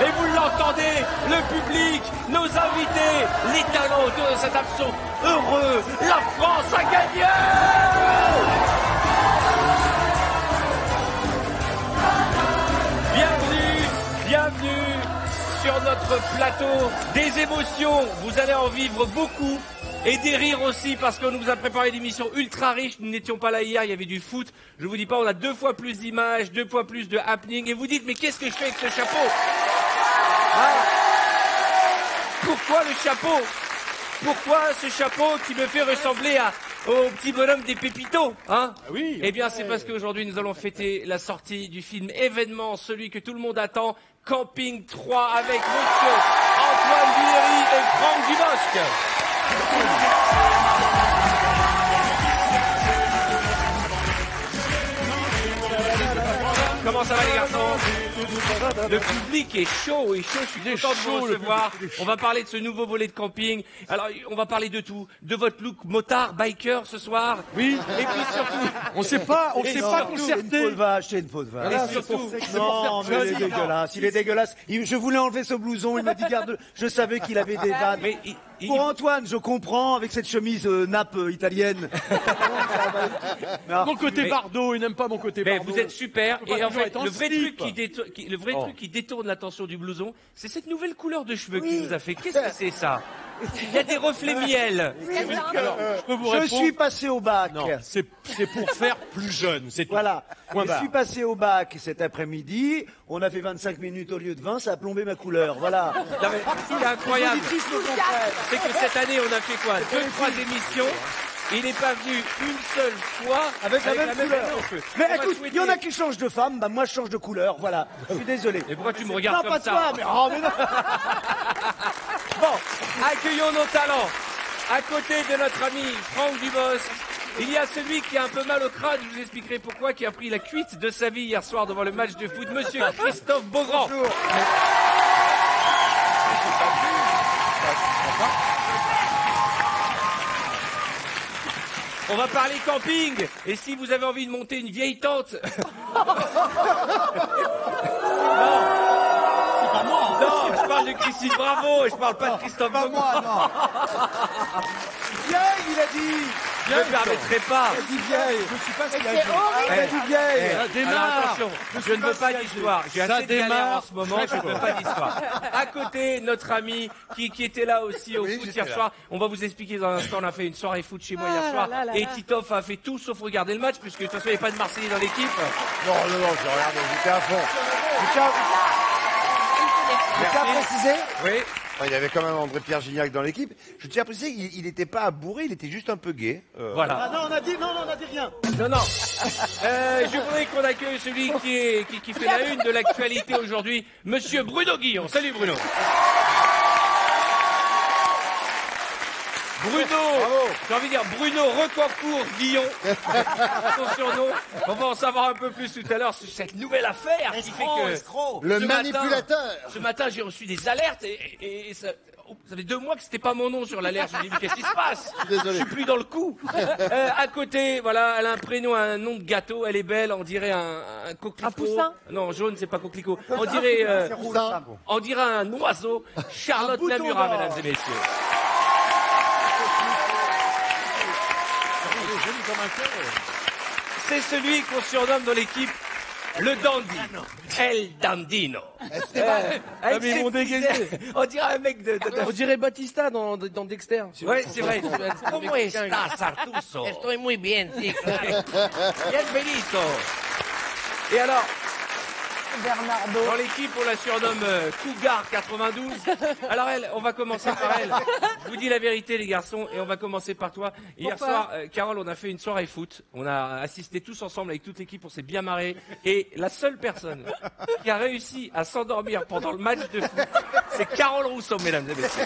Et vous l'entendez, le public, nos invités, les talents autour de cette action. Heureux, la France a gagné! Bienvenue sur notre plateau. Des émotions, vous allez en vivre beaucoup. Et des rires aussi, parce qu'on nous a préparé une émission ultra riche. Nous n'étions pas là hier, il y avait du foot. Je vous dis pas, on a 2 fois plus d'images, 2 fois plus de happening. Et vous dites, mais qu'est-ce que je fais avec ce chapeau? Pourquoi le chapeau? Pourquoi ce chapeau qui me fait ressembler au petit bonhomme des Pépitos, hein? Oui. Eh bien, c'est parce qu'aujourd'hui, nous allons fêter la sortie du film événement, celui que tout le monde attend, Camping 3, avec monsieur Antoine Duléry et Franck Dubosc. Comment ça va les garçons? Le public est chaud, je suis content de vous recevoir. On va parler de ce nouveau volet de camping. Alors, on va parler de tout. De votre look motard, biker ce soir. Oui. Et puis surtout... On sait pas concerté. C'est une faute vache. Et surtout... Non, mais il est dégueulasse. Il est dégueulasse. Je voulais enlever ce blouson. Il m'a dit garde. Je savais qu'il avait des vannes. Mais Pour Antoine, je comprends, avec cette chemise nappe italienne. Mon côté Bardot, il n'aime pas mon côté mais Bardot. vous êtes super. Et en fait, en le vrai slip. truc qui détourne l'attention du blouson, c'est cette nouvelle couleur de cheveux qu'il nous a fait. Qu'est-ce que c'est ça? Il y a des reflets miel. Alors, je peux vous Je répondre. suis passé au bac. Non, c'est pour faire plus jeune, c'est tout. Voilà. Point Je barre. suis passé au bac cet après-midi. On a fait 25 minutes au lieu de 20. Ça a plombé ma couleur. Voilà. Non, mais c'est incroyable. Les auditrices me comprennent. C'est que cette année, on a fait quoi? 2-3 émissions. Il n'est pas venu une seule fois Avec la même couleur. cheveux. Mais On va écoute, souhaiter- il y en a qui changent de femme, bah moi je change de couleur, voilà. Je suis désolé. Et pourquoi tu me regardes Non, comme pas ça? toi, mais oh, mais non. Bon, accueillons nos talents. À côté de notre ami Franck Dubosc, il y a celui qui a un peu mal au crâne, je vous expliquerai pourquoi, qui a pris la cuite de sa vie hier soir devant le match de foot, monsieur Christophe Beaugrand. On va parler camping. Et si vous avez envie de monter une vieille tente... Non, je parle de Christine Bravo, je parle pas de Christophe Beaugrand. Vieille, il a dit. Je ne me permettrai pas. Il a dit vieille. Je sais pas ce qu'il a Il a dit vieille. Ça Alors démarre. attention, je ne veux pas d'histoire. J'ai Ça assez de galères démarre. en ce moment, je ne veux pas d'histoire. À côté, notre ami qui était là aussi au foot hier soir. On va vous expliquer dans un instant, on a fait une soirée foot chez moi hier soir. Et Titoff a fait tout sauf regarder le match, puisque de toute façon, il n'y avait pas de Marseillais dans l'équipe. Non, j'ai regardé, j'étais à fond. Tu as précisé? Oui. Enfin, il y avait quand même André-Pierre Gignac dans l'équipe. Je tiens à préciser qu'il n'était pas bourré, il était juste un peu gai. Voilà. Ah non, on a dit rien. Non. Je voudrais qu'on accueille celui qui fait la une de l'actualité aujourd'hui, monsieur Bruno Guillon. Salut Bruno. J'ai envie de dire Bruno Recancourt Guillon, son surnom. On va en savoir un peu plus tout à l'heure sur cette nouvelle affaire qui fait que Le ce manipulateur. Ce matin, j'ai reçu des alertes et ça fait 2 mois que c'était pas mon nom sur l'alerte. Je me dis, mais qu'est-ce qui se passe? Désolé. Je suis plus dans le coup. À côté, voilà, elle a un prénom, un nom de gâteau, elle est belle, on dirait un coquelicot. Un poussin? Non, jaune, c'est pas coquelicot. On dirait un oiseau. Charlotte bouton Namura, d'or. mesdames et messieurs. C'est celui qu'on surnomme dans l'équipe le Dandino. El Dandino. mais ils m'ont dégagé. On dirait un mec de... On dirait Batista dans Dexter. Ouais, c'est vrai. ¿Cómo estás, Artuso? Estoy muy bien, sí, claro. Bienvenido. Et alors, Bernardo. dans l'équipe, on la surnomme Cougar 92. Alors on va commencer par elle. Je vous dis la vérité, les garçons, et on va commencer par toi. Hier soir, Carole, on a fait une soirée foot. On a assisté tous ensemble avec toute l'équipe, on s'est bien marré. Et la seule personne qui a réussi à s'endormir pendant le match de foot, c'est Carole Rousseau, mesdames et messieurs.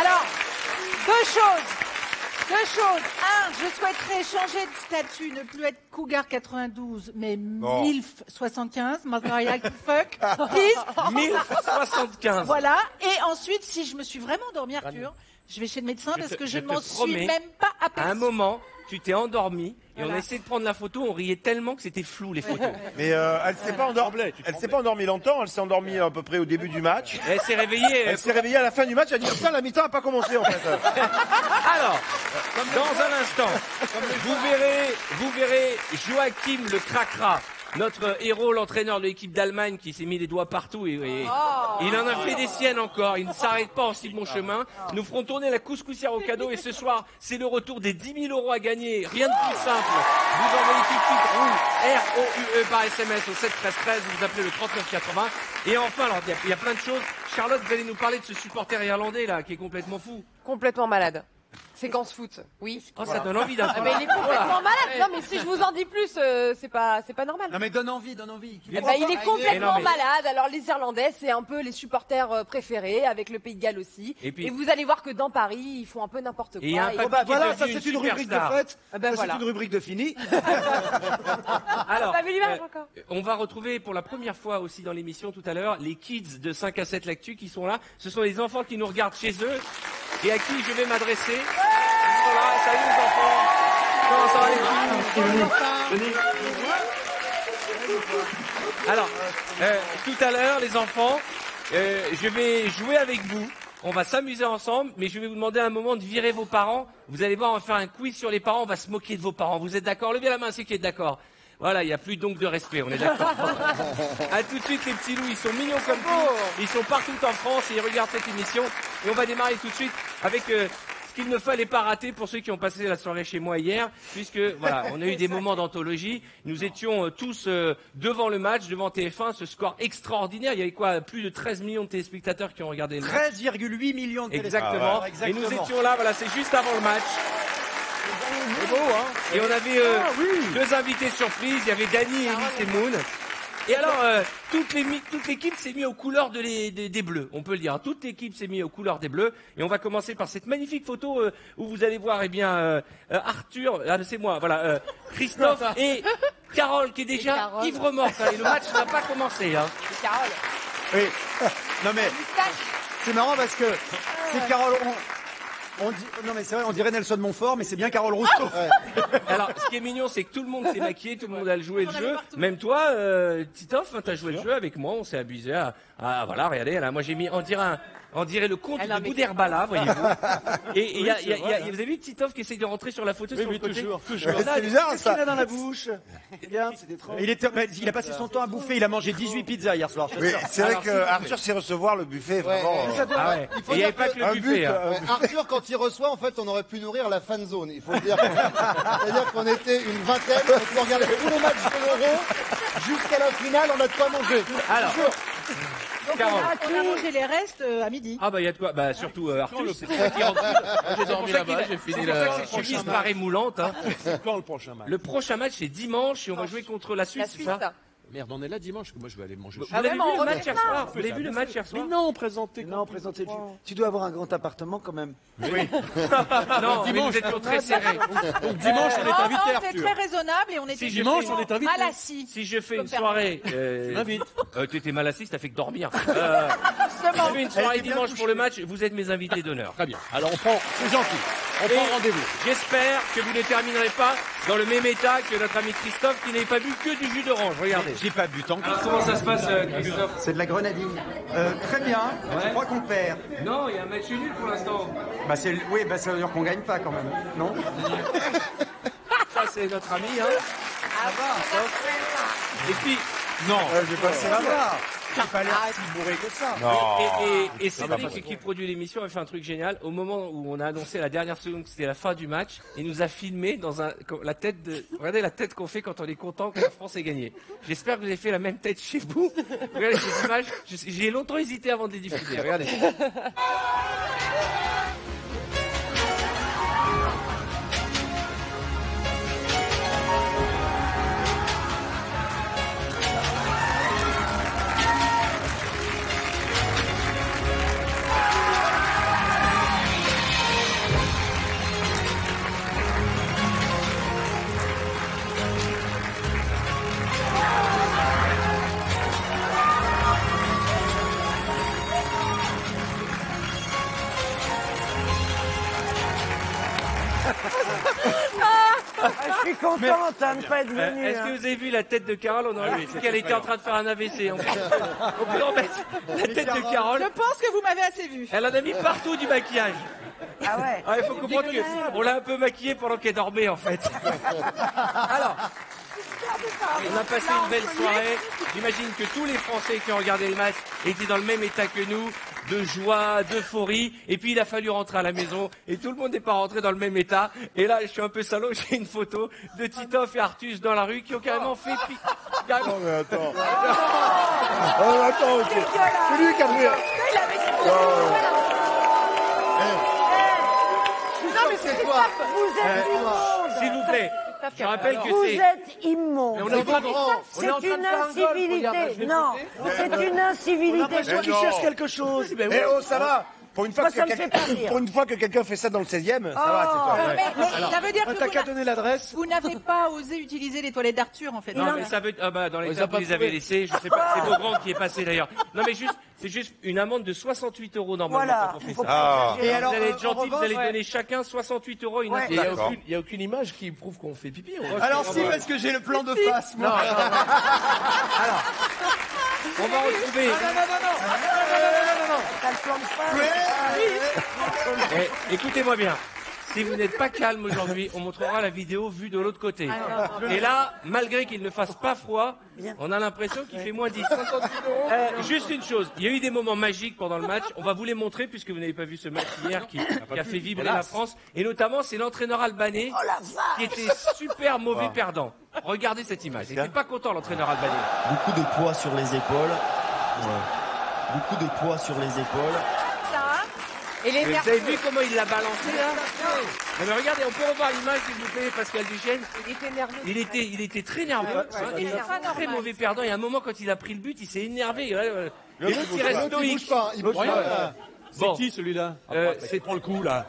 Alors, deux choses. Un, je souhaiterais changer de statut, ne plus être Cougar 92, mais MILF 75, maintenant I like to fuck, please. 1075. Voilà. Et ensuite, si je me suis vraiment endormie, Arthur, Je vais chez le médecin parce que je je ne te m'en suis promets, même pas À aperçue. un moment, tu t'es endormi et on Voilà. a essayé de prendre la photo, on riait tellement que c'était flou les photos. Mais elle s'est pas endormie. Elle s'est pas endormie longtemps. Elle s'est endormie à peu près au début du match. Et elle s'est réveillée. Elle s'est réveillée à la fin du match. Elle a dit putain, la mi-temps a pas commencé en fait. Alors, dans un instant, vous verrez Joachim le Cracra, notre héros, l'entraîneur de l'équipe d'Allemagne qui s'est mis les doigts partout et il en a fait des siennes encore. Il ne s'arrête pas en si bon chemin. Nous ferons tourner la couscoussière au cadeau et ce soir, c'est le retour des 10 000 € à gagner. Rien de plus simple. Vous envoyez tout de suite ROUE par SMS au 7 13 13. Vous appelez le 39 80. Et enfin, alors il y a plein de choses. Charlotte, vous allez nous parler de ce supporter irlandais là qui est complètement fou. Complètement malade. Séquence foot, oui. Oh, ça donne envie d'un Ah, mais il est complètement malade. Non, mais si je vous en dis plus, c'est pas normal. Non mais donne envie, donne envie. Eh ben, il est complètement Mais non, mais- malade. Alors les Irlandais, c'est un peu les supporters préférés, avec le Pays de Galles aussi. Et puis- vous allez voir que dans Paris, ils font un peu n'importe quoi. Et il y a un Et- papy Bon bah qui est voilà, ça devenu c'est une rubrique de superstar. fête. Ah ben Ça voilà. c'est une rubrique de fini. Alors, Pas vu l'image encore. on va retrouver pour la première fois aussi dans l'émission tout à l'heure les kids de 5 à 7 l'actu qui sont là. Ce sont les enfants qui nous regardent chez eux et à qui je vais m'adresser. Ils sont là. Salut les enfants. Comment ça va les filles? Venez. Alors, tout à l'heure les enfants, je vais jouer avec vous. On va s'amuser ensemble, mais je vais vous demander à un moment de virer vos parents. Vous allez voir, on va faire un quiz sur les parents, on va se moquer de vos parents. Vous êtes d'accord? Levez la main, ceux qui êtes d'accord. Voilà, il n'y a plus donc de respect, on est d'accord. À tout de suite les petits loups, ils sont mignons comme tout. Ils sont partout en France et ils regardent cette émission. Et on va démarrer tout de suite avec ce qu'il ne fallait pas rater pour ceux qui ont passé la soirée chez moi hier, puisque voilà, on a eu des moments d'anthologie. Nous étions tous devant le match, devant TF1, ce score extraordinaire. Il y avait quoi? Plus de 13 millions de téléspectateurs qui ont regardé le match. 13,8 millions de Exactement. téléspectateurs. Et nous étions là, voilà, c'est juste avant le match. C'est beau, hein? Et on avait deux invités surprises. Il y avait Dany, Elise et Moon. Et alors, toute l'équipe s'est mise aux couleurs des Bleus, on peut le dire. Toute l'équipe s'est mise aux couleurs des Bleus. Et on va commencer par cette magnifique photo où vous allez voir, eh bien, Arthur, c'est moi, voilà, Christophe et Carole qui est déjà Carole. ivre-morte. Hein, et le match n'a pas commencé. Hein. C'est Carole. Oui. Non mais c'est marrant parce que c'est Carole. On dit, non mais c'est vrai, on dirait Nelson Montfort, mais c'est bien Carole Rousseau. Alors, ce qui est mignon, c'est que tout le monde s'est maquillé, tout le monde a joué le jeu. Même toi, Titoff, hein, t'as joué le jeu avec moi, on s'est abusé voilà, regardez, là, moi j'ai mis, on dirait le conte de Boudherbala, voyez-vous. Et il y a, vous avez vu Titoff qui essaye de rentrer sur la photo sur le côté? toujours. C'est bizarre ça. Qu'est-ce qu'il a dans la bouche? Regarde, c'est étrange. Il a passé son temps à bouffer, il a mangé 18 pizzas hier soir. Oui, c'est vrai Alors, que Arthur sait recevoir le buffet vraiment. Ah ouais. Et il n'y avait pas que le buffet. Hein. Ouais, Arthur, quand il reçoit, en fait, on aurait pu nourrir la fan zone. Il faut le dire. C'est-à-dire qu'on était une vingtaine, on regardait tous les matchs de l'Euro. Jusqu'à la finale, on n'a pas mangé. Alors, Donc Carole. on a mangé les restes à midi. Ah bah il y a de quoi, bah surtout Arthur, c'est pour ça qu'il rentre. J'ai dormi là-bas, j'ai C'est fini pour ça que cette chemise paraît moulante. Hein. C'est quand le prochain match? Le prochain match c'est dimanche et on va jouer contre la Suisse, La c'est Suisse, ça? ça. Merde, on est là dimanche, que moi je vais aller manger. Vous Ah l'avez ouais, vu mais on le match revient hier soir? Vous l'avez vu le match hier Mais soir? non, présenté. Non, présenté. Tu dois avoir un grand appartement quand même. Non, mais vous êtes très serré. Donc dimanche, on est Non, invité, non, c'est Arthur. très raisonnable et on était Si dimanche, on est invité. mal assis. Si je fais une Comme soirée, M'invite. t'étais mal assis, t'as fait que dormir. Si je fais une soirée dimanche pour le match, vous êtes mes invités d'honneur. Très bien. Alors on prend, c'est gentil. On Et prend rendez-vous. J'espère que vous ne terminerez pas dans le même état que notre ami Christophe qui n'avait pas bu que du jus d'orange. Regardez. J'ai pas bu tant que Alors comment ça se passe, Christophe? c'est de la grenadine. Très bien. Je crois qu'on perd. Non, il y a un match nul pour l'instant. Oui, ça veut dire qu'on gagne pas quand même. Non? Ça, c'est notre ami. Hein. Et puis, Non. J'ai passé la voir. J'ai pas l'air si bourré que ça. et Cédric, qui produit l'émission, a fait un truc génial. Au moment où on a annoncé la dernière seconde que c'était la fin du match, il nous a filmé dans regardez la tête qu'on fait quand on est content que la France ait gagné. J'espère que vous avez fait la même tête chez vous. Regardez ces images. J'ai longtemps hésité avant de les diffuser. Regardez. contente de ne pas être venue. Est-ce que vous avez vu la tête de Carole? On aurait dit qu'elle était en train de faire un AVC. On peut en mettre la tête de Carole. Je pense que vous m'avez assez vu. Elle en a mis partout du maquillage. Ah ouais. Il faut comprendre qu'on l'a un peu maquillée pendant qu'elle dormait en fait. Alors, on a passé une belle soirée. J'imagine que tous les Français qui ont regardé le match étaient dans le même état que nous, de joie, d'euphorie. Et puis il a fallu rentrer à la maison et tout le monde n'est pas rentré dans le même état. Et là, je suis un peu salaud, j'ai une photo de Titoff et Artus dans la rue qui ont carrément fait Non mais attends. Oh, attends, ok. C'est lui qui a pris. Non, mais c'est toi. Vous êtes immonde. S'il vous plaît, je rappelle que Vous c'est... êtes immonde. On est en train de- C'est une incivilité. Non, c'est une incivilité. qu'il cherche quelque chose. Eh oh, ça va. Pour une fois Moi, que ça me fait quelqu'un pas rire. pour une fois que quelqu'un fait ça dans le 16e, ça va, c'est toi. Mais ça veut dire que T'as qu'à donner l'adresse. vous n'avez pas osé utiliser les toilettes d'Arthur, en fait. Non, mais ça veut... Ah bah, dans les cas, vous les avez laissés. Je sais pas, c'est Beaugrand qui est passé d'ailleurs. Non, mais c'est juste une amende de 68 € normalement Voilà. quand on fait Faut ça. Ah. Et alors, Vous allez être en gentil, vous revanche, allez donner chacun 68 € une Ouais. Et il association. n'y a aucune image qui prouve qu'on fait pipi. Alors si, parce que j'ai le plan de face, moi. On va retrouver... T'as le plan de face. Écoutez-moi bien. Si vous n'êtes pas calme aujourd'hui, on montrera la vidéo vue de l'autre côté. Et là, malgré qu'il ne fasse pas froid, on a l'impression qu'il fait moins 10. Juste une chose, il y a eu des moments magiques pendant le match. On va vous les montrer puisque vous n'avez pas vu ce match hier qui a fait vibrer la France. Et notamment, c'est l'entraîneur albanais qui était super mauvais perdant. Regardez cette image. Il n'était pas content, l'entraîneur albanais. Beaucoup de poids sur les épaules. Beaucoup de poids sur les épaules. Et les Vous nerfs. avez vu comment il l'a balancé là? Non, mais regardez, on peut revoir l'image s'il vous plaît, Pascal Duchesne. Il était nerveux. Il était très nerveux, il était très mauvais perdant. Il y a un moment quand il a pris le but, il s'est énervé. L'autre il reste Il stoïque. bouge pas, il bouge pas. C'est Bon. qui celui-là C'est Prends le coup là.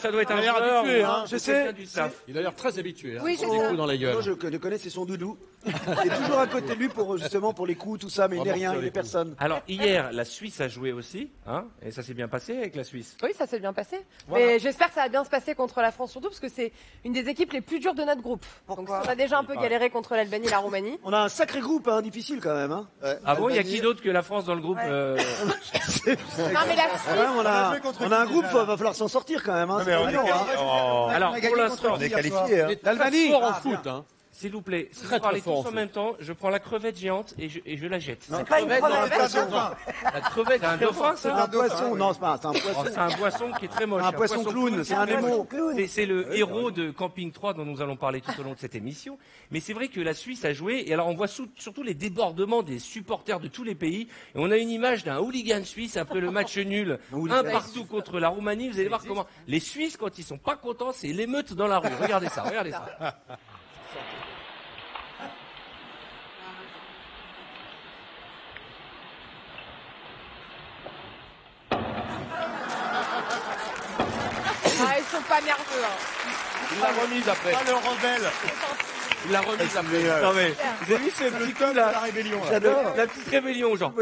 ça doit être un Il a l'air joueur habitué, ou hein. je sais du staff. Il a l'air très habitué. Hein. Oui, je Des sais. coups dans la gueule. Moi, je le connais, c'est son doudou. Il est toujours à côté de lui pour justement pour les coups, tout ça, mais il n'est rien, il n'est personne. Alors hier, la Suisse a joué aussi, hein, et ça s'est bien passé avec la Suisse. Oui, ça s'est bien passé. Mais j'espère que ça va bien se passer contre la France surtout, parce que c'est une des équipes les plus dures de notre groupe. Donc on a déjà un peu galéré contre l'Albanie et la Roumanie. On a un sacré groupe, hein, difficile quand même. Hein. Ah bon, il y a qui d'autre que la France dans le groupe Non, mais la Suisse, Ouais, on a un groupe, va falloir s'en sortir quand même. Hein, c'est pas évident, hein. Alors pour l'instant, On est qualifié. Hein. L'Albanie fort en foot. Hein. s'il vous plaît, si Très, vous parlez très fort, tous en en fait. même temps, je prends la crevette géante et je la jette. C'est pas une crevette. La crevette, c'est un dauphin, C'est ça un poisson, non, c'est pas un Oh, poisson. c'est un poisson qui est très moche. Un poisson clown, c'est un très moche. Nemo. C'est le héros de Camping 3 dont nous allons parler tout au long de cette émission. Mais c'est vrai que la Suisse a joué, et alors on voit surtout les débordements des supporters de tous les pays. Et on a une image d'un hooligan suisse après le match nul, un partout contre la Roumanie. Vous allez voir comment les Suisses, quand ils sont pas contents, c'est l'émeute dans la rue. Regardez ça, regardez ça. Ah, ils sont pas nerveux. Hein. Il l'a remise après. Pas le rebelle. Il l'a remise après. Non mais, vous avez vu ce petit coup là La rébellion. là. J'adore. La petite rébellion, genre. Oh,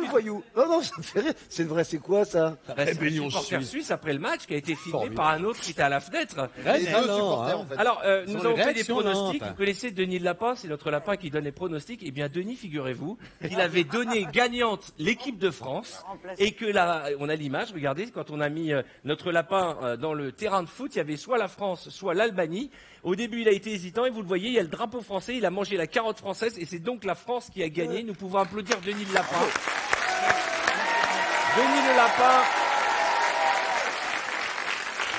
le voyou. Non, non, ça me fait rire. C'est vrai, c'est quoi ça? Bah, c'est le Rébellion supporter suisse. suisse après le match qui a été filmé Formidable. par un autre qui était à la fenêtre. Les deux non, supporters, hein. en fait. Alors, nous Sur avons les fait des réactions, pronostics. non, Vous connaissez Denis le Lapin, c'est notre lapin qui donne les pronostics. Eh bien, Denis, figurez-vous, qu'il avait donné gagnante l'équipe de France et que là, on a l'image. Regardez, quand on a mis notre lapin dans le terrain de foot, il y avait soit la France, soit l'Albanie. Au début, il a été hésitant et vous le voyez, il y a le drapeau français. Il a mangé la carotte française et c'est donc la France qui a gagné. Nous pouvons applaudir Denis le Lapin. Denis le Lapin.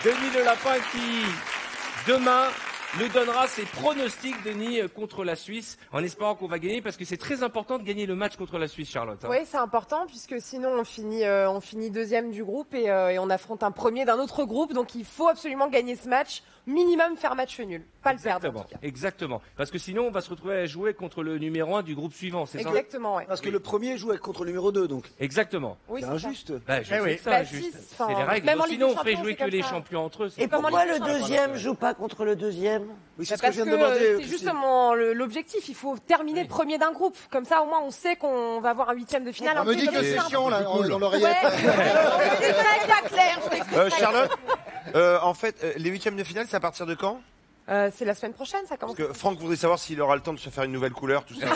Denis le Lapin qui, demain, nous donnera ses pronostics, Denis, contre la Suisse, en espérant qu'on va gagner, parce que c'est très important de gagner le match contre la Suisse, Charlotte. Hein. Oui, c'est important, puisque sinon on finit deuxième du groupe et on affronte un premier d'un autre groupe. Donc il faut absolument gagner ce match, minimum faire match nul, pas le perdre en Exactement, tout cas. exactement. Parce que sinon, on va se retrouver à jouer contre le numéro 1 du groupe suivant, c'est ça? Exactement, ouais. Parce que le premier joue contre le numéro 2, donc. Exactement. Oui, C'est c'est ça. injuste. Bah, je sais que c'est Bah, injuste. si, C'est enfin, les règles. même en Sinon, Ligue on des ferait Champions, jouer c'est que comme les ça. champions entre eux. Et Comme en pourquoi Ligue le des Champions. deuxième joue pas contre le deuxième? Oui, c'est ce que Parce je viens de que demander. c'est justement l'objectif. Il faut terminer premier d'un groupe. Comme ça, au moins, on sait qu'on va avoir un huitième de finale. On un me peu dit comme que ça. c'est chiant, là, dans l'oreillette. Ouais. C'est pas clair. Je t'explique. Charlotte, en fait, les huitièmes de finale, c'est à partir de quand? C'est la semaine prochaine, ça commence. Parce que Franck voudrait savoir s'il aura le temps de se faire une nouvelle couleur, tout ça.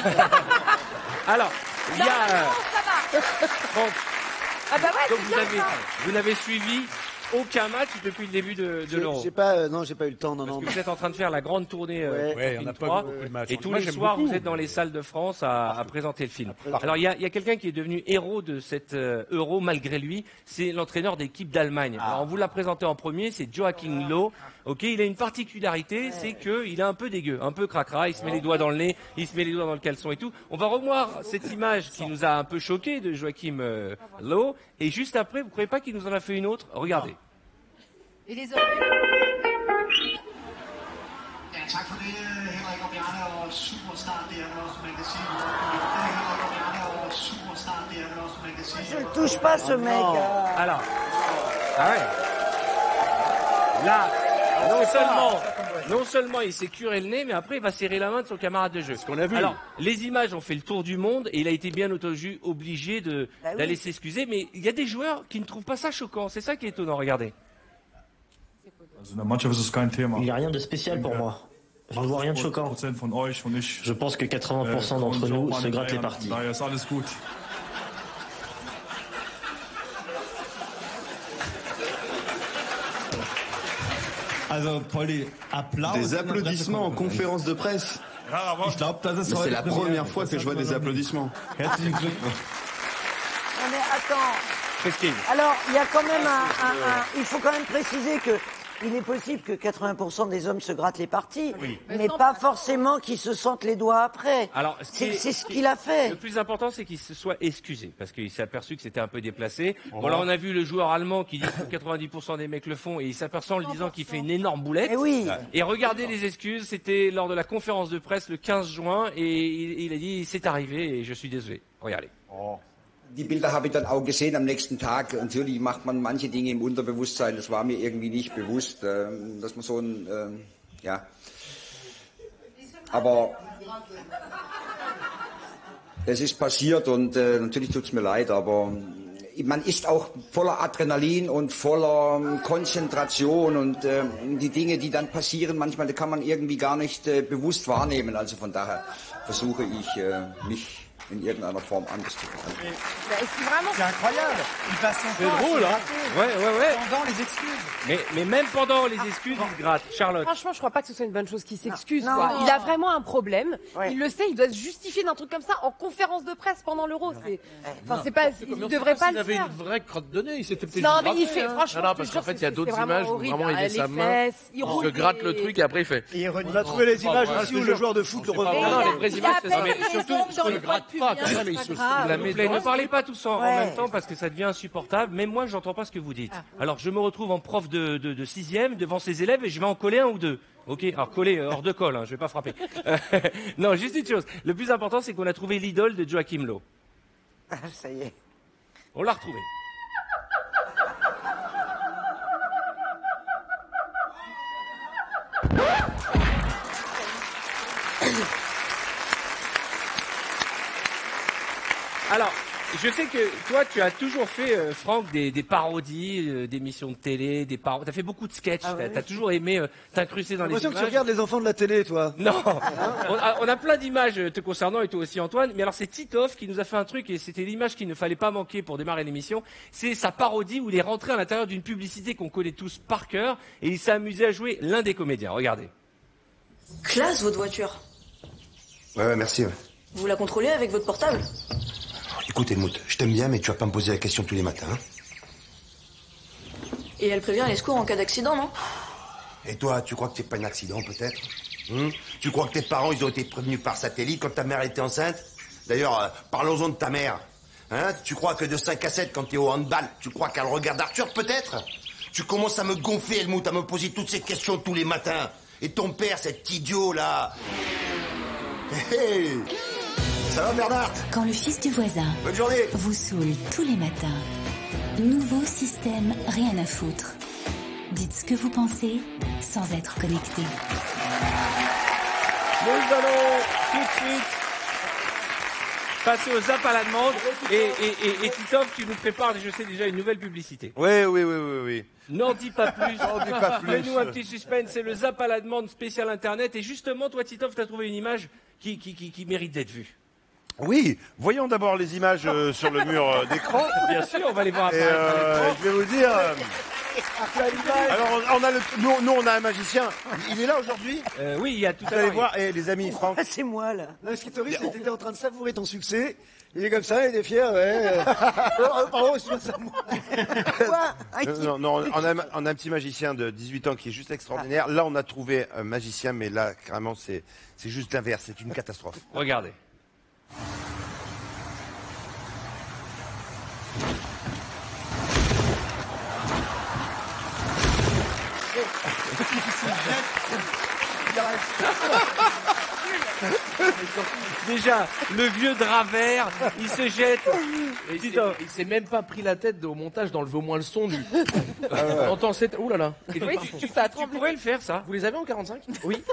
Alors, il y a... ça va. Franck, Ah bah ouais, donc c'est bien ça. vous n'avez suivi aucun match depuis le début de l'Euro. J'ai pas, non, j'ai pas eu le temps, non, non. Parce que vous êtes en train de faire la grande tournée Ouais, on n'a pas vu 3, beaucoup de matchs. et tous Moi, les j'aime soirs beaucoup. vous êtes dans les salles de France à présenter le film. Alors il y a quelqu'un qui est devenu héros de cet Euro malgré lui, c'est l'entraîneur d'équipe d'Allemagne. Alors on vous l'a présenté en premier, c'est Joachim Löw. Ok, il a une particularité, c'est qu'il est un peu dégueu, un peu cracra, il se met les doigts dans le nez, il se met les doigts dans le caleçon et tout. On va revoir cette image qui nous a un peu choqué de Joachim Löw, et juste après, vous croyez pas qu'il nous en a fait une autre? Regardez. Et les autres Tak for det, Henrik og Bjarne, og super start, det er også, man kan sige. Henrik og Bjarne, og super start, det er også, man kan sige. Je le touche pas, ce mec. Alors, ah ouais. Là, non seulement il s'est curé le nez, mais après il va serrer la main de son camarade de jeu. Ce qu'on a vu. Alors, les images ont fait le tour du monde et il a été bien obligé d'aller oui. s'excuser. Mais il y a des joueurs qui ne trouvent pas ça choquant. C'est ça qui est étonnant. Regardez. Il n'y a rien de spécial pour moi. Je ne vois rien de choquant. Je pense que 80% d'entre nous se grattent les parties. Des applaudissements en conférence de presse. C'est la première fois que je vois des applaudissements. Non, mais attends. Christine. Alors, il y a quand même il faut quand même préciser que il est possible que 80% des hommes se grattent les parties, mais pas forcément qu'ils se sentent les doigts après. Alors, c'est ce qu'il a fait. Le plus important, c'est qu'il se soit excusé, parce qu'il s'est aperçu que c'était un peu déplacé. Bon, là, on a vu le joueur allemand qui dit que 90% des mecs le font, et il s'aperçoit en lui disant qu'il fait une énorme boulette. Et oui. Et regardez les excuses, c'était lors de la conférence de presse le 15 juin, et il a dit, c'est arrivé, et je suis désolé. Regardez. Die Bilder habe ich dann auch gesehen am nächsten Tag. Natürlich macht man manche Dinge im Unterbewusstsein. Das war mir irgendwie nicht bewusst, dass man so ein, ja. Aber es ist passiert und natürlich tut es mir leid, aber man ist auch voller Adrenalin und voller Konzentration und die Dinge, die dann passieren, manchmal, die kann man irgendwie gar nicht bewusst wahrnehmen. Also von daher versuche ich, mich in irgendeiner Form anders zu verhalten. C'est incroyable. Il passe son C'est temps drôle, à se hein. gratter Ouais. pendant les excuses. Mais même pendant les excuses, il se gratte. Charlotte. Franchement, je crois pas que ce soit une bonne chose qu'il s'excuse. Non. quoi. Non. Il a vraiment un problème. Ouais. Il le sait. Il doit se justifier d'un truc comme ça en conférence de presse pendant l'Euro. Enfin, c'est pas. Il devrait pas le Il avait faire. une vraie crotte de nez, il s'était peut-être Non, juste mais il gratté, fait. hein. Franchement, Non, je te parce jure, qu'en fait, il y a c'est d'autres vraiment images où horrible. vraiment il met Les sa main, fesses, il se roule gratte le les- truc et après il fait. On a trouvé les images aussi où le joueur de foot le Non, revient. non, les vraies Il images, a c'est ça. à Mais peine surtout, raison dans je les le droits gratte de pas, pub, quand même, c'est il pas se grave. s'il vous plaît, ne parlez pas tous en Ouais. même temps parce que ça devient insupportable. Même moi, j'entends pas ce que vous dites. Alors, je me retrouve en prof de sixième devant ces élèves et je vais en coller un ou deux. Ok, alors coller hors de colle, hein, je vais pas frapper. Non, juste une chose. Le plus important, c'est qu'on a trouvé l'idole de Joachim Löw. Ah, ça y est. On l'a retrouvé. Alors, je sais que toi, tu as toujours fait, Franck, des parodies, d'émissions de télé, t'as fait beaucoup de sketchs, t'as toujours aimé t'incruster dans J'ai les l'impression que tu images. regardes les enfants de la télé, toi. Non, on a plein d'images te concernant et toi aussi Antoine, mais alors c'est Titoff qui nous a fait un truc et c'était l'image qu'il ne fallait pas manquer pour démarrer l'émission, c'est sa parodie où il est rentré à l'intérieur d'une publicité qu'on connaît tous par cœur et il s'est amusé à jouer l'un des comédiens, regardez. Classe, votre voiture. Ouais, merci. Ouais. Vous la contrôlez avec votre portable? Écoute, Helmut, je t'aime bien, mais tu vas pas me poser la question tous les matins. Hein. Et elle prévient les secours en cas d'accident, non? Et toi, tu crois que c'est pas un accident, peut-être? Tu crois que tes parents, ils ont été prévenus par satellite quand ta mère était enceinte? D'ailleurs, parlons-en de ta mère. Hein? Tu crois que de 5 à 7, quand t'es au handball, tu crois qu'elle regarde Arthur, peut-être? Tu commences à me gonfler, Helmut, à me poser toutes ces questions tous les matins. Et ton père, cet idiot, là... Hey, ça va, Bernard? Quand le fils du voisin Bonne journée. vous saoule tous les matins, nouveau système rien à foutre. Dites ce que vous pensez sans être connecté. Nous allons tout de suite passer au zap à la demande. Et Titoff, tu nous prépares, je sais déjà, une nouvelle publicité. Oui. N'en dis pas plus. N'en dis pas plus. Fais-nous un petit suspense. C'est le zap à la demande spécial Internet. Et justement, toi, Titoff, t'as trouvé une image qui mérite d'être vue. Oui, voyons d'abord les images sur le mur d'écran. Bien sûr, on va les voir Et apparaître à l'écran. je vais vous dire. Alors, nous, on a un magicien. Il est là aujourd'hui. Oui, il y a tout à Vous l'heure. allez voir, les amis, Franck. C'est moi, là. Non, ce qui est horrible, c'est que t'étais en train de savourer ton succès. Il est comme ça, il est fier, ouais. Pardon, excuse-moi, ça moi. Non, on a un petit magicien de 18 ans qui est juste extraordinaire. Là, on a trouvé un magicien, mais là, carrément, c'est juste l'inverse. C'est une catastrophe. Regardez. Déjà, le vieux drap vert, il se jette. Et il s'est même pas pris la tête au montage d'enlever au moins le son du. On entend cette. Ouh là là. Tu pourrais le faire, ça. Vous les avez en 45? Oui.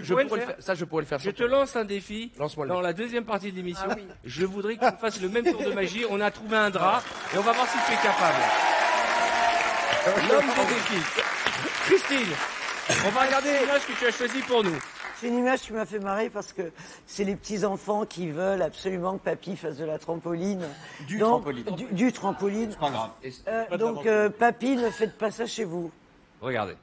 Je pourrais le faire. Ça, je pourrais le faire. Je te lance un défi. Lance-moi le Dans défi. la deuxième partie de l'émission, je voudrais qu'on fasse le même tour de magie. On a trouvé un drap et on va voir si tu es capable. L'homme des défis. Christine, on va regarder l'image que tu as choisie pour nous. C'est une image qui m'a fait marrer parce que c'est les petits-enfants qui veulent absolument que papy fasse de la trampoline. Du trampoline. Du trampoline. C'est pas grave. Donc, papy, ne faites pas ça chez vous. Regardez.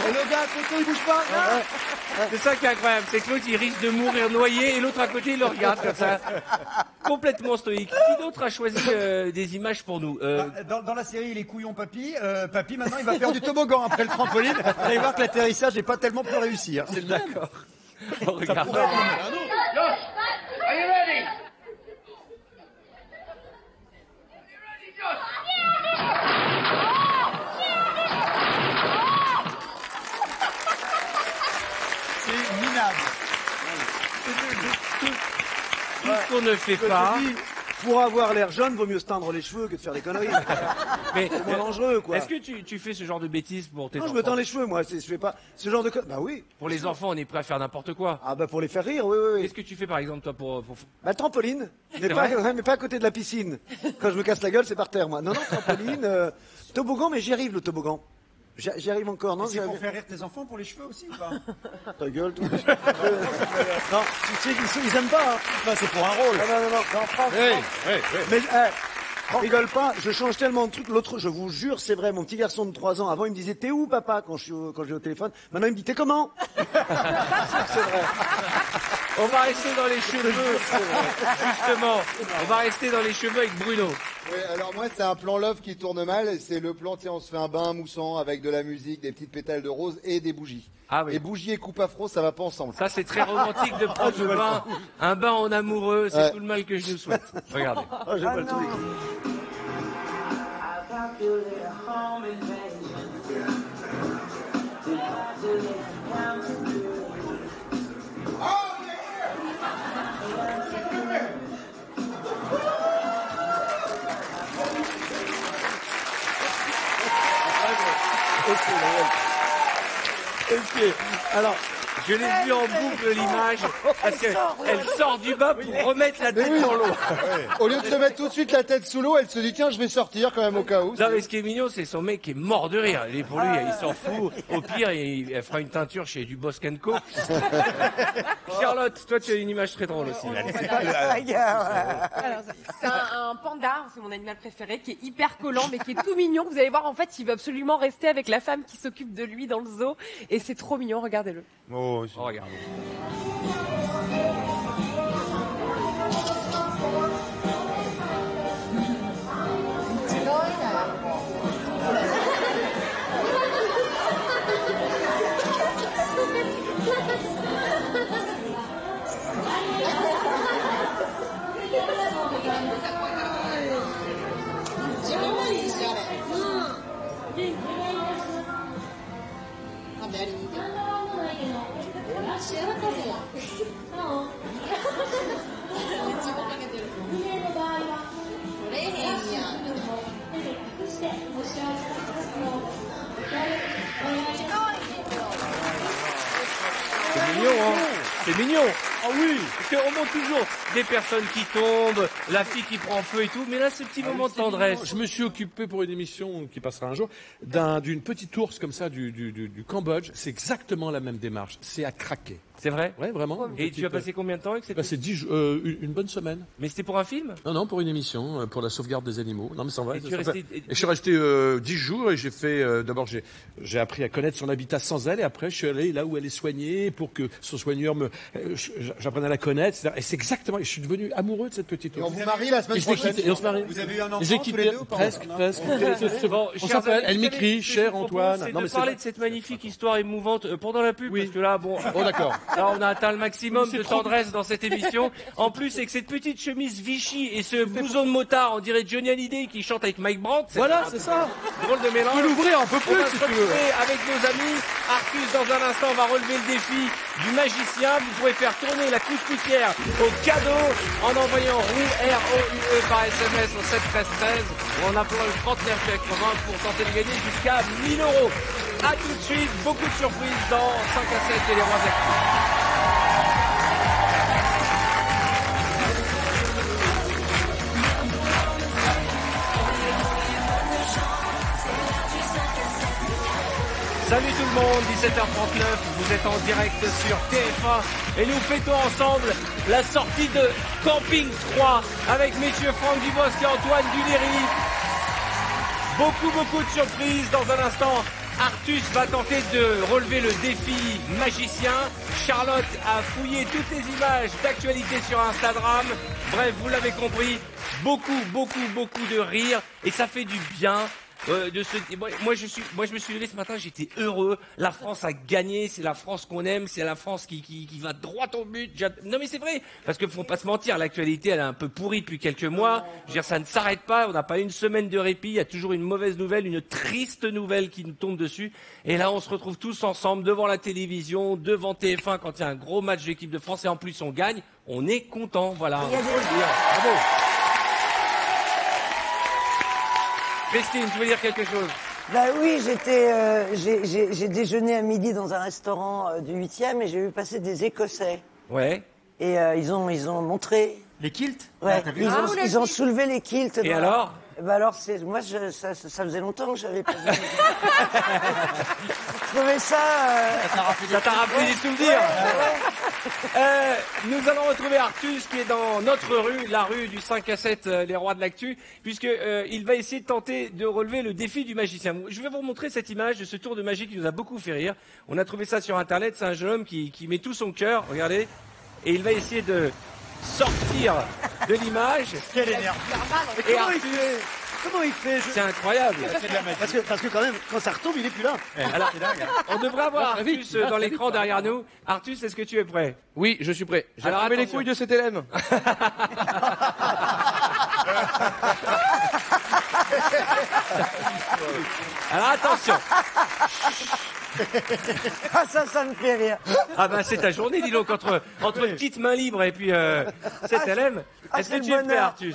Et le gars à côté, il bouge pas. C'est ça qui est incroyable, c'est que l'autre il risque de mourir noyé et l'autre à côté il le regarde comme ça, complètement stoïque. Qui d'autre a choisi des images pour nous Dans la série Les couillons papy, papy maintenant il va faire du toboggan après le trampoline. Vous allez voir que l'atterrissage n'est pas tellement plus réussi. Hein. C'est d'accord. On regarde. Are you ready? C'est minable. Tout ce qu'on ne fait pas. Pour avoir l'air jeune, vaut mieux se teindre les cheveux que de faire des conneries. Mais c'est moins dangereux, quoi. Est-ce que tu fais ce genre de bêtises pour tes Non, enfants? je me teins les cheveux, moi. Je fais pas ce genre de conneries. Bah oui. Pour les enfants, on est prêt à faire n'importe quoi. Ah bah pour les faire rire, oui. Qu'est-ce que tu fais par exemple toi pour... Bah trampoline, mais C'est pas, vrai mais pas à côté de la piscine. Quand je me casse la gueule, c'est par terre, moi. Non, trampoline, toboggan, mais j'y arrive le toboggan. J'y arrive encore, non? C'est pour faire rire tes enfants pour les cheveux aussi ou pas? Ta gueule, toi. Non, tu sais, ils aiment pas. Hein. Non, c'est pour un rôle. Non, France. Mais rigole pas, je change tellement de trucs. L'autre, je vous jure, c'est vrai, mon petit garçon de 3 ans, avant, il me disait t'es où, papa, quand je vais au téléphone. Maintenant, il me dit t'es comment? C'est vrai. On va rester dans les cheveux, justement. On va rester dans les cheveux avec Bruno. Oui, alors moi, c'est un plan love qui tourne mal. C'est le plan, on se fait un bain moussant avec de la musique, des petites pétales de rose et des bougies. Ah oui. Et bougies et coupe afro, ça va pas ensemble. Ça, c'est très romantique de prendre le bain. Un bain en amoureux, c'est tout le mal que je nous souhaite. Regardez. J'ai pas le tout. Ok. Alors, je l'ai vu en boucle l'image parce qu'elle sort du bas pour remettre la tête dans l'eau. Au lieu de se mettre tout de suite la tête sous l'eau, elle se dit tiens, je vais sortir quand même au cas où. Non, mais ce qui est mignon, c'est son mec qui est mort de rire. Il est pour lui, il s'en fout. Au pire, il fera une teinture chez du Bosc & Co. Charlotte, toi, tu as une image très drôle aussi. Alors, c'est un panda, c'est mon animal préféré, qui est hyper collant, mais qui est tout mignon. Vous allez voir, en fait, il veut absolument rester avec la femme qui s'occupe de lui dans le zoo. Et c'est trop mignon, regardez-le. Oh, regarde. C'est mignon. Ah oui. Parce qu'on montre toujours des personnes qui tombent, la fille qui prend feu et tout, mais là, ce petit moment de tendresse. Je me suis occupé pour une émission qui passera un jour d'une petite ours comme ça du Cambodge. C'est exactement la même démarche. C'est à craquer. C'est vrai? Ouais, vraiment. Et tu as passé combien de temps avec cette C'est une bonne semaine. Mais c'était pour un film? Non, pour une émission, pour la sauvegarde des animaux. Non, mais c'est vrai. Et tu es resté- Et je suis resté 10 jours et j'ai fait. D'abord, j'ai appris à connaître son habitat sans elle, et après, je suis allé là où elle est soignée pour que son soigneur j'apprenne à la connaître, etc. Et c'est exactement. Je suis devenu amoureux de cette petite ours. On vous marie la semaine prochaine. Et on se marie. Vous avez eu un enfant J'ai tous quitté les deux ou pas? presque. Bon, On chers s'appelle. amis, Elle vous m'écrit, savez, ce que cher je vous propose, Antoine. c'est Non, de mais parler c'est de cette magnifique histoire émouvante pendant la pub, parce que là, bon. Oh, d'accord. Là, on a atteint le maximum de tendresse dans cette émission. En plus, avec cette petite chemise Vichy et ce blouson de motard, on dirait Johnny Hallyday qui chante avec Mike Brandt. Voilà, c'est ça. Drôle de mélange. Tu peux l'ouvrir un peu plus, On va si se tu veux. retrouver avec nos amis. Artus, dans un instant, va relever le défi du magicien. Vous pourrez faire tourner la couscoussière au cadeau en envoyant ROUE, R-O-U-E par SMS au 7 13 13 ou en appelant le 39 80 pour tenter de gagner jusqu'à 1000 €. A tout de suite, beaucoup de surprises dans 5 à 7 et les rois de l'actu. Salut tout le monde, 17h39, vous êtes en direct sur TF1 et nous fêtons ensemble la sortie de Camping 3 avec messieurs Franck Dubosc et Antoine Duléry. Beaucoup de surprises dans un instant. Artus va tenter de relever le défi magicien. Charlotte a fouillé toutes les images d'actualité sur Instagram. Bref, vous l'avez compris, beaucoup de rire et ça fait du bien. Moi je me suis levé ce matin, j'étais heureux. La France a gagné, c'est la France qu'on aime, c'est la France qui va droit au but. Non mais c'est vrai, parce que faut pas se mentir, l'actualité elle est un peu pourrie depuis quelques mois. Je veux dire, ça ne s'arrête pas, on n'a pas une semaine de répit, il y a toujours une mauvaise nouvelle, une triste nouvelle qui nous tombe dessus. Et là on se retrouve tous ensemble devant la télévision, devant TF1 quand il y a un gros match de l'équipe de France et en plus on gagne, on est content, voilà. Bravo. Christine, tu veux dire quelque chose? Bah oui, j'ai déjeuné à midi dans un restaurant du 8e et j'ai vu passer des Écossais. Ouais. Et ils ont montré. Les kilts? Ouais. Ils ont soulevé les kilts. Et alors? Bah alors, ça faisait longtemps que j'avais pas vu. Je trouvais ça. Ça t'a rappelé des souvenirs. Nous allons retrouver Artus qui est dans notre rue, la rue du 5 à 7, les rois de l'actu, puisque il va essayer de tenter de relever le défi du magicien. Je vais vous montrer cette image de ce tour de magie qui nous a beaucoup fait rire. On a trouvé ça sur internet, c'est un jeune homme qui met tout son cœur, regardez, et il va essayer de sortir de l'image. Quel énerve. Et Artus, Comment il fait c'est incroyable. Parce que quand même, quand ça retombe, il est plus là. Alors, on devrait avoir Artus dans l'écran derrière nous. Artus, est-ce que tu es prêt? Oui, je suis prêt. J'ai Alors, retrouvé les attention. couilles de cet élève. Alors attention. Ah, ça me fait rire. Ah bah c'est ta journée, dis donc, entre une petite main libre et puis cet élève. Est-ce que c'est tu le es prêt, bonheur. Artus?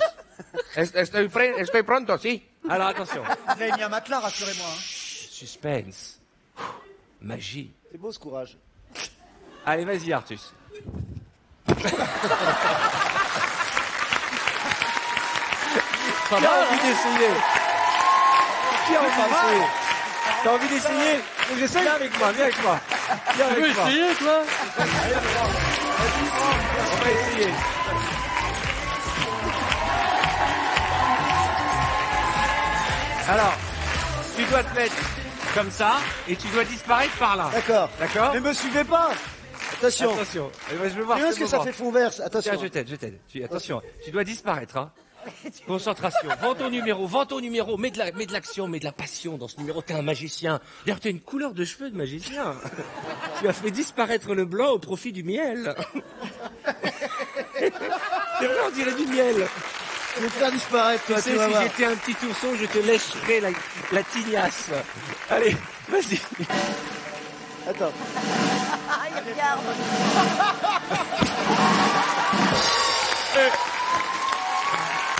Estoy pronto, si. Alors attention. Vous avez mis un matelas, rassurez-moi. Hein. Suspense. Magie. C'est beau ce courage. Allez, vas-y, Artus. Qui a envie d'essayer? Qui a envie d'essayer? T'as envie d'essayer? Viens avec moi, viens avec moi. Viens Tu veux avec moi. essayer, toi? On va essayer. Alors, tu dois te mettre comme ça et tu dois disparaître par là. D'accord. D'accord? Mais me suivez pas. Attention. Attention. Eh ben, je veux voir Est-ce ce que ça moment. fait fond vert? Attention. Tiens, je t'aide. Attention, tu dois disparaître, hein. Concentration. Vends ton numéro. Mets de l'action, mets de la passion dans ce numéro. T'es un magicien. D'ailleurs, t'as une couleur de cheveux de magicien. Tu as fait disparaître le blanc au profit du miel. C'est vrai, on dirait du miel. Je vais te faire disparaître, toi, Tu sais, tu vas si voir. j'étais un petit ourson, je te lècherais la tignasse. Allez, vas-y. Attends. Ah, il regarde.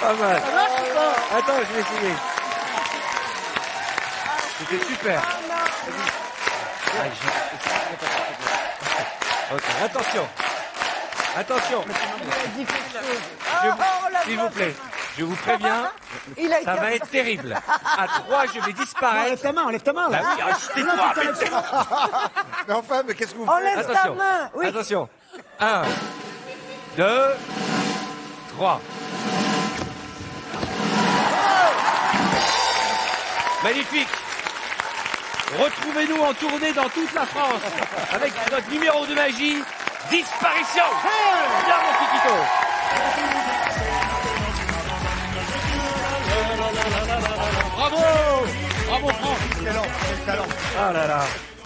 Pas mal. Attends, je vais essayer. C'était super. Ah, ok, attention. Attention. S'il vous plaît, je vous préviens, ça va être terrible. À 3, je vais disparaître. Enlève ta main, enlève ta main. Bah oui, tais-toi. Mais enfin, mais qu'est-ce que vous faites? Enlève ta Attention. main. Oui. Attention. 1, 2, 3. Magnifique. Retrouvez-nous en tournée dans toute la France avec notre numéro de magie, Disparition. Bien, mon Kikito. Bravo. Bravo, France. Excellent, quel talent. Ah là là.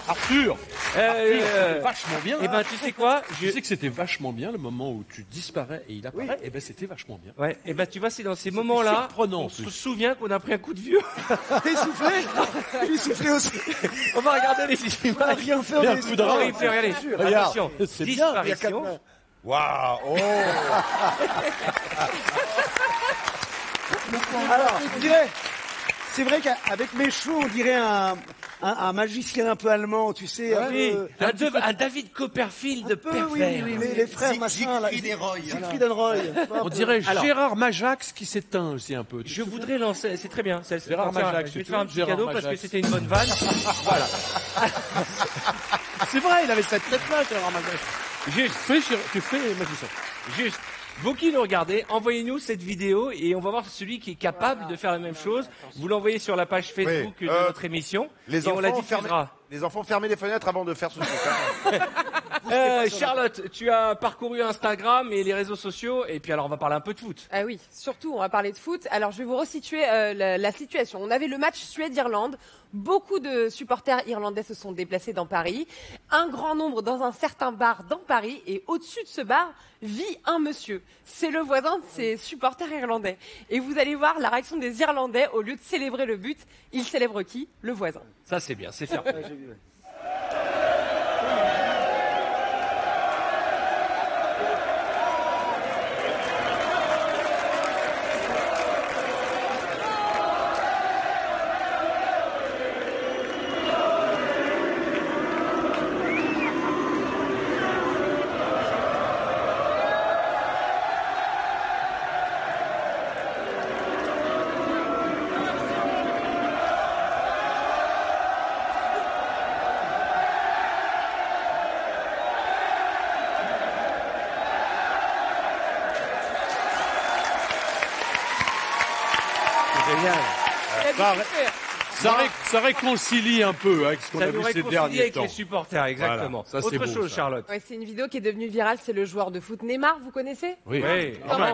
Arthur, c'était vachement bien. Eh ben, tu sais quoi? Je sais que c'était vachement bien le moment où tu disparais et il apparaît. Et ben, c'était vachement bien. Ouais, et ben tu vois, c'est dans ces moments-là, on se souvient qu'on a pris un coup de vieux. T'es soufflé? J'ai soufflé aussi. On va regarder les images. Rien fait, Bien, on est coup de rein. Horrible, regardez. Attention, c'est bien. disparition. Waouh. Oh. Alors, on dirait, c'est vrai qu'avec mes cheveux, on dirait un magicien un peu allemand, tu sais. Oui, un David Copperfield parfait. Oui, les frères machin là. Siegfried and Roy. On dirait Gérard Majax qui s'éteint aussi un peu. Je voudrais lancer, c'est très bien. Gérard Majax, je vais te c'est faire un tout. petit Gérard cadeau parce que Majax. c'était une bonne vanne. Voilà. C'est vrai, il avait cette tête-là, Gérard Majax. Juste, Tu fais magicien. juste. Vous qui nous regardez, envoyez-nous cette vidéo et on va voir celui qui est capable de faire la même chose. Vous l'envoyez sur la page Facebook de notre émission Les et on la enfants, diffusera. les enfants, fermez les fenêtres avant de faire ce truc. Charlotte, tu as parcouru Instagram et les réseaux sociaux et puis alors on va parler un peu de foot. Ah oui, surtout, on va parler de foot. Alors, je vais vous resituer la situation. On avait le match Suède-Irlande. Beaucoup de supporters irlandais se sont déplacés dans Paris. Un grand nombre dans un certain bar dans Paris. Et au-dessus de ce bar vit un monsieur. C'est le voisin de ces supporters irlandais. Et vous allez voir la réaction des Irlandais. Au lieu de célébrer le but, ils célèbrent qui? Le voisin. Ça c'est bien, c'est fair play. Génial. Ça réconcilie un peu avec ce qu'on Ça a nous vu ces réconcilie derniers avec temps. les supporters, exactement. Voilà, ça, c'est Autre beau, chose, ça. Charlotte. Ouais, c'est une vidéo qui est devenue virale. C'est le joueur de foot Neymar. Vous connaissez? Oui.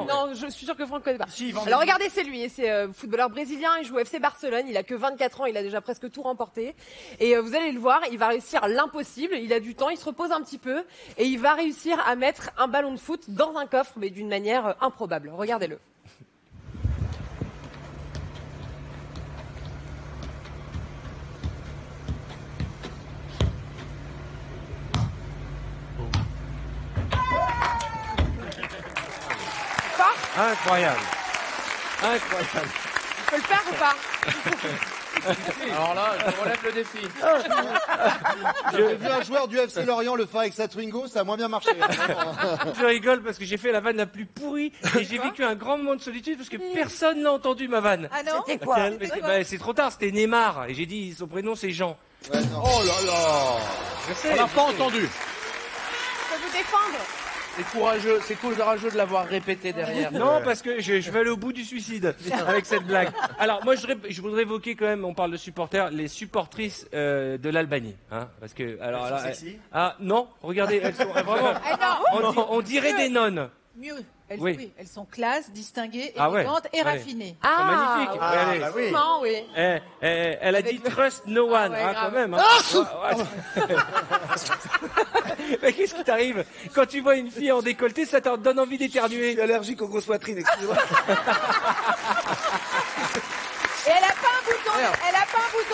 Non, je suis sûr que Franck ne connaît pas. Alors regardez, c'est lui, c'est footballeur brésilien, il joue au FC Barcelone, il a que 24 ans, il a déjà presque tout remporté. Et vous allez le voir, il va réussir l'impossible, il a du temps, il se repose un petit peu, et il va réussir à mettre un ballon de foot dans un coffre, mais d'une manière improbable. Regardez-le. Incroyable. Incroyable. Tu peux le faire ou pas? Alors là, je relève le défi. J'ai vu un joueur du FC Lorient le faire avec sa Twingo, ça a moins bien marché. Je rigole parce que j'ai fait la vanne la plus pourrie et j'ai vécu un grand moment de solitude parce que personne n'a entendu ma vanne. Ah non? C'était quoi? C'est trop tard, c'était Neymar. Et j'ai dit, son prénom c'est Jean. Oh là là. Je sais. On n'a pas entendu. Je peux vous défendre. C'est courageux de l'avoir répété derrière. Non, parce que je vais aller au bout du suicide avec cette blague. Alors, moi, je voudrais évoquer quand même, on parle de supporters, les supportrices de l'Albanie. Hein, parce que, alors, Elles sont là, sexy ah, non, regardez, elles sont vraiment, on dirait des nonnes. Mieux. Oui. Oui, elles sont classes, distinguées, Ah ouais. élégantes et Ouais. raffinées. C'est magnifique. Ah, Regardez. bah oui. Non, oui. Elle a dit trust no one, ouais, hein, grave. quand même. Hein. Mais qu'est-ce qui t'arrive? Quand tu vois une fille en décolleté, ça te donne envie d'éternuer. Je suis allergique aux grosses poitrines, excusez-moi. Et elle a pas un bouton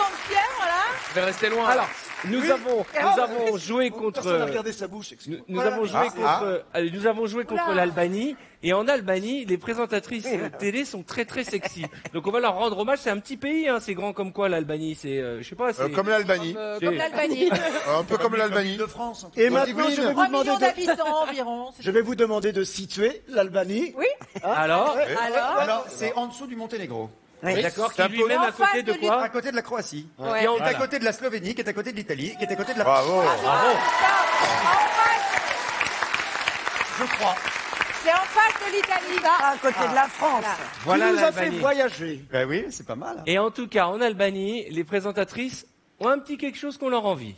de fièvre, là? Je vais rester loin. Alors, Nous avons joué contre. Personne n'a regardé sa bouche. Nous avons joué contre l'Albanie. Et en Albanie, les présentatrices télé sont très très sexy. Donc on va leur rendre hommage. C'est un petit pays, hein. C'est grand comme quoi l'Albanie. C'est, je sais pas. C'est comme l'Albanie. Comme l'Albanie. Un peu comme l'Albanie. De France. Et maintenant, je vais vous 3 demander millions d'habitants environ. je vais vous demander de situer l'Albanie. Oui. Alors, Alors, c'est en dessous du Monténégro. Oui. d'accord, qui lui-même à côté de quoi? À côté de la Croatie. Ouais. Qui est à côté de la Slovénie, qui est à côté de l'Italie, qui est à côté de la... Bravo. Je crois. C'est en face de l'Italie. À côté de la France. Voilà Qui nous a fait l'Albanie. voyager. Ben oui, c'est pas mal. Et en tout cas, en Albanie, les présentatrices ont un petit quelque chose qu'on leur envie.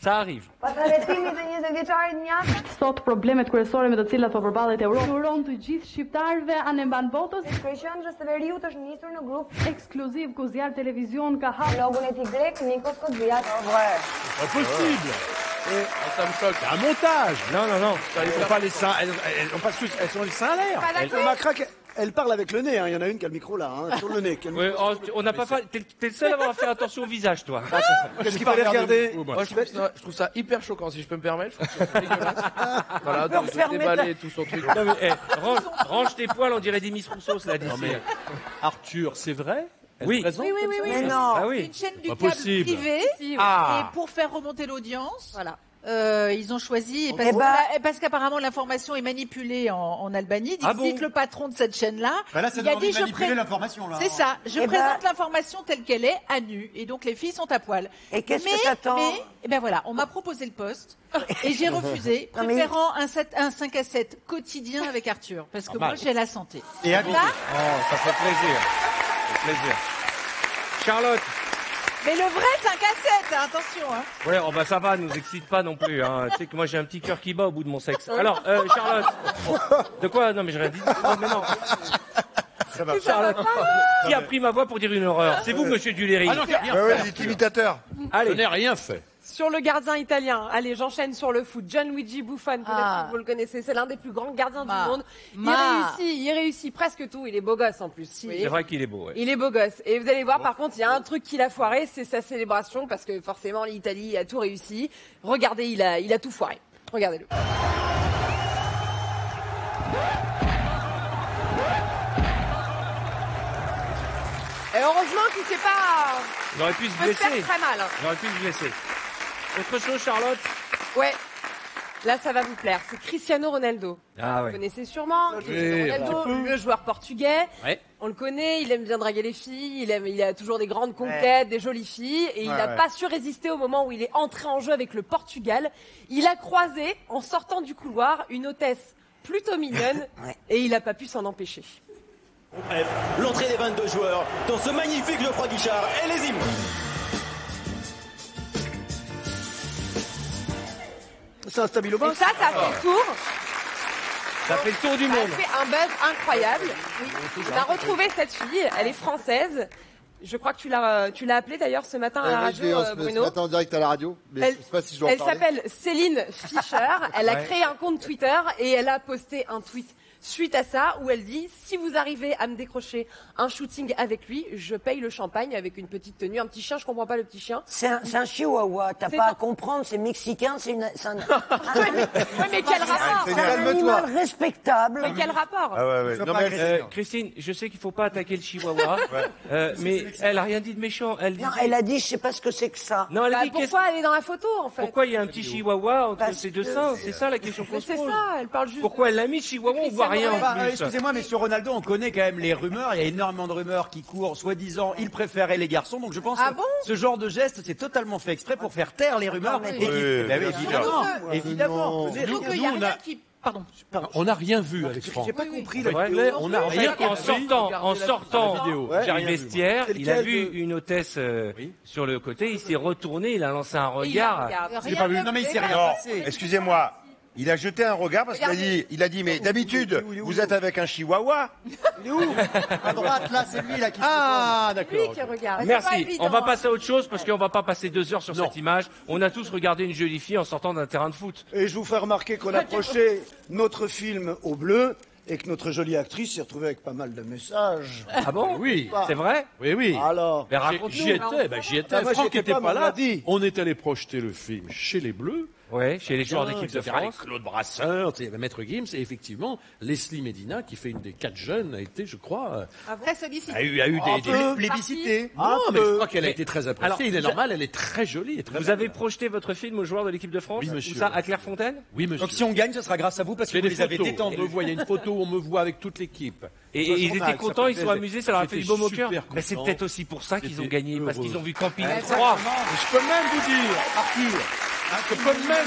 Ça arrive. Sot problemet kryesore me të cilat po përballet Europa uron të gjithë shqiptarëve anë mban botës. Kryeqendra Severiut është nisur në grup Ekskluziv ku zjarr televizion ka hap logun e tij grek Nikos Kozbiat. Impossible. Ça me choque. Un montage. Non, non, non. Elles sont pas les seins. Elles sont les seins à l'air. Macrac, elle parle avec le nez. Hein. Il y en a une qui a le micro là, hein, sur le nez. Ouais, on n'a pas fait. T'es le seul à avoir fait attention au visage, toi. Qu'est-ce qu'il fallait regarder? Moi, je trouve ça hyper choquant, si je peux me permettre. Je trouve que c'est dégueulasse. Voilà, donc de déballer tout son truc. Non, mais, range tes poils, on dirait des Miss Rousseau, cela dit. Arthur, c'est vrai? Oui. Oui. Mais non. Ah C'est oui. une chaîne du Pas câble possible. privé. Ah. Et pour faire remonter l'audience, Voilà. ils ont choisi, parce qu'apparemment l'information est manipulée en Albanie. Ah Dixit, bon le patron de cette chaîne-là, Ben là, ça il a donne envie dit de manipuler l'information, là. c'est ça, je présente l'information telle qu'elle est, à nu. Et donc les filles sont à poil. Et qu'est-ce que t'attends? Mais, eh ben voilà, on m'a proposé le poste et j'ai refusé, Non, mais- préférant un 5 à 7 quotidien avec Arthur. Parce que moi, j'ai la santé. Et habité. Là, Oh, ça fait plaisir. Ça fait plaisir. Charlotte. mais le vrai 5 à 7, hein, attention. Hein. Ouais, oh bah ça va, nous excite pas non plus. Hein. Tu sais que moi j'ai un petit cœur qui bat au bout de mon sexe. Alors, Charlotte. De quoi? Non, mais j'ai rien dit. Non, mais non. Ça va. Charlotte. Qui a pris ma voix pour dire une horreur? C'est vous, monsieur Duléry. Ah non, j'ai rien Ouais, ouais, fait. il est imitateur. Je Allez. n'ai rien fait. Sur le gardien italien, allez, j'enchaîne sur le foot. Gianluigi Buffon, peut-être que vous le connaissez, c'est l'un des plus grands gardiens du monde. Il réussit presque tout. Il est beau gosse en plus. vous voyez. C'est vrai qu'il est beau. Ouais. Il est beau gosse. Et vous allez voir, par contre, il y a un truc qu'il a foiré, c'est sa célébration, parce que forcément, l'Italie a tout réussi. Regardez, il a tout foiré. Regardez-le. Et heureusement qu'il s'est pas... Il aurait pu se peut se faire blesser. très mal. hein. Il aurait pu se blesser. Autre chose, Charlotte? Ouais. Là, ça va vous plaire. C'est Cristiano Ronaldo. Ah Vous ouais. connaissez sûrement Cristiano Ronaldo, le joueur portugais. Ouais. On le connaît, il aime bien draguer les filles, il a toujours des grandes conquêtes, des jolies filles, et il n'a pas su résister au moment où il est entré en jeu avec le Portugal. Il a croisé, en sortant du couloir, une hôtesse plutôt mignonne, et il n'a pas pu s'en empêcher. Bref, l'entrée des 22 joueurs dans ce magnifique Geoffroy Guichard et les hymnes. C'est un stabilo Et boss. ça fait le tour. Ça fait le tour du Ça a monde. fait un buzz incroyable. On a retrouvé cette fille, elle est française. Je crois que tu l'as appelée d'ailleurs ce matin à la Je radio, l'ai ce Bruno. matin en direct à la radio, mais Elle- je sais pas si je dois en Elle parler. s'appelle Céline Fischer. Elle a Ouais. créé un compte Twitter et elle a posté un tweet suite à ça où elle dit « Si vous arrivez à me décrocher un shooting avec lui, je paye le champagne avec une petite tenue. » Un petit chien, je comprends pas le petit chien. C'est un chihuahua, t'as C'est pas un- à comprendre, c'est mexicain, c'est un Ouais, mais quel rapport c'est un animal respectable. Mais quel rapport Ah ouais, ouais. Non, mais Christine, je sais qu'il faut pas attaquer le chihuahua, mais elle a rien dit de méchant. Elle Non, disait- elle a dit, je sais pas ce que c'est que ça. Non, elle a Bah, dit qu'est-ce- pourquoi elle est dans la photo en fait pourquoi il y a un petit chihuahua entre Parce ses deux que- seins? C'est ça la question qu'on Mais se c'est pose. ça, elle parle juste. Pourquoi elle l'a mis chihuahua? On voit rien en plus. Excusez-moi, mais sur Ronaldo, on connaît quand même les rumeurs. Il y a énormément de rumeurs qui courent, soi-disant, il préférait les garçons. Donc je pense Ah que bon ce genre de geste, c'est totalement fait exprès pour faire taire les rumeurs. mais- Et qui- Oui, Ben oui, bien évidemment. sûr. Évidemment. Surtout qu'il y a on rien a- qui... Pardon. On n'a rien vu avec Franck. J'ai pas compris C'est la vrai, vidéo. on n'a En rien fait, en compris. sortant la vidéo. Ouais. du J'ai rien vu, vestiaire, C'est il a lequel vu de- une hôtesse sur le côté, il s'est retourné, il a lancé un Et il la regard. regarde. J'ai pas vu. Non, mais il s'est rien non, passé. excusez-moi. Il a jeté un regard parce qu'il a dit, mais d'habitude, vous êtes avec un chihuahua. Il est où À droite, là, c'est lui là qui. Ah, Lui d'accord. qui regarde. C'est pas Merci. évident, On va hein. passer à autre chose parce qu'on va pas passer 2 heures sur cette image. On a tous regardé une jolie fille en sortant d'un terrain de foot. Et je vous ferai remarquer qu'on approchait notre film au bleu. Et que notre jolie actrice s'est retrouvée avec pas mal de messages. Ah bon? Oui. C'est vrai? Oui, oui. Alors, Mais raconte-nous. J'y étais, ben, j'y étais. Ah, moi, j'y Franck étais n'était pas, pas mais on là. l'a dit. On est allé projeter le film chez les Bleus. Ouais, chez les joueurs d'équipe de etc., France. avec Claude Brasseur, il y avait Maître Gims, et effectivement, Leslie Medina, qui fait une des 4 jeunes, a été, je crois, Très sollicité. a eu des Plébiscité. Non, mais je crois qu'elle a Mais- été très appréciée. Alors, Il est normal, elle est très jolie. Et très Vous belle. avez projeté votre film aux joueurs de l'équipe de France? Oui, monsieur. Où ça, à Clairefontaine? Oui, monsieur. Donc si on gagne, ce sera grâce à vous parce que J'ai vous des les avez photos. détendus. On me voit, il y a une photo où on me voit avec toute l'équipe. Et Ça, ils c'est étaient normal, contents, ça ils fait sont plaisir. amusés, ça leur a fait du J'étais baume au cœur. super Mais c'est content. peut-être aussi pour ça qu'ils ont J'étais gagné, parce qu'ils heureux. ont vu Camping Exactement. 3. Et je peux même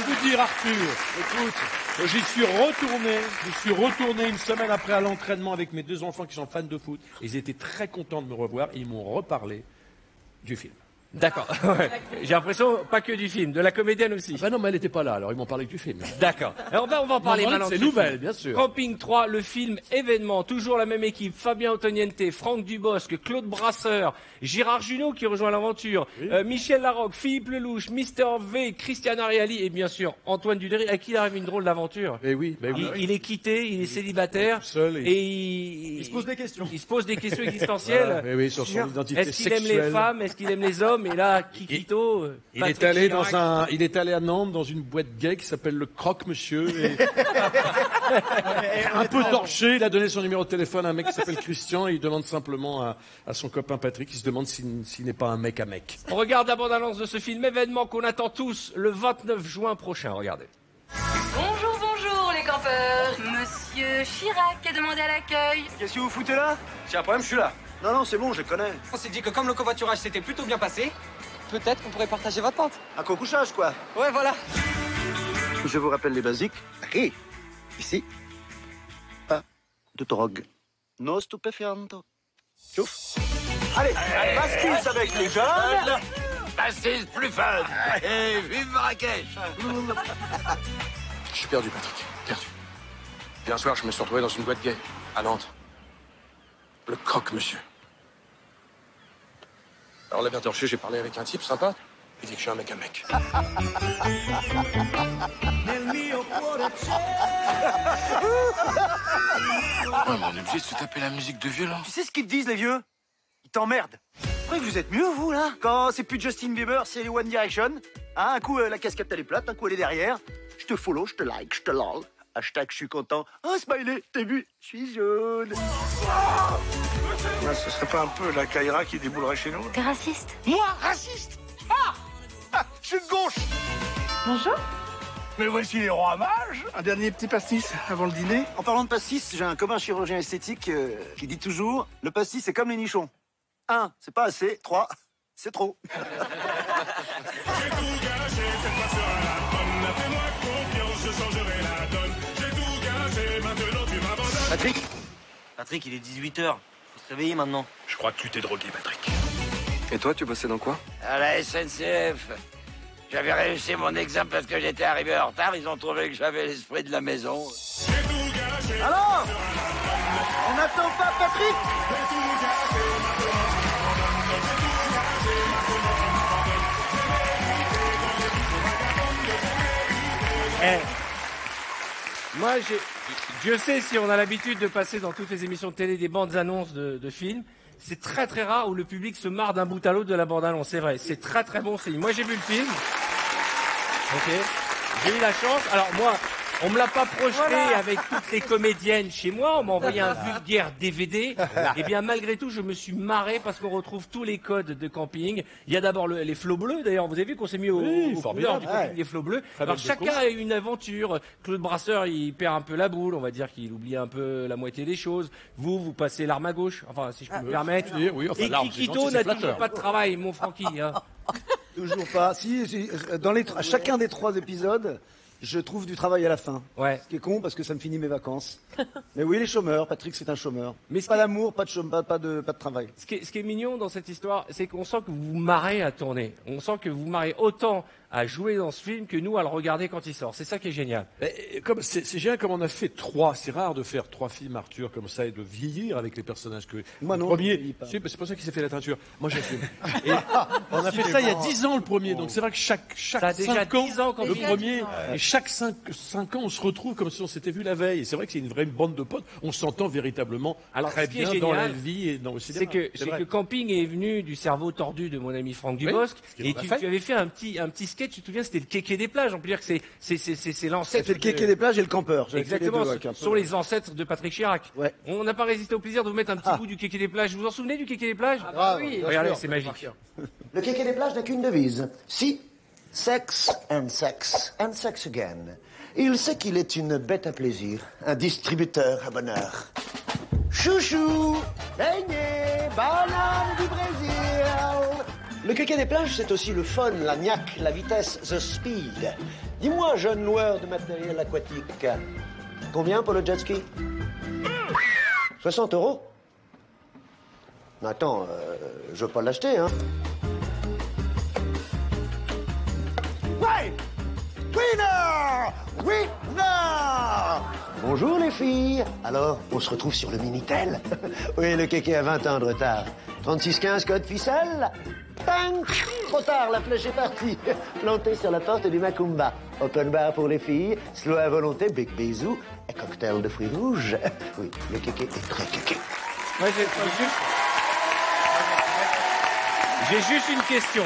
vous dire, Arthur, écoute, j'y suis retourné une semaine après à l'entraînement avec mes 2 enfants qui sont fans de foot. Ils étaient très contents de me revoir et ils m'ont reparlé du film. D'accord. Ouais. J'ai l'impression, pas que du film, de la comédienne aussi. Ben non, mais elle n'était pas là, alors ils m'ont parlé du film. D'accord. Alors on va en parler Non, maintenant. c'est de ce nouvelle, film. bien sûr. Camping 3, le film événement, toujours la même équipe, Fabien Ottoniente, Franck Dubosc, Claude Brasseur, Gérard Jugnot qui rejoint l'aventure, Michel Larocque, Philippe Lelouch, Mister V, Christian Ariali et bien sûr Antoine Duléry, à qui il arrive une drôle d'aventure. Eh oui, Il est quitté, il est célibataire, seul et Il se pose des questions. Il se pose des questions existentielles. Voilà, oui, sur son identité Est-ce qu'il aime sexuelle. les femmes? Est-ce qu'il aime les hommes? Et là, Kikito, Il est allé à Nantes dans une boîte gay qui s'appelle le Croque-Monsieur. Et... un peu torché, il a donné son numéro de téléphone à un mec qui s'appelle Christian et il demande simplement à son copain Patrick, il se demande s'il n'est pas un mec à mec. On regarde la bande-annonce de ce film événement qu'on attend tous le 29 juin prochain. Regardez. Bonjour, bonjour les campeurs. Monsieur Chirac a demandé à l'accueil. Qu'est-ce que vous foutez là? J'ai un problème, je suis là. Non, non, c'est bon, je les connais. On s'est dit que comme le covoiturage s'était plutôt bien passé, peut-être qu'on pourrait partager votre tente. Un co-couchage, quoi. Ouais, voilà. Je vous rappelle les basiques. Et ici, pas de drogue. No stupéfianto. Chouf. Allez, pastis avec les jeunes. Pastis plus fun. Allez, vive Marrakech. Je suis perdu, Patrick. Perdu. Puis un soir, je me suis retrouvé dans une boîte gay, à Nantes. Le Croque-Monsieur. Alors là, bien torché, j'ai parlé avec un type sympa. Il dit que je suis un mec à mec. Ouais, mais on est obligé de se taper la musique de violon. Tu sais ce qu'ils te disent, les vieux? Ils t'emmerdent. Ouais, vous êtes mieux, vous, là? Quand c'est plus Justin Bieber, c'est les One Direction. Hein, un coup, la casquette, elle est plate, un coup, elle est derrière. Je te follow, je te like, je te lol. Hashtag, je suis content. Oh, smiley, t'as vu? Je suis jaune. Là, ce serait pas un peu la Kaira qui déboulerait chez nous? T'es raciste? Moi, raciste? Je suis de gauche. Bonjour. Mais voici les rois mages. Un dernier petit pastis avant le dîner. En parlant de pastis, j'ai un commun chirurgien esthétique qui dit toujours le pastis, c'est comme les nichons. 1, c'est pas assez. 3, c'est trop. Patrick Patrick, il est 18h. Faut se réveiller maintenant. Je crois que tu t'es drogué, Patrick. Et toi, tu bossais dans quoi? À la SNCF. J'avais réussi mon examen parce que j'étais arrivé en retard. Ils ont trouvé que j'avais l'esprit de la maison. Alors, on n'attend pas Patrick? Moi, Dieu sait si on a l'habitude de passer dans toutes les émissions de télé des bandes annonces de films. C'est très très rare où le public se marre d'un bout à l'autre de la bande annonce. C'est vrai, c'est très très bon signe. Moi, j'ai vu le film. Ok. J'ai eu la chance. Alors moi, on me l'a pas projeté avec toutes les comédiennes chez moi. On m'a envoyé un vulgaire DVD. Et bien malgré tout, je me suis marré parce qu'on retrouve tous les codes de camping. Il y a d'abord les flots bleus. D'ailleurs, vous avez vu qu'on s'est mis aux couleurs du camping des flots bleus. Très Alors belle chacun déco. a une aventure. Claude Brasseur, il perd un peu la boule. On va dire qu'il oublie un peu la moitié des choses. Vous passez l'arme à gauche. Enfin, si je peux me permettre. oui, enfin, Et l'arme, c'est Kikito gentil, n'a c'est toujours flatteur. pas de travail, mon Francky. Hein. Toujours pas. Si, dans à chacun des 3 épisodes, je trouve du travail à la fin. Ouais. Ce qui est con parce que ça me finit mes vacances. Mais oui, les chômeurs. Patrick, c'est un chômeur. Mais Pas d'amour, pas de travail. Ce qui est mignon dans cette histoire, c'est qu'on sent que vous vous marrez à tourner. On sent que vous vous marrez autant à jouer dans ce film que nous à le regarder quand il sort. C'est ça qui est génial. Comme c'est génial comme on a fait 3. C'est rare de faire 3 films Arthur comme ça et de vieillir avec les personnages que. Moi non. Premier, c'est pour ça qu'il s'est fait la teinture. Moi j'assume. Et on a fait ça il y a 10 ans le premier. Donc c'est vrai que chaque Ça a déjà 5 ans 10 ans qu'on le vit. premier et chaque 5 ans on se retrouve comme si on s'était vu la veille. Et c'est vrai que c'est une vraie bande de potes. On s'entend véritablement très ce qui est bien dans la génial, vie et dans le cinéma. C'est que Camping est venu du cerveau tordu de mon ami Franck Dubosc. Et tu avais fait un petit sketch, tu te souviens, c'était le kéké des plages. On peut dire que c'est l'ancêtre. C'était le kéké des plages et le campeur. Exactement, ce sont les ancêtres de Patrick Chirac. Ouais. On n'a pas résisté au plaisir de vous mettre un petit bout du kéké des plages. Vous vous en souvenez du kéké des plages? Oui. Regardez, c'est magique. Le kéké des plages n'a qu'une devise. Si, sex and sex and sex again. Il sait qu'il est une bête à plaisir, un distributeur à bonheur. Chouchou, beignet, banane du Brésil. Le kéké des plages, c'est aussi le fun, la niaque, la vitesse, the speed. Dis-moi, jeune loueur de matériel aquatique, combien pour le jet ski? 60 €? Attends, je veux pas l'acheter, hein. Ouais! Winner! Winner! Bonjour les filles. Alors, on se retrouve sur le Minitel? Oui, le kéké a 20 ans de retard. 3615 code ficelle? Bang! Trop tard, la flèche est partie. Plantée sur la porte du Macumba. Open bar pour les filles, slow à volonté, big bisous et cocktail de fruits rouges. Oui, le kéké est très kéké. Ouais, j'ai juste une question.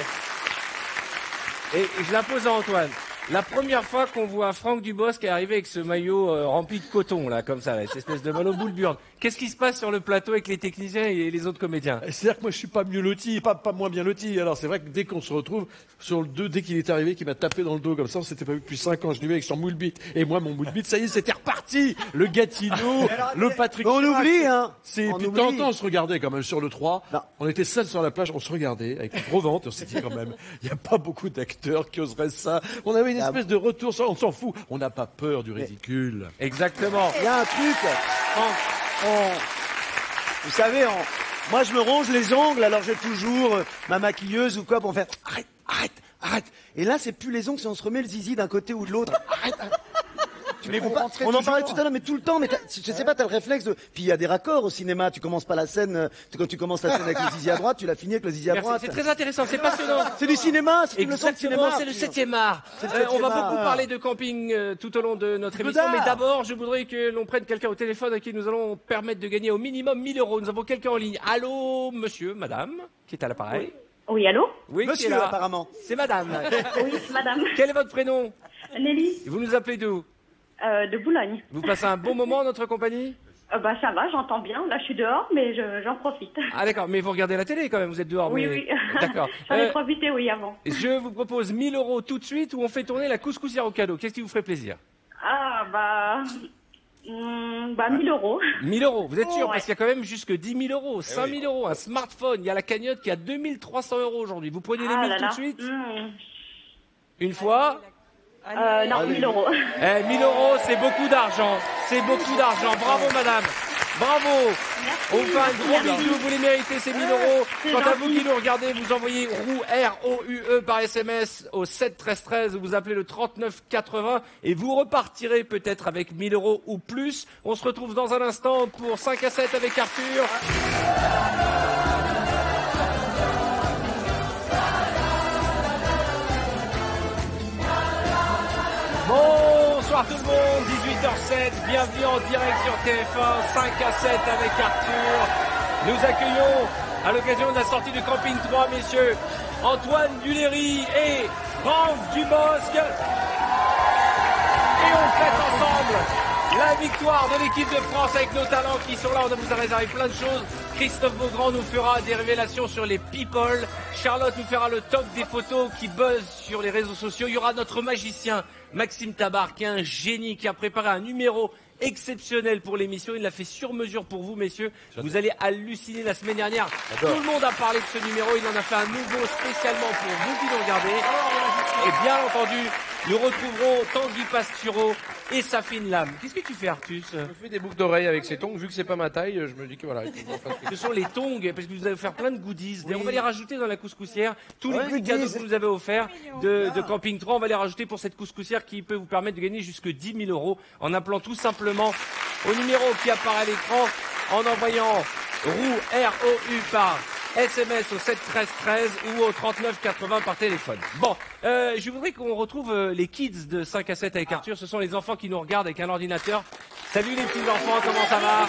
Et je la pose à Antoine. La première fois qu'on voit Franck Dubosc arriver avec ce maillot rempli de coton, là, comme ça, là, cette espèce de maillot boule burne, qu'est-ce qui se passe sur le plateau avec les techniciens et les autres comédiens? C'est-à-dire que moi, je suis pas mieux loti, pas moins bien loti. Alors, c'est vrai que dès qu'on se retrouve sur le 2, dès qu'il est arrivé, qu'il m'a tapé dans le dos comme ça, on s'était pas vu depuis 5 ans. Je l'ai vu avec son moule bite. Et moi, mon moule bite, ça y est, c'était reparti. Le Gatineau, le Patrick. On Chirac. oublie, hein. C'est, puis de temps en temps, on se regardait quand même sur le 3. Non. On était seuls sur la plage, on se regardait avec une gros ventre. On s'est dit quand même, il n'y a pas beaucoup d'acteurs qui oseraient ça. On avait une espèce de retour, ça, on s'en fout. On n'a pas peur du ridicule. Exactement. Il y a un truc. Vous savez, moi je me ronge les ongles, alors j'ai toujours ma maquilleuse ou quoi pour faire arrête. Et là, c'est plus les ongles, c'est on se remet le zizi d'un côté ou de l'autre. Arrête. Mais on en parlait tout à l'heure, mais tout le temps, mais je sais pas, t'as le réflexe de... Puis il y a des raccords au cinéma, tu commences pas la scène, quand tu commences la scène avec le zizi à droite, tu la finis avec le zizi à droite. C'est très intéressant, c'est passionnant. C'est du cinéma, c'est une leçon de cinéma. C'est le 7e art. On va beaucoup parler de camping tout au long de notre émission, mais d'abord, je voudrais que l'on prenne quelqu'un au téléphone à qui nous allons permettre de gagner au minimum 1000 €. Nous avons quelqu'un en ligne. Allô, monsieur, madame, qui est à l'appareil? Oui, allô? Oui, monsieur, qui est là. apparemment. C'est madame. Oui, c'est madame. Quel est votre prénom? Nelly. Vous nous appelez d'où? De Boulogne. Vous passez un bon moment en notre compagnie? Bah ça va, j'entends bien. Là, je suis dehors, mais j'en profite. Ah d'accord, mais vous regardez la télé quand même, vous êtes dehors. Oui, mais... oui. D'accord. J'en ai profité, oui, avant. Je vous propose 1000 € tout de suite ou on fait tourner la couscoussière au cadeau. Qu'est-ce qui vous ferait plaisir? Ah, bah... 1000 €. 1000 €, vous êtes sûr? Ouais. Parce qu'il y a quand même jusque 10 000 €, 5 000 €, un smartphone, il y a la cagnotte qui a 2300 € aujourd'hui. Vous prenez les 1000 tout de suite? Une fois? Non, 1000 €. 1000 €, c'est beaucoup d'argent. C'est beaucoup d'argent. Bravo, madame. Bravo. On vous fait un gros bisou. Vous les méritez, ces 1000 €. Quant à vous qui nous regardez, vous envoyez ROUE, R-O-U-E par SMS au 7 13 13 ou vous appelez le 39 80 et vous repartirez peut-être avec 1000 € ou plus. On se retrouve dans un instant pour 5 à 7 avec Arthur. Bonsoir tout le monde, 18h07, bienvenue en direct sur TF1, 5 à 7 avec Arthur. Nous accueillons, à l'occasion de la sortie du Camping 3, messieurs, Antoine Duléry et Franck Dubosc. Et on fête ensemble la victoire de l'équipe de France avec nos talents qui sont là. On vous a réservé plein de choses. Christophe Beaugrand nous fera des révélations sur les people. Charlotte nous fera le top des photos qui buzzent sur les réseaux sociaux. Il y aura notre magicien Maxime Tabar, qui est un génie, qui a préparé un numéro exceptionnel pour l'émission. Il l'a fait sur mesure pour vous, messieurs. Vous allez halluciner. La semaine dernière, tout le monde a parlé de ce numéro. Il en a fait un nouveau spécialement pour vous qui nous regardez. Et bien entendu, Nous retrouverons Tanguy Pastureau et Safine Lam. Qu'est-ce que tu fais, Artus? Je me fais des boucles d'oreilles avec ces tongs. Vu que c'est pas ma taille, je me dis que voilà. Ce sont les tongs, parce que vous allez faire plein de goodies. On va les rajouter dans la couscoussière. Tous les petits cadeaux que vous nous avez offerts de Camping 3, on va les rajouter pour cette couscoussière qui peut vous permettre de gagner jusque 10 000 € en appelant tout simplement au numéro qui apparaît à l'écran en envoyant ROU, R-O-U par SMS au 7 13 13 ou au 39 80 par téléphone. Bon, je voudrais qu'on retrouve les kids de 5 à 7 avec Arthur. Ce sont les enfants qui nous regardent avec un ordinateur. Salut les petits enfants, comment ça va?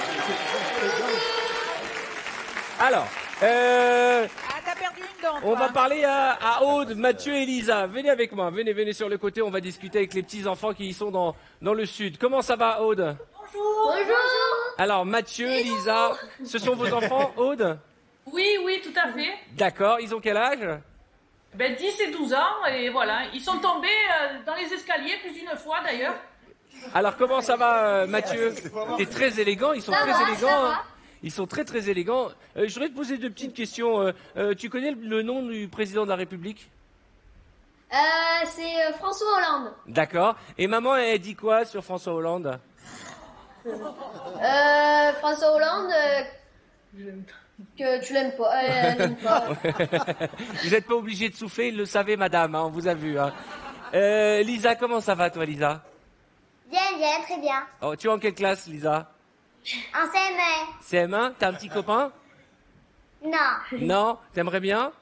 Alors, t'as perdu une dent, on va parler à Aude, Mathieu et Lisa. Venez avec moi, venez sur le côté, on va discuter avec les petits enfants qui sont dans le sud. Comment ça va, Aude? Bonjour. Alors, Mathieu, Lisa, ce sont vos enfants, Aude? Oui, tout à fait. D'accord, ils ont quel âge? 10 et 12 ans, et voilà. Ils sont tombés dans les escaliers plus d'une fois, d'ailleurs. Alors, comment ça va, Mathieu? T'es très élégant, ils sont très élégants. Hein. Ils sont très élégants. Je voudrais te poser deux petites questions. Tu connais le nom du président de la République? C'est François Hollande. D'accord. Et maman, elle dit quoi sur François Hollande? François Hollande, que tu l'aimes pas. Elle n'aime pas. Vous n'êtes pas obligé de souffler, il le savait, madame, hein, on vous a vu. Hein. Lisa, comment ça va, toi, Lisa? Bien, très bien. Oh, tu es en quelle classe, Lisa? En CM1. CM1, t'as un petit copain? Non. Non? T'aimerais bien?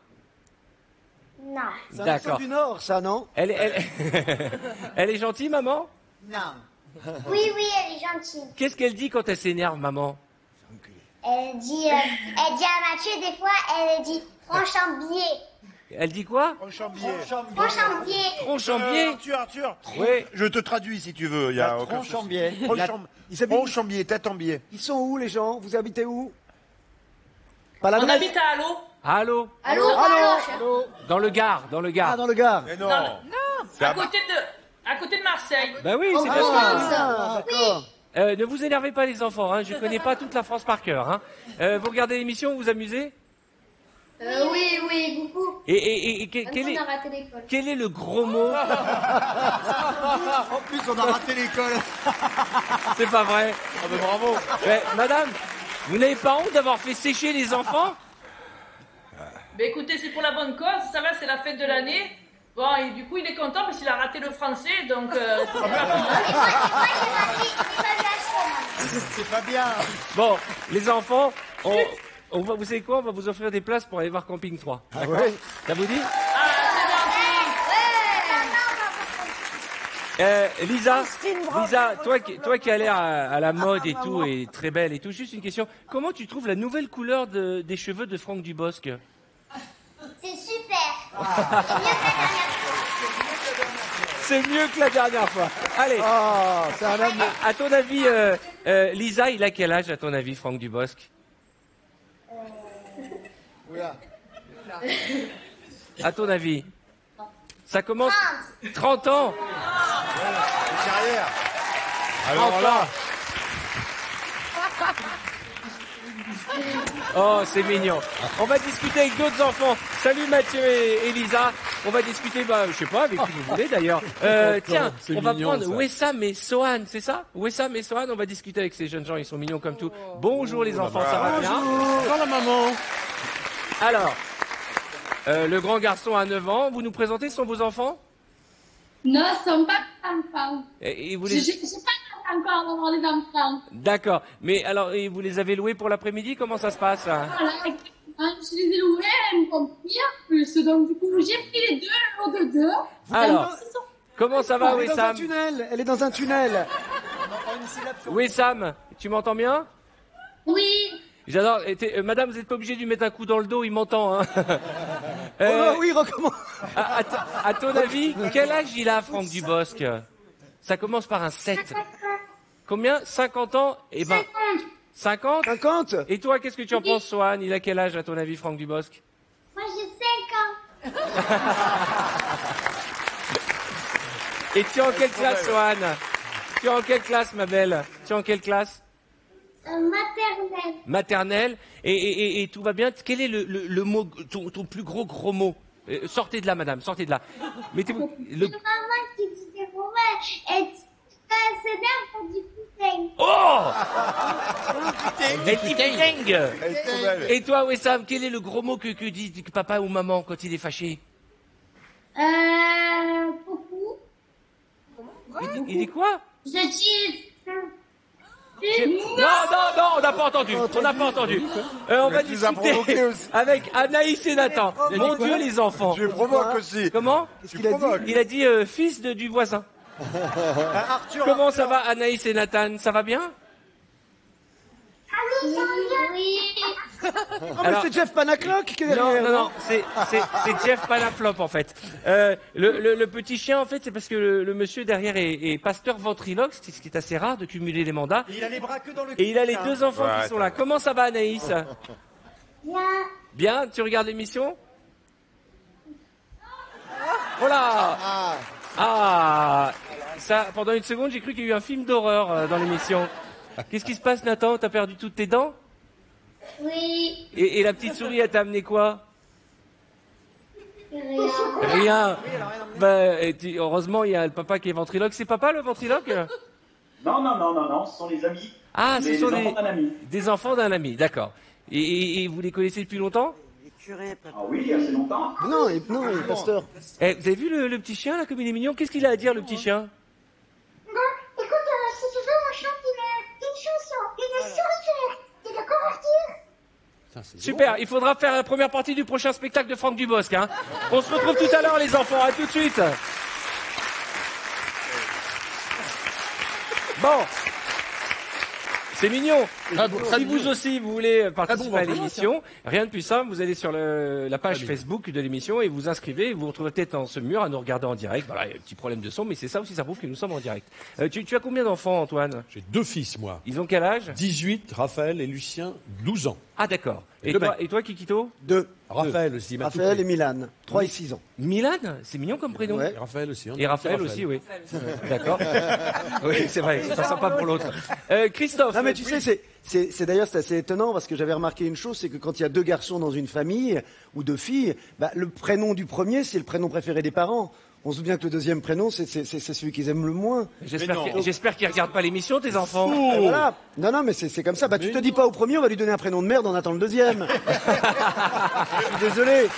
Non. C'est un D'accord. accent du Nord, ça, non? Elle est gentille, maman? Non. Oui, elle est gentille. Qu'est-ce qu'elle dit quand elle s'énerve, maman? Elle dit à Mathieu, des fois, elle dit Tronchambier. Elle dit quoi? Tronchambier. Tronchambier. Arthur. Oui. Je te traduis si tu veux. Il y a aucun souci. Tronchambier. Tronchambier, Tatambier. Ils sont où, les gens? Vous habitez où? Pas On l'adresse? habite à Allo. Allô? Dans le Gard. Ah, dans le Gard. Mais non. À côté de Marseille. Bah oui, c'est bien ça. D'accord. Ne vous énervez pas, les enfants, hein, je connais pas toute la France par cœur. Hein. Vous regardez l'émission, vous vous amusez? Oui, beaucoup. Et On a raté l'école. quel est le gros mot? En plus, on a raté l'école. C'est pas vrai. Ah ben bravo. Mais, madame, vous n'avez pas honte d'avoir fait sécher les enfants? Ben écoutez, c'est pour la bonne cause, ça va, c'est la fête de l'année. Bon, et du coup, il est content parce qu'il a raté le français, donc... C'est pas bien. Bon, les enfants, vous savez quoi? On va vous offrir des places pour aller voir Camping 3. Ah ouais? Ça vous dit? Lisa, toi qui as l'air à la mode et tout, et très belle et tout, juste une question. Comment tu trouves la nouvelle couleur des cheveux de Franck Dubosc? C'est super. C'est mieux que la dernière fois. Allez. C'est un homme. À ton avis, Lisa, il a quel âge à ton avis, Franck Dubosc? À ton avis? Ça commence 30 ans. Carrière. Alors là. Oh, c'est mignon. On va discuter avec d'autres enfants. Salut Mathieu et Lisa. On va discuter, je sais pas, avec qui vous voulez d'ailleurs. Tiens, on va prendre Wessam et Sohan, c'est ça? Wessam et Sohan, on va discuter avec ces jeunes gens, ils sont mignons comme tout. Bonjour les enfants, ça va bien? Bonjour la maman. Alors, le grand garçon a 9 ans, vous nous présentez, ce sont vos enfants? Non, ce ne sont pas des enfants. Et vous Je les... n'ai pas encore d'avoir des enfants. D'accord, mais alors, et vous les avez loués pour l'après-midi, comment ça se passe? Voilà, je les ai loués, elles me font pire plus. Donc du coup, j'ai pris les deux, le lot de deux. Alors, comment ça va, Elle est dans un Wessam? tunnel. Elle est dans un tunnel. Wessam, tu m'entends bien? Oui. J'adore. Madame, vous n'êtes pas obligée de lui mettre un coup dans le dos, il m'entend. Hein. Oui, recommence. À ton avis, quel âge il a, Franck Dubosc? Ça commence par un 7. Combien? 50 ans? Eh ben, 50. 50. Et toi, qu'est-ce que tu en penses, Sohan? Il a quel âge, à ton avis, Franck Dubosc? Moi, j'ai 5 ans. Et tu es en quelle classe, Sohan? Tu es en quelle classe, ma belle? Tu es en quelle classe? Maternelle. Maternelle. Et tout va bien? Quel est le mot, ton plus gros mot? Sortez de là, madame, sortez de là. Mettez-vous. C'est maman qui dit elle s'énerve pour du putain. Oh Elle dit putain. Et toi, Wessam, quel est le gros mot que dit papa ou maman quand il est fâché? Coucou. Il dit quoi? Je dis... Non, on n'a pas entendu. On n'a pas entendu. On va discuter avec Anaïs et Nathan. Mon Dieu, les enfants. Je provoque aussi. Comment? Qu'est-ce qu'il a dit? Il a dit fils du voisin. Arthur, comment ça va, Anaïs et Nathan? Ça va bien? Oui. Ah, mais c'est Jeff Panaclock qui est derrière. Non, c'est Jeff Panaflop en fait. Le petit chien en fait, c'est parce que le monsieur derrière est pasteur ventriloque, ce qui est assez rare de cumuler les mandats. Et il a les bras que dans le Et il a les deux enfants qui sont là. Comment ça va, Anaïs? Bien. Bien, tu regardes l'émission? Voilà. Ah, ça, pendant une seconde, j'ai cru qu'il y a eu un film d'horreur dans l'émission. Qu'est-ce qui se passe, Nathan? T'as perdu toutes tes dents? Oui. Et la petite souris, elle t'a amené quoi? Rien. Bah, heureusement, il y a le papa qui est ventriloque. C'est papa, le ventriloque? Non, ce sont les amis. Ah, ce sont enfants d'un ami. des enfants d'un ami, d'accord. Et vous les connaissez depuis longtemps? Ah oui, assez longtemps. Non, il est pasteur. Vous avez vu le petit chien, là, comme il est mignon? Qu'est-ce qu'il a à dire, le petit chien? Non, écoute, si tu veux, on chante une chanson, une sorcière. Tu veux convertir? Super, il faudra faire la première partie du prochain spectacle de Franck Dubosc. Hein. On se retrouve tout à l'heure, les enfants. À tout de suite. Bon. C'est mignon. Si vous aussi, vous voulez participer à l'émission, rien de plus simple, vous allez sur la page Facebook de l'émission et vous inscrivez. Et vous vous retrouvez peut-être dans ce mur à nous regarder en direct. Voilà, il y a un petit problème de son, mais c'est ça aussi, ça prouve que nous sommes en direct. Tu as combien d'enfants, Antoine? J'ai 2 fils, moi. Ils ont quel âge? 18, Raphaël et Lucien, 12 ans. Ah, d'accord. Et toi, Kikito? 2. Raphaël aussi. Raphaël et Milan, 3 et 6 ans. Milan, c'est mignon comme prénom. Ouais. Et Raphaël aussi. Et Raphaël aussi, oui. D'accord. Oui, c'est vrai, c'est pas sympa pour l'autre. Christophe. Non mais tu sais, c'est d'ailleurs c'est assez étonnant parce que j'avais remarqué une chose, c'est que quand il y a 2 garçons dans une famille ou 2 filles, bah, le prénom du premier c'est le prénom préféré des parents. On se souvient que le deuxième prénom, c'est celui qu'ils aiment le moins. J'espère qu'ils regardent pas l'émission, tes enfants. Voilà. Non, mais c'est comme ça. Bah, tu te dis pas au premier, on va lui donner un prénom de merde, on attend le deuxième. Je suis désolé.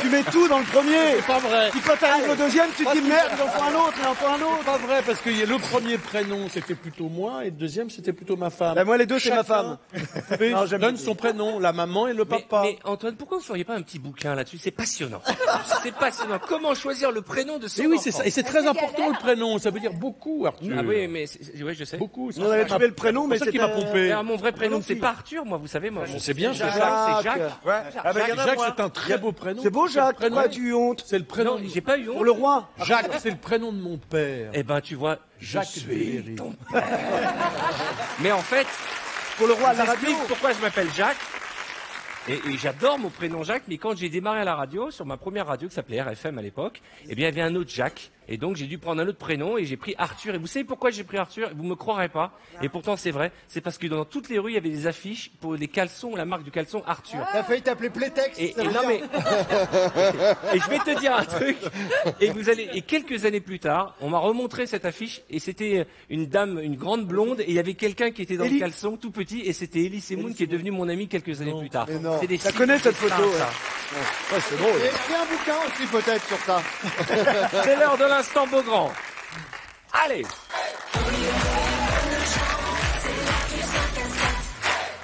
Tu mets tout dans le premier. C'est pas vrai. Puis quand t'arrives au deuxième, tu te dis merde, il en faut un autre, il en faut un autre. C'est pas vrai, parce que le premier prénom, c'était plutôt moi, et le deuxième, c'était plutôt ma femme. Bah, moi, les deux, c'est ma femme. Donne son prénom, la maman et le papa. Mais Antoine, pourquoi vous feriez pas un petit bouquin là-dessus? C'est passionnant. C'est passionnant. Comment choisir le prénom de son enfant? Oui, c'est ça. Et c'est très important, le prénom. Ça veut dire beaucoup, Arthur. Ah oui, mais ouais, je sais. Beaucoup. On avait trouvé le prénom, mais c'est ça qui m'a trompé. Mon vrai prénom, c'est pas Arthur, moi, vous savez, moi. C'est bien, c'est Jacques. Jacques, c'est un très beau prénom. C'est beau, Jacques. Pourquoi tu eu honte? C'est le prénom. Non, j'ai pas eu honte. Pour le roi. Jacques, c'est le prénom de mon père. Eh ben, tu vois, Jacques suis ton père. Mais en fait, pour le roi à je la vous radio. explique pourquoi je m'appelle Jacques. Et j'adore mon prénom Jacques, mais quand j'ai démarré à la radio, sur ma première radio qui s'appelait RFM à l'époque, eh bien, il y avait un autre Jacques. Et donc, j'ai dû prendre un autre prénom et j'ai pris Arthur. Et vous savez pourquoi j'ai pris Arthur? Vous me croirez pas. Et pourtant, c'est vrai. C'est parce que dans toutes les rues, il y avait des affiches pour les caleçons, la marque du caleçon Arthur. T'as failli t'appeler Playtex. Et je vais te dire un truc. Et quelques années plus tard, on m'a remontré cette affiche et c'était une dame, une grande blonde, et il y avait quelqu'un qui était dans le caleçon tout petit et c'était Elie Semoun qui est devenue mon amie quelques années plus tard. Ça connaît cette photo. Ouais, c'est drôle. Et écris un bouquin aussi peut-être sur ça. C'est l'heure de l'instant Beaugrand. Allez.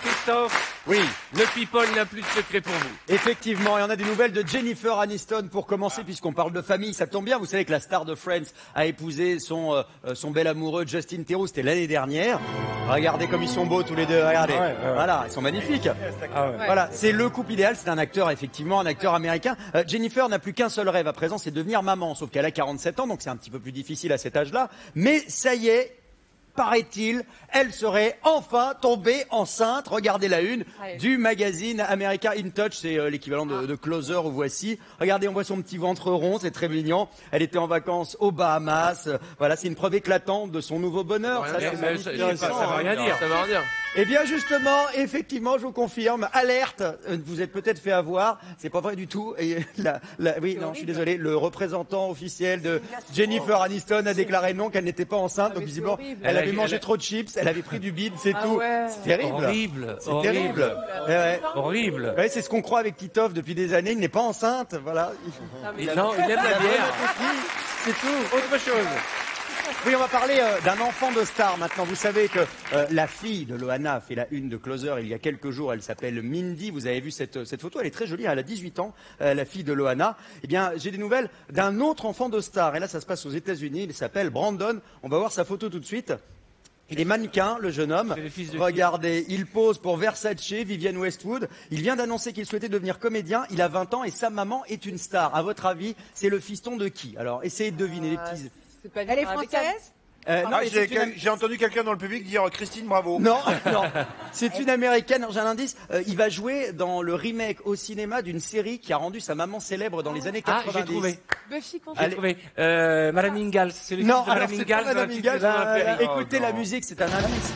Christophe, oui, le people n'a plus de secret pour vous. Effectivement, et on a des nouvelles de Jennifer Aniston pour commencer, puisqu'on parle de famille. Ça tombe bien, vous savez que la star de Friends a épousé son bel amoureux Justin Theroux, c'était l'année dernière. Regardez comme ils sont beaux tous les deux, regardez. Voilà, ils sont magnifiques. Voilà, c'est le couple idéal, c'est un acteur, effectivement, un acteur américain. Jennifer n'a plus qu'un seul rêve à présent, c'est devenir maman, sauf qu'elle a 47 ans, donc c'est un petit peu plus difficile à cet âge-là. Mais ça y est, paraît-il, elle serait enfin tombée enceinte. Regardez la une du magazine américain In Touch, c'est l'équivalent de Closer ou Voici. Regardez, on voit son petit ventre rond, c'est très mignon. Elle était en vacances aux Bahamas. Voilà, c'est une preuve éclatante de son nouveau bonheur. Ça veut rien dire. Ça veut rien dire. Eh bien justement, effectivement, je vous confirme, alerte, vous êtes peut-être fait avoir, c'est pas vrai du tout. Et oui, non, je suis désolé, le représentant officiel de Jennifer Aniston a déclaré non, qu'elle n'était pas enceinte, donc visiblement, elle avait mangé trop de chips, elle avait pris du bide, c'est tout. Ouais. C'est terrible. Horrible. C'est terrible. Ouais. Horrible. Ouais, c'est ce qu'on croit avec Titoff depuis des années, il n'est pas enceinte, voilà. Non, il aime la bière. C'est tout. Autre chose. Oui, on va parler d'un enfant de star maintenant. Vous savez que la fille de Loana a fait la une de Closer il y a quelques jours. Elle s'appelle Mindy. Vous avez vu cette photo, elle est très jolie. Elle a 18 ans, la fille de Loana. Eh bien, j'ai des nouvelles d'un autre enfant de star. Et là, ça se passe aux États-Unis. Il s'appelle Brandon. On va voir sa photo tout de suite. Il est mannequin, le jeune homme. Regardez, il pose pour Versace, Vivienne Westwood. Il vient d'annoncer qu'il souhaitait devenir comédien. Il a 20 ans et sa maman est une star. À votre avis, c'est le fiston de qui? Alors, essayez de deviner les petits... Elle est française? Non, J'ai entendu quelqu'un dans le public dire Christine Bravo. Non, non. C'est une américaine. J'ai un indice. Il va jouer dans le remake au cinéma d'une série qui a rendu sa maman célèbre dans les années 90. J'ai trouvé. Buffy J'ai trouvé. Madame Ingalls. C'est le Non, fils de alors Madame c'est pas Ingalls. Madame Ingalls. Écoutez la musique, c'est un indice.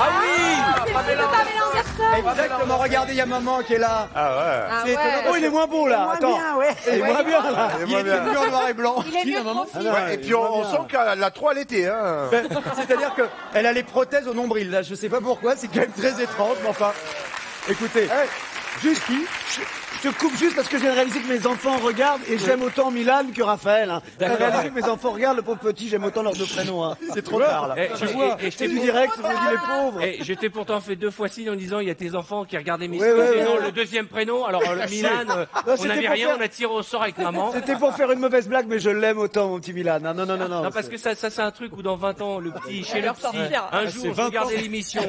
Ah oui! C'est Pamela Anderson. Exactement. Regardez, il y a maman qui est là. Ah ouais. C'est étonnant. Oh, il est moins beau là. Attends. Il est moins bien là. Il est Il moins est bien. plus en noir et blanc. Il est mieux profil. Ouais, et puis on sent qu'elle a trop allaité. Hein. C'est-à-dire qu'elle a les prothèses au nombril. Là, je sais pas pourquoi. C'est quand même très étrange, mais enfin. Écoutez. Juste, je te coupe juste parce que j'ai réalisé que mes enfants regardent et j'aime autant Milan que Raphaël. Hein. J'ai réalisé que mes enfants regardent le pauvre petit, j'aime autant leurs deux prénoms. Hein. C'est trop tard là. Tu vois, c'est du direct, je vous dis les pauvres. Et je t'ai pourtant fait 2 fois signe en disant il y a tes enfants qui regardaient mes Ouais, ouais, non, ouais. le deuxième prénom. Alors le Milan, on c'était n'avait pour rien, faire- on a tiré au sort avec maman. C'était pour faire une mauvaise blague, mais je l'aime autant, mon petit Milan. Non, non, non, non. Non, parce que ça c'est un truc où dans 20 ans, le petit, chez le petit, un jour, c'est je 20 regardais ans. l'émission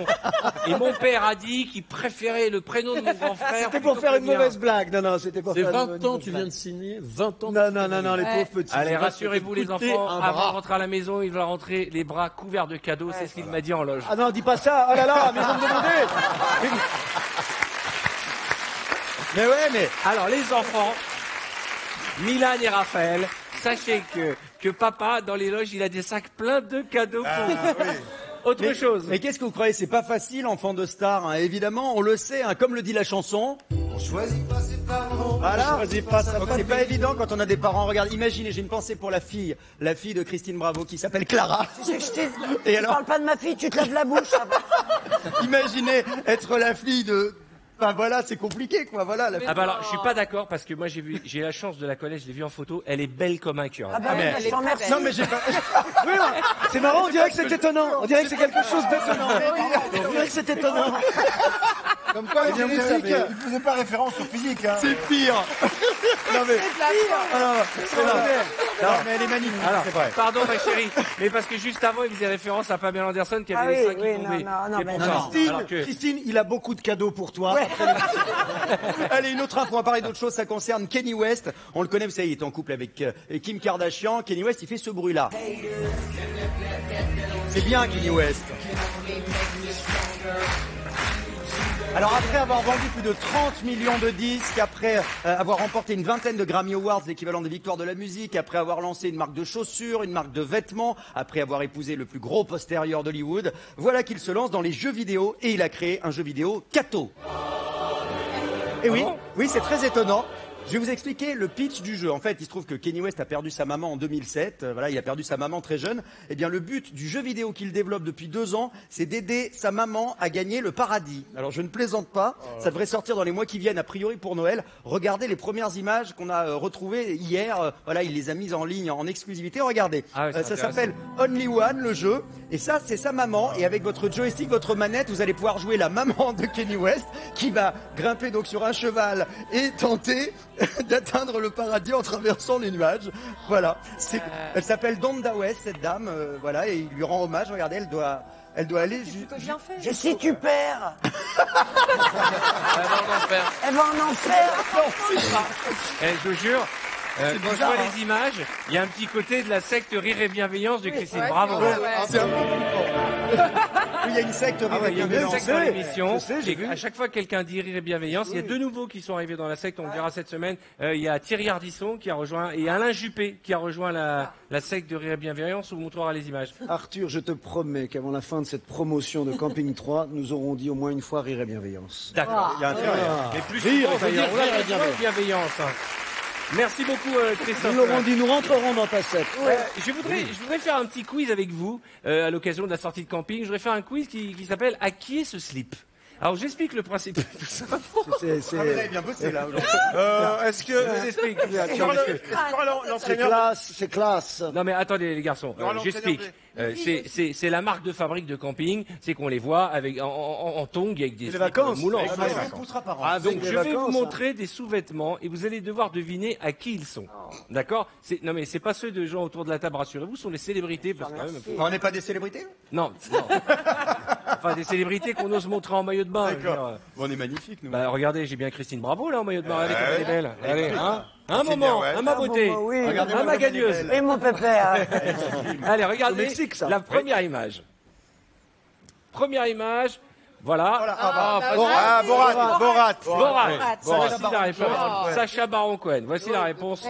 et mon père a dit qu'il préférait le prénom de mon grand frère. C'était pour plutôt faire que une le mien. mauvaise blague. Non, non, c'était pour C'est faire 20 ans, tu viens de signer 20 ans. Non, non, non, non, les pauvres petits. Allez, rassurez-vous les Écoutez, enfants, un avant bras. de rentrer à la maison, il va rentrer les bras couverts de cadeaux, c'est ce qu'il m'a dit en loge. Ah non, dis pas ça. Oh là là, mais vous me demandez. Mais ouais, mais. Alors les enfants, Milan et Raphaël, sachez que papa, dans les loges, il a des sacs pleins de cadeaux pour vous. Autre chose. Mais qu'est-ce que vous croyez? C'est pas facile, enfant de star. Hein. Évidemment, on le sait, hein, comme le dit la chanson. On choisit pas ses parents. Voilà. Choisis pas sa Donc famille. c'est pas évident quand on a des parents. Regarde, imaginez, j'ai une pensée pour la fille de Christine Bravo qui s'appelle Clara. Et alors, parle pas de ma fille, tu te laves la bouche. Imaginez être la fille de. Enfin voilà, c'est compliqué quoi. Voilà. Ah bah alors, je suis pas d'accord parce que moi j'ai la chance de la connaître, je l'ai vue en photo, elle est belle comme un cœur. Ah bah, mais- je t'en remercie. Non mais j'ai pas. Oui, ouais. C'est marrant, on dirait que c'est étonnant. On dirait que c'est quelque chose d'étonnant. On dirait que c'est étonnant. Comme quoi, Eh bien, vous Eric, savez. il faisait pas référence au physique. Hein. C'est pire. Non mais. Ah, non, C'est non, vrai. non, mais elle est magnifique. Alors, C'est vrai. pardon ma chérie, mais parce que juste avant il faisait référence à Pamela Anderson qui Ah avait les oui, seins qui oui, tombaient. non, non, C'est mais pour non. ça. Christine, Alors que- Christine, il a beaucoup de cadeaux pour toi. Allez, une autre info, on va parler d'autre chose, ça concerne Kanye West. On le connaît, vous savez, il est en couple avec Kim Kardashian. Kanye West, il fait ce bruit-là. C'est bien, Kanye West. Alors après avoir vendu plus de 30 millions de disques, après avoir remporté une vingtaine de Grammy Awards, l'équivalent des victoires de la musique, après avoir lancé une marque de chaussures, une marque de vêtements, après avoir épousé le plus gros postérieur d'Hollywood, voilà qu'il se lance dans les jeux vidéo et il a créé un jeu vidéo Kato. Et oui, oui, c'est très étonnant. Je vais vous expliquer le pitch du jeu. En fait, il se trouve que Kanye West a perdu sa maman en 2007. Voilà, il a perdu sa maman très jeune. Eh bien, le but du jeu vidéo qu'il développe depuis 2 ans, c'est d'aider sa maman à gagner le paradis. Alors, je ne plaisante pas. Ça devrait sortir dans les mois qui viennent, a priori pour Noël. Regardez les premières images qu'on a retrouvées hier. Voilà, il les a mises en ligne en exclusivité. Regardez. Ah ouais, c'est Ça intéressant. s'appelle Only One, le jeu. Et ça, c'est sa maman. Et avec votre joystick, votre manette, vous allez pouvoir jouer la maman de Kanye West qui va grimper donc sur un cheval et tenter d'atteindre le paradis en traversant les nuages. Voilà. Elle s'appelle Donda West, cette dame. Voilà. Et il lui rend hommage. Regardez, elle doit aller Bien fait. Et si tu perds, Elle va en enfer. elle va en enfer. Eh, je vous jure, quand je bizarre, vois hein. les images, il y a un petit côté de la secte Rire et Bienveillance de Christine Ouais, Bravo. c'est vrai, ouais. C'est un peu flippant. Il y a une secte Ah ouais, il y a une bienveillance. secte dans l'émission. Je sais, j'ai vu. À chaque fois que quelqu'un dit Rire et Bienveillance, il y a deux nouveaux qui sont arrivés dans la secte, on le verra cette semaine. Il y a Thierry Ardisson qui a rejoint, et Alain Juppé qui a rejoint la secte de Rire et Bienveillance, on vous montrera les images. Arthur, je te promets qu'avant la fin de cette promotion de Camping 3, nous aurons dit au moins une fois Rire et Bienveillance. D'accord. Il y a intérêt. Mais plus Rire souvent, et on va dire bienveillance. Rire et Bienveillance. Merci beaucoup, Christophe. Nous l'aurons dit, nous rentrerons dans ta secte. Je voudrais faire un petit quiz avec vous à l'occasion de la sortie de camping. Je voudrais faire un quiz qui s'appelle « À qui est ce slip ?» Alors j'explique le principe de tout ça. Vous avez bien bossé là. Est-ce que je vous explique C'est classe, c'est classe. Non mais attendez les garçons, j'explique. C'est la marque de fabrique de camping, c'est qu'on les voit avec en tongs avec des moulants. Donc je vais vous montrer des sous-vêtements et vous allez devoir deviner à qui ils sont. D'accord? Non mais c'est pas ceux de gens autour de la table, rassurez-vous, ce sont des célébrités. Parce que quand même, On n'est pas des célébrités? non. Enfin des célébrités qu'on ose montrer en maillot de bain. D'accord. Bon, on est magnifiques, nous. Bah regardez, j'ai bien Christine Bravo là en maillot de bain, regardez comme elle est belle. Ouais. Allez, hein? Un Christine moment, Brouet. à ma beauté, moment, oui. à ma gagneuse. Et mon pépère. Allez, regardez Au Mexique, ça. la première image. Première image, voilà. Borat. Voici la réponse. Sacha Baron Cohen. Voici la réponse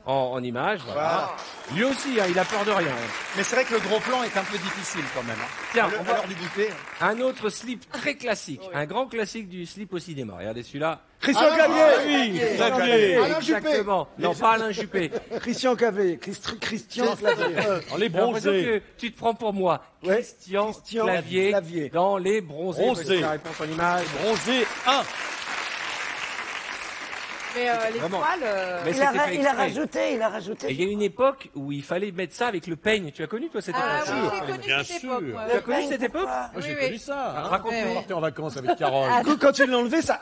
en image. Voilà. Lui aussi, hein, il a peur de rien. Mais c'est vrai que le gros plan est un peu difficile quand même. Tiens, à l'heure du goûter. Un autre slip très classique, un grand classique du slip au cinéma. Regardez celui-là. Christian Clavier. Oui, Clavier. Alain Juppé. exactement. Non, pas Alain Juppé. Christian Clavier. Christian Clavier. Dans les J'ai l'impression bronzés. que tu te prends pour moi. Ouais. Christian Clavier. dans les bronzés. Bronzés. Voici la réponse en image. Bronzé 1. Mais les Vraiment. poils. Mais Il c'était fait a exprès. rajouté. Et il y a une époque où il fallait mettre ça avec le peigne. Tu as connu toi cette Ah époque? oui, j'ai connu Bien cette sûr. époque. moi. Tu as connu cette époque? Moi, j'ai Oui, connu oui. ça. Raconte-nous. On partait en vacances avec Carole. Du coup, quand tu l'as enlevé, ça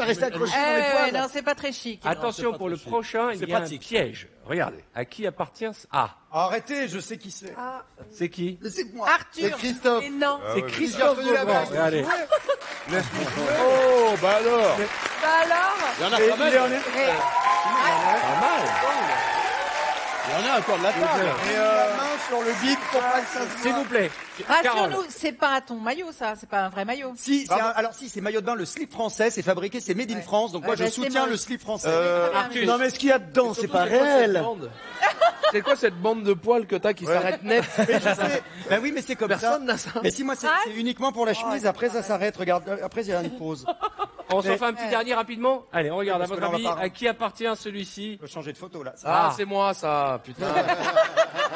restait accroché dans les poils. Non, c'est pas très chic. Attention pour le prochain, il C'est y a un pratique. piège. Regardez. À qui appartient Ah, Arrêtez, je sais qui c'est. c'est qui? C'est moi. Arthur. C'est Christophe. Mais non. C'est Christophe reconnu la Beaugrand. blague. Regardez. Oh, bah alors. Bah alors. Il y en a quand même. Pas mal. Il y en a encore de la table. Et la main sur le bide pour pas que ça se S'il voit. vous plaît. Carole. Rassure-nous, c'est pas un ton maillot, ça. C'est pas un vrai maillot. Si, alors si, c'est maillot de bain, le slip français, c'est fabriqué, c'est made in France, donc moi Ouais, je bah, c'est soutiens moche. le slip français. Arthur. Non, mais ce qu'il y a dedans, c'est pas C'est quoi cette réel. bande C'est quoi cette bande de poils que t'as qui s'arrête net? Mais je sais, bah oui, mais c'est comme Personne ça. n'a ça. Mais si moi c'est uniquement pour la chemise, après ça s'arrête, regarde, après il y a une pause. On s'en fait un petit dernier rapidement. Allez, on regarde. À parce votre que là, on avis, va pas- à qui appartient celui-ci? Je peux changer de photo là. Ah, c'est moi ça, putain.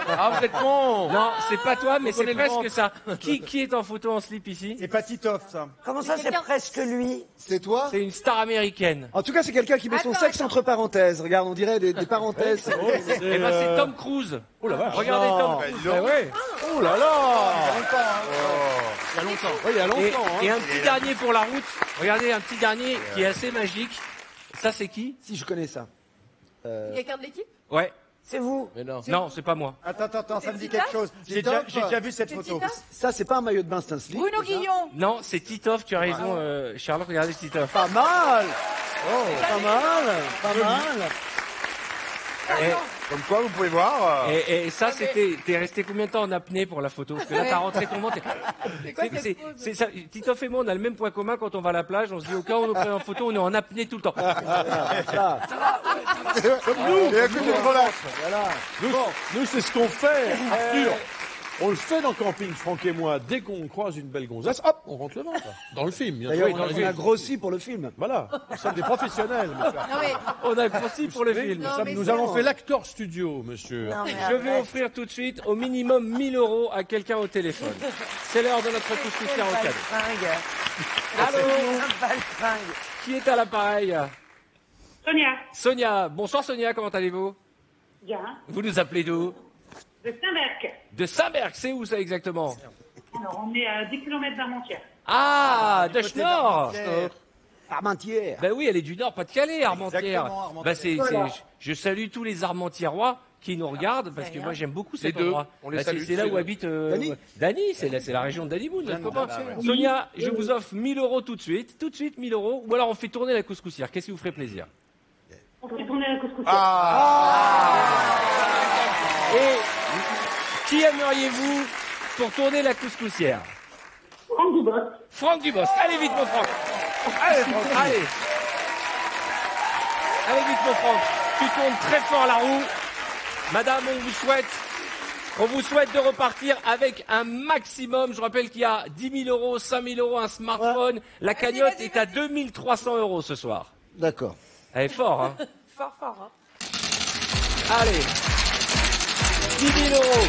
Ah, vous êtes con. Non, c'est pas toi, mais Vous c'est connaissez le presque ça. Qui est en photo en slip ici? C'est pas Titoff ça. Comment ça, c'est presque lui? C'est toi? C'est une star américaine. En tout cas, c'est quelqu'un qui met son sexe entre parenthèses. Regarde, on dirait des parenthèses. Eh ben, c'est Tom Cruise. Oh la vache. Regardez Tom bah, Cruise. dis donc. Eh ouais. Oh là là. Il y a longtemps. Oui, il y a longtemps. hein. Et un petit dernier pour la route. Regardez, un petit dernier qui est assez magique. Ça, c'est qui? Si, je connais ça. Quelqu'un de l'équipe? Ouais. C'est vous. Mais non. Non, c'est pas moi. Attends, ça me dit Titoff quelque chose. J'ai Titoff déjà vu cette photo. Ça, c'est pas un maillot de bain, c'est un slip. Bruno Guillon. Non, c'est Titoff, tu as raison, Charlotte, regardez Titoff. Pas mal. Pas mal. Pas mal. Et, Comme quoi, vous pouvez voir. et ça, c'était. T'es resté combien de temps en apnée pour la photo? Parce que là, t'as rentré ton ventre. C'est ça. Titoff et moi, on a le même point commun quand on va à la plage. On se dit, au cas où on nous prend en photo, on est en apnée tout le temps. Comme nous. Et écoutez, relâche. Nous, c'est ce qu'on fait, Arthur. On le fait dans Camping, Franck et moi. Dès qu'on croise une belle gonzesse, hop, on rentre le ventre. Dans le film, bien sûr. D'ailleurs, Dans le on a film. grossi pour le film. Voilà, nous sommes des professionnels, monsieur. Non mais On a grossi pour le film. Nous avons fait l'acteur studio, monsieur. Non, mais Je vais arrête. offrir tout de suite au minimum 1000 € à quelqu'un au téléphone. C'est l'heure de notre couscoussière en cadeau. Fringue. Allô, Un baltringue. qui est à l'appareil? Sonia, Sonia. Bonsoir Sonia, comment allez-vous? bien. Vous nous appelez d'où? De Saint-Berck. De Saint-Berck, c'est où ça exactement? Alors, on est à 10 km d'Armentières. Ah, de Schnorr. Armentières. Ben oui, elle est du Nord, Pas-de-Calais, Armentières. Exactement, Armentières. Ben je salue tous les Armentiérois qui nous regardent parce que moi j'aime beaucoup cet deux, endroit. on les Ben, salue, c'est là c'est où deux. habite Dany. c'est la région de Danny Boone, notre copain. ouais. Sonia, je vous offre 1000 € tout de suite 1000 €, ou alors on fait tourner la couscoussière. Qu'est-ce qui vous ferait plaisir? On fait tourner la couscous. Et qui aimeriez-vous pour tourner la couscoussière? Dubos. Franck Dubos. Allez vite, mon Franck. Allez, Franck, allez. Allez vite, mon Franck. Tu tournes très fort la roue. Madame, on vous souhaite de repartir avec un maximum. Je rappelle qu'il y a 10 000 euros, 5 000 euros, un smartphone. La cagnotte est à 2 300 euros ce soir. D'accord. Elle est fort, hein. Fort, fort, hein. Allez. 10 000 euros.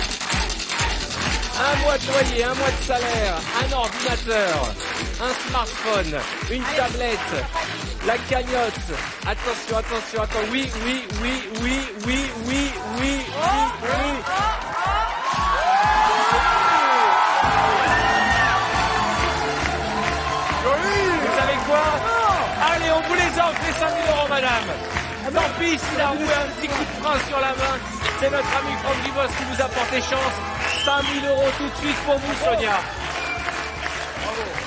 Un mois de loyer, un mois de salaire, un ordinateur, un smartphone, une tablette, la cagnotte. Attention, attention, attends. Oui. Vous savez quoi? Allez, on vous les offre, les 5 000 euros, madame. Tant pis s'il a roulé un petit coup de frein sur la main. C'est notre ami Franck Dubos qui vous a porté chance. 5 000 euros tout de suite pour vous, Sonia.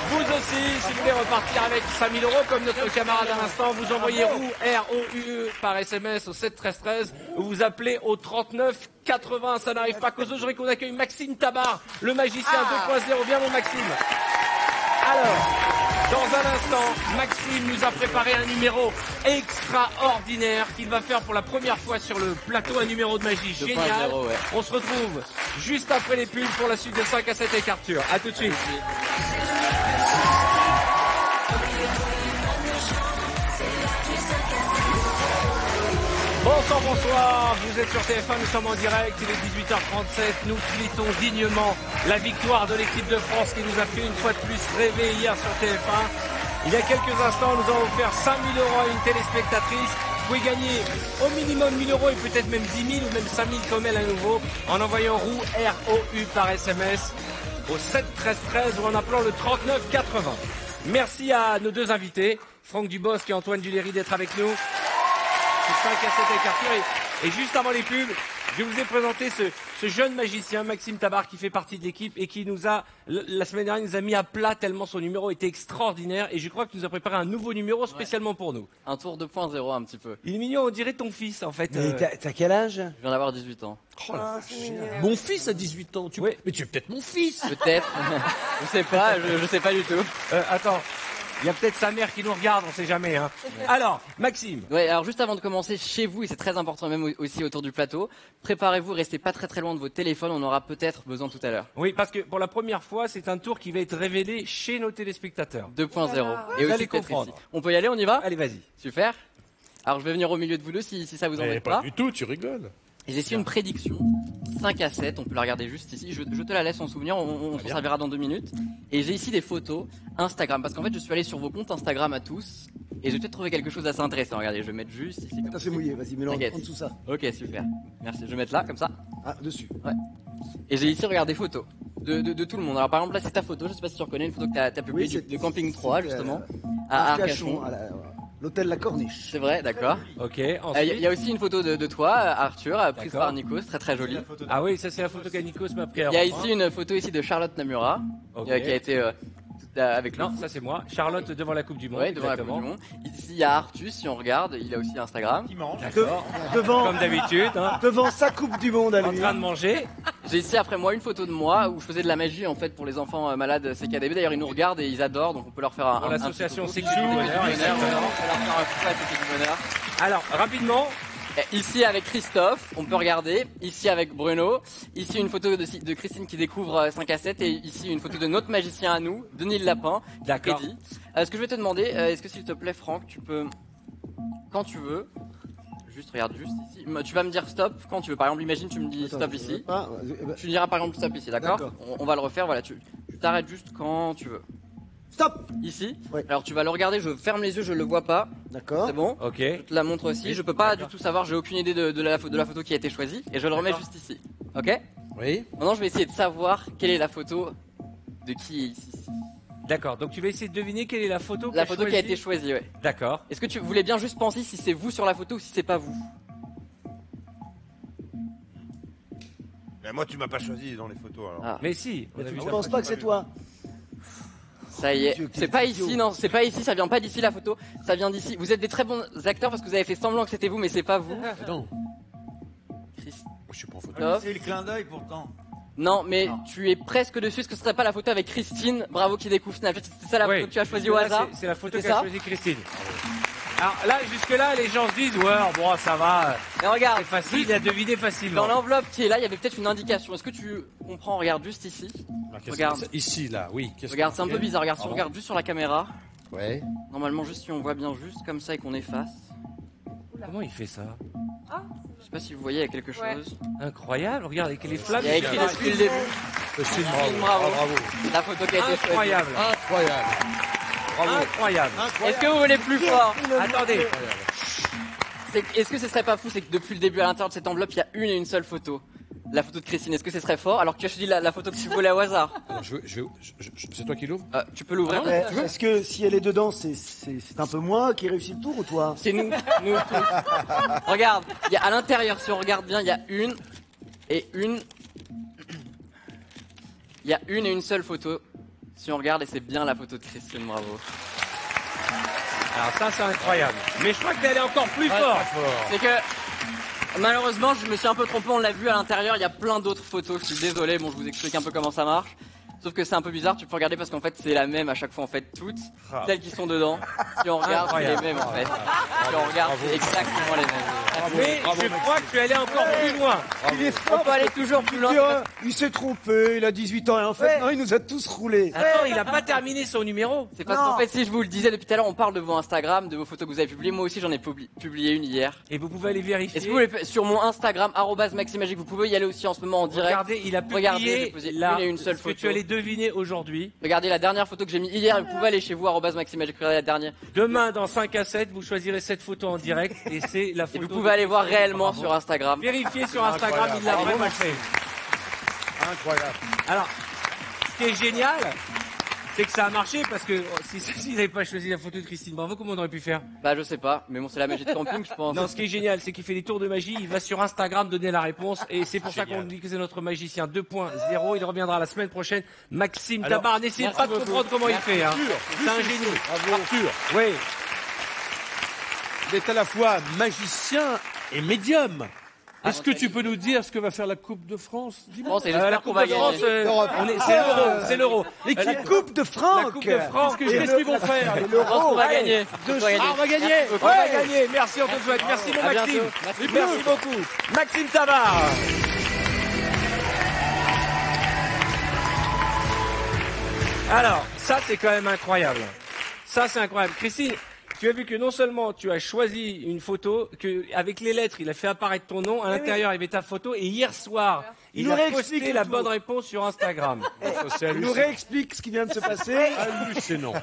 Vous aussi, si vous voulez repartir avec 5 000 euros, comme notre camarade à l'instant, vous envoyez ROUE, R-O-U-E, par SMS au 7 13 13, ou vous appelez au 39 80. Ça n'arrive pas qu'aux autres. Je voudrais qu'on accueille Maxime Tabar, le magicien 2.0. Viens, mon Maxime. Alors, dans un instant, Maxime nous a préparé un numéro extraordinaire qu'il va faire pour la première fois sur le plateau, un numéro de magie génial. Ouais. On se retrouve juste après les pubs pour la suite de 5 à 7 avec Arthur. À tout de suite. Bonsoir, vous êtes sur TF1, nous sommes en direct, il est 18h37, nous fêtons dignement la victoire de l'équipe de France qui nous a fait une fois de plus rêver hier sur TF1. Il y a quelques instants, nous avons offert 5 000 euros à une téléspectatrice. Vous pouvez gagner au minimum 1 000 euros et peut-être même 10 000 ou même 5 000 comme elle à nouveau en envoyant ROUE, R-O-U par SMS au 7 13 13 ou en appelant le 39 80. Merci à nos deux invités, Franck Dubos et Antoine Duléry d'être avec nous. 5 à 7 avec Arthur et juste avant les pubs, je vous ai présenté ce jeune magicien Maxime Tabar qui fait partie de l'équipe et qui nous a, la semaine dernière, nous a mis à plat tellement son numéro était extraordinaire et je crois que tu nous as préparé un nouveau numéro spécialement pour nous. Un tour 2.0 un petit peu. Il est mignon, on dirait ton fils en fait. Mais t'as quel âge? Je viens d'avoir 18 ans. Oh, mon fils a 18 ans. Mais tu es peut-être mon fils. Peut-être. Je sais pas, je sais pas du tout. Attends. Il y a peut-être sa mère qui nous regarde, on sait jamais. Hein. Alors, Maxime. Ouais, alors juste avant de commencer, chez vous, et c'est très important même aussi autour du plateau, préparez-vous, restez pas très loin de vos téléphones, on aura peut-être besoin tout à l'heure. Oui, parce que pour la première fois, c'est un tour qui va être révélé chez nos téléspectateurs. 2.0. Et aussi comprendre. On peut y aller, on y va? Allez, vas-y. Super. Alors je vais venir au milieu de vous deux si ça vous embête pas. Pas du tout, tu rigoles. Et j'ai ici une prédiction, 5 à 7, on peut la regarder juste ici, je te la laisse en souvenir, on s'en servira dans 2 minutes. Et j'ai ici des photos Instagram, parce qu'en fait je suis allé sur vos comptes Instagram à tous, et j'ai peut-être trouvé quelque chose d'assez intéressant, regardez, je vais mettre juste ici. Attends, c'est mouillé, vas-y, mélange en dessous ça. Ok, super, merci, je vais mettre là, comme ça. Ah, dessus. Ouais. Et j'ai ici, regarde, des photos de tout le monde. Alors par exemple là c'est ta photo, je sais pas si tu reconnais, une photo que t'as publiée de Camping 3 justement, à Arcachon. L'hôtel La Corniche. C'est vrai, d'accord. Ok. Il y a aussi une photo de toi, Arthur, prise par Nikos, très très jolie. Ah oui, ça c'est la photo qu'Nikos m'a pris. Il y a ici une photo ici de Charlotte Namura, qui a été avec non, ça c'est moi. Charlotte devant la Coupe du Monde. Oui, devant la Coupe du Monde. Ici il y a Arthus, si on regarde, il a aussi Instagram. Qui mange. Devant, comme d'habitude. Hein. Devant sa Coupe du Monde à lui. En train de manger. J'ai ici après moi une photo de moi où je faisais de la magie en fait pour les enfants malades CKDB. D'ailleurs ils nous regardent et ils adorent, donc on peut leur faire un. Pour l'association Sécu du Bonheur. Alors rapidement. Ici avec Christophe, on peut regarder. Ici avec Bruno. Ici une photo de Christine qui découvre 5 à 7. Et ici une photo de notre magicien à nous, Denis le Lapin. D'accord. Ce que je vais te demander, est-ce que s'il te plaît Franck, tu peux, quand tu veux, juste regarde juste ici. Tu vas me dire stop quand tu veux. Par exemple, imagine tu me dis stop ici. Tu diras par exemple stop ici, d'accord? On va le refaire, voilà. Tu t'arrêtes juste quand tu veux. Stop! Ici. Ouais. Alors tu vas le regarder, je ferme les yeux, je le vois pas. D'accord. C'est bon? Ok. Je te la montre aussi. Je peux pas du tout savoir, j'ai aucune idée de la photo qui a été choisie. Et je le remets juste ici. Ok? Oui. Maintenant je vais essayer de savoir quelle est la photo de qui est ici. D'accord, donc tu vas essayer de deviner quelle est la photo qui a été choisie, ouais. D'accord. Est-ce que tu voulais bien juste penser si c'est vous sur la photo ou si c'est pas vous? Mais moi tu m'as pas choisi dans les photos alors. Ah. Mais si. Je pense pas que c'est toi. Ça y est, c'est pas ici, non, c'est pas ici, ça vient pas d'ici la photo, ça vient d'ici. Vous êtes des très bons acteurs parce que vous avez fait semblant que c'était vous, mais c'est pas vous. Non. Christ... Je suis pas en photo. C'est le clin d'œil pourtant. Non, mais tu es presque dessus. Est-ce que ce serait pas la photo avec Christine? Bravo qui découvre Snapchat. C'est ça la photo que tu as choisie au hasard? C'est la photo qu'a choisie Christine. Alors là, jusque-là, les gens se disent, ouais, bon, ça va. Mais regarde. C'est facile à deviner facilement. Dans l'enveloppe qui est là, il y avait peut-être une indication. Est-ce que tu comprends? Regarde juste ici. Regarde. Ici, là, oui. Regarde, c'est un peu bizarre. Regarde, si on Pardon. regarde juste sur la caméra. Ouais. Normalement, juste si on voit bien juste comme ça et qu'on efface. Comment il fait ça? Je sais pas si vous voyez, il y a quelque chose. Incroyable, regarde, avec les flammes. Il y a écrit depuis le début. Christine, Bravo. bravo. La photo qui a été Incroyable. Incroyable. Bravo. Incroyable. Est-ce que vous voulez plus fort? Attendez. Est-ce que ce serait pas fou, c'est que depuis le début à l'intérieur de cette enveloppe, il y a une et une seule photo. La photo de Christine, est-ce que ce serait fort? Alors que tu as choisi la photo que tu voulais au hasard. Alors, c'est toi qui l'ouvre? Tu peux l'ouvrir. Est-ce que si elle est dedans, c'est un peu moi qui réussit le tour ou toi? C'est nous tous. Regarde, il y a à l'intérieur, si on regarde bien, il y a une et une. Il y a une et une seule photo. Si on regarde, et c'est bien la photo de Christine, bravo. Alors ça, c'est incroyable. Mais je crois que t'es encore plus fort. C'est que malheureusement, je me suis un peu trompé, on l'a vu à l'intérieur, il y a plein d'autres photos, je suis désolé, bon je vous explique un peu comment ça marche. Sauf que c'est un peu bizarre, tu peux regarder parce qu'en fait c'est la même à chaque fois en fait toutes, celles qui sont dedans. Si on regarde, c'est les mêmes en fait. Si on regarde, c'est exactement les mêmes. Mais je crois que tu es allé encore plus loin. On peut aller toujours plus loin. Il s'est trompé, il a 18 ans et en fait, non, il nous a tous roulés. Attends, il a pas terminé son numéro. C'est parce qu'en fait, si je vous le disais depuis tout à l'heure, on parle de vos Instagram, de vos photos que vous avez publiées. Moi aussi, j'en ai publié une hier. Et vous pouvez aller vérifier. Est-ce que vous voulez, sur mon Instagram, @maximagique, vous pouvez y aller aussi en ce moment en direct. Regardez, il a publié j'ai posé là, une et une seule ce que photo. tu allais deviner aujourd'hui. Regardez la dernière photo que j'ai mis hier, vous pouvez aller chez vous, @maximagique, regardez la dernière. Demain, dans 5 à 7, vous choisirez cette photo en direct et c'est la photo. Et vous pouvez aller voir réellement sur Instagram. Vérifiez sur Instagram, il l'a vraiment fait. Incroyable. Alors, ce qui est génial, c'est que ça a marché parce que s'il n'avait pas choisi la photo de Christine Bravo, comment on aurait pu faire? Bah je sais pas, mais bon c'est la magie de camping je pense. Non, ce qui est génial, c'est qu'il fait des tours de magie, il va sur Instagram donner la réponse et c'est pour ça qu'on dit que c'est notre magicien 2.0. Il reviendra la semaine prochaine. Maxime Tabar, n'essayez pas de comprendre comment il fait. Hein. C'est un génie. Arthur. Oui. Il est à la fois magicien et médium. Est-ce que tu peux nous dire ce que va faire la Coupe de France dimanche? La Coupe de France, c'est l'Euro. L'équipe Coupe de France. La Coupe de France, qu'est-ce qu'ils vont faire? On va gagner. On va gagner. On va gagner. Merci, on te souhaite. Merci mon Maxime. Merci beaucoup. Maxime Tabar. Alors, ça c'est quand même incroyable. Ça c'est incroyable. Christine, tu as vu que non seulement tu as choisi une photo, que avec les lettres, il a fait apparaître ton nom, à l'intérieur il y avait ta photo, et hier soir, il a posté la bonne réponse sur Instagram. Il nous réexplique ce qui vient de se passer. Hallucinant.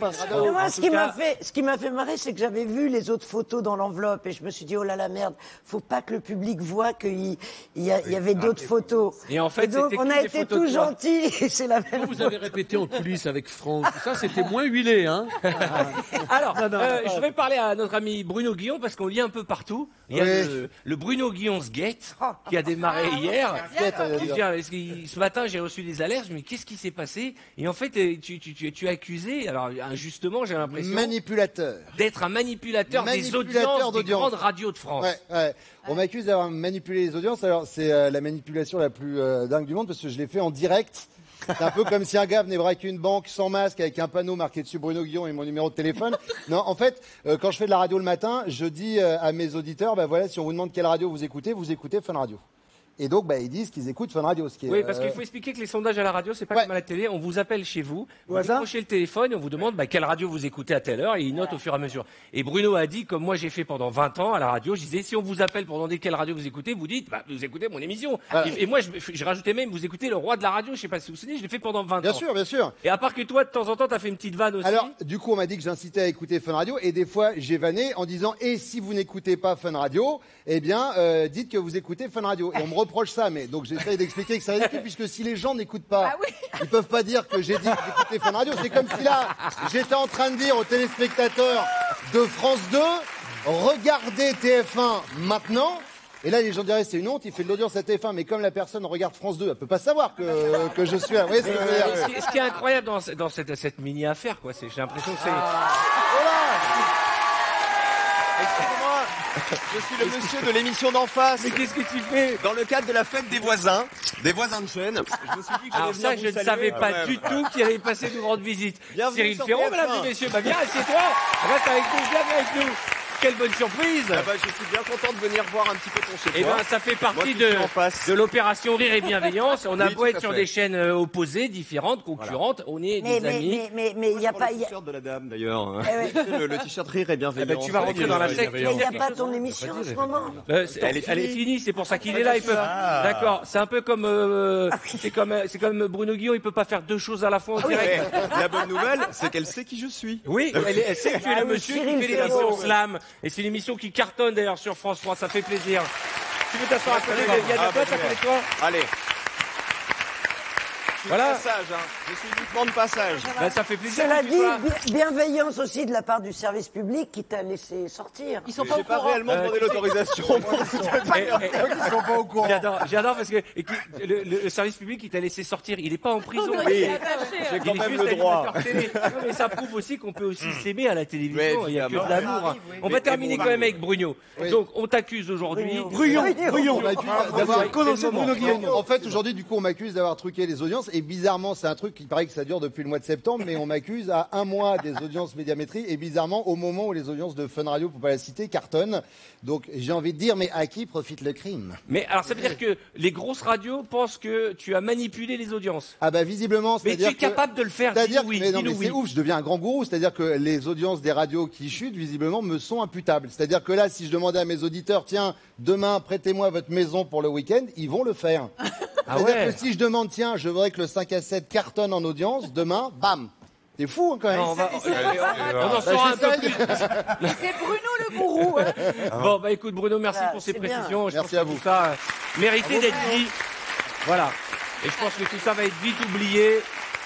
Moi, ce qui m'a fait marrer, c'est que j'avais vu les autres photos dans l'enveloppe et je me suis dit, oh là la merde, faut pas que le public voit qu'il y avait d'autres photos. Et en fait, donc, on a été tout gentils et c'est la même. Vous avez répété en coulisses avec Franck. Ça, c'était moins huilé, hein. Alors, je vais parler à notre ami Bruno Guillon parce qu'on lit un peu partout. Il y a le Bruno Guillon's Gate qui a démarré hier. Ce matin, j'ai reçu des alertes. Je me dis, qu'est-ce qui s'est passé? Et en fait, tu as accusé, alors injustement, j'ai l'impression, manipulateur, d'être un manipulateur des audiences des grandes radios de France. Ouais. On m'accuse d'avoir manipulé les audiences. Alors, c'est la manipulation la plus dingue du monde parce que je l'ai fait en direct. C'est un peu comme si un gars venait braquer une banque sans masque avec un panneau marqué dessus Bruno Guillon et mon numéro de téléphone. Non, en fait, quand je fais de la radio le matin, je dis à mes auditeurs, bah voilà, si on vous demande quelle radio vous écoutez Fun Radio. Et donc, ils disent qu'ils écoutent Fun Radio. Ce qui est, oui, parce qu'il faut expliquer que les sondages à la radio, c'est pas comme à la télé. On vous appelle chez vous, vous décrochez le téléphone et on vous demande quelle radio vous écoutez à telle heure et ils notent au fur et à mesure. Et Bruno a dit, comme moi j'ai fait pendant 20 ans à la radio, je disais, si on vous appelle pour demander quelle radio vous écoutez, vous dites, vous écoutez mon émission. Et moi, je rajoutais même, vous écoutez le roi de la radio, je sais pas si vous vous souvenez, je l'ai fait pendant 20 ans. Bien sûr. Et à part que toi, de temps en temps, t'as fait une petite vanne aussi. Alors, du coup, on m'a dit que j'incitais à écouter Fun Radio et des fois, j'ai vanné en disant, et si vous n'écoutez pas Fun Radio, eh bien, dites que vous écoutez Fun Radio. Et on me reproche ça, mais donc j'essaye d'expliquer que c'est ridicule puisque si les gens n'écoutent pas, ils peuvent pas dire que j'ai dit d'écouter Fun Radio. C'est comme si là, j'étais en train de dire aux téléspectateurs de France 2, regardez TF1 maintenant. Et là, les gens diraient, c'est une honte, il fait de l'audience à TF1, mais comme la personne regarde France 2, elle peut pas savoir que je suis là. Vous voyez ce que je veux dire? Ce qui est incroyable dans cette mini-affaire, quoi, j'ai l'impression que c'est... Excusez-moi, je suis le monsieur de l'émission d'en face. Mais qu'est-ce que tu fais? Dans le cadre de la fête des voisins de chaîne. Je me suis dit que Alors ça, je ne savais pas du tout qu'il allait passer nous rendre visite. Bienvenue Cyril sur Ferraud, TF1. mesdames et messieurs, bah viens, assieds-toi, reste avec nous, viens avec nous. Quelle bonne surprise! Ah bah, je suis bien content de venir voir un petit peu ton chez Eh toi. ben, ça fait Moi partie qui suis en face. de l'opération Rire et Bienveillance. On a Oui, beau tout être à sur fait. des chaînes opposées, différentes, concurrentes, on est des amis. Mais il n'y a pas. Le t-shirt de la dame d'ailleurs. Eh ouais. Le t-shirt rire et bienveillance. Eh ben, tu vas rentrer dans la secte. Mais il n'y a pas ton émission en ce moment. Elle est finie, c'est pour ça qu'il est là. Il peut... D'accord, c'est un peu comme, c'est comme Bruno Guillon, il peut pas faire deux choses à la fois en direct. La bonne nouvelle, c'est qu'elle sait qui je suis. Oui, elle sait que tu es le monsieur qui Cyril fait Ferraud. l'émission Slam. Et c'est une émission qui cartonne d'ailleurs sur France 3, ça fait plaisir. Tu veux t'asseoir à côté de Yann Lapointe, à côté de toi? Allez. Voilà. Passage, hein. Je suis uniquement de passage. Ben, ça fait plaisir. Cela que tu dit, sois- bienveillance aussi de la part du service public qui t'a laissé sortir. Ils sont J'ai pas au pas courant. réellement demandé l'autorisation. Ils sont pas au courant. J'adore parce que le service public il t'a laissé sortir, il est pas en prison. Oui, Il est j'ai quand même juste le droit. animateur télé. Non, mais ça prouve aussi qu'on peut aussi s'aimer à la télévision. Mais Il y a que de évidemment. l'amour. hein. On va Mais terminer quand même avec Bruno. Oui. Donc on t'accuse aujourd'hui. Bruyon, Bruyon. on m'accuse d'avoir commencé Bruno Guillon. En fait, aujourd'hui, du coup, on m'accuse d'avoir truqué les audiences. Et bizarrement, c'est un truc qui paraît que ça dure depuis le mois de septembre, mais on m'accuse à un mois des audiences Médiamétrie. Et bizarrement, au moment où les audiences de Fun Radio, pour pas la citer, cartonnent. Donc, j'ai envie de dire, mais à qui profite le crime? Mais alors ça veut dire que les grosses radios pensent que tu as manipulé les audiences. Ah bah visiblement, Mais tu c'est-à-dire es capable de le faire. C'est-à-dire Dis-nous oui. mais non, dis-nous mais c'est oui. ouf, je deviens un grand gourou. C'est-à-dire que les audiences des radios qui chutent, visiblement, me sont imputables. C'est-à-dire que là, si je demandais à mes auditeurs, tiens, demain, prêtez-moi votre maison pour le week-end, ils vont le faire. Ah C'est-à-dire ouais. que si je demande, tiens, je voudrais que le 5 à 7 cartonne en audience, demain, bam. C'est fou, hein, quand même. Non, on en saura un peu plus. C'est Bruno le gourou. hein. Bon, bah écoute Bruno, merci Ah, pour ces c'est bien. précisions. Je Merci pense à que vous. tout ça méritait d'être dit. Voilà. Et je pense que tout ça va être vite oublié.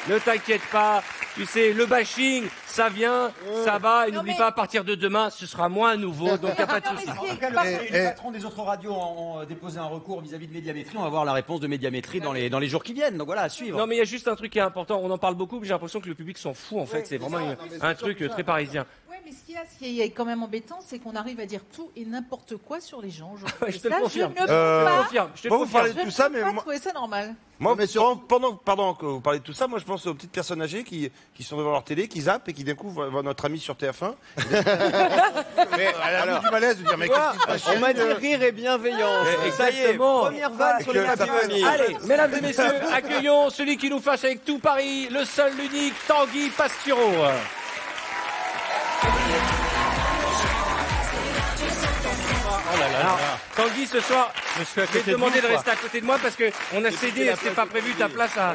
Ne t'inquiète pas. Tu sais, le bashing, ça vient, ça va. Et Non, n'oublie mais- pas, à partir de demain, ce sera moins nouveau. Donc, il n'y a pas de Non, mais souci. ce qui est En tout cas, pas- les patrons des autres radios ont déposé un recours vis-à-vis de Médiamétrie. On va voir la réponse de Médiamétrie dans les jours qui viennent. Donc voilà, à suivre. Non, mais il y a juste un truc qui est important. On en parle beaucoup, mais j'ai l'impression que le public s'en fout, en fait. C'est vraiment un truc très parisien. Ouais, mais ce qui est quand même embêtant, c'est qu'on arrive à dire tout et n'importe quoi sur les gens. Ouais, je te le Ça, confirme. Je ne peux Je te pas. le confirme. Je te le Bon, vous confirme. parlez de tout ça, mais pas moi, trouver ça normal. moi, Mais sur- pendant que vous parlez de tout ça, moi je pense aux petites personnes âgées qui sont devant leur télé, qui zappent et qui d'un coup voient notre ami sur TF1. Mais elle a du malaise de dire, mais qu'est-ce qui se passe? On m'a dit rire et bienveillance. Eh, Ça y est, exactement. première vanne sur les Que ça radiophonies. Allez, mesdames et messieurs, accueillons celui qui nous fâche avec tout Paris, le seul, l'unique, Tanguy Pastureau. Alors, Tanguy, ce soir, je vais te demander de rester à côté de moi parce que on a cédé, c'était pas prévu ta place à.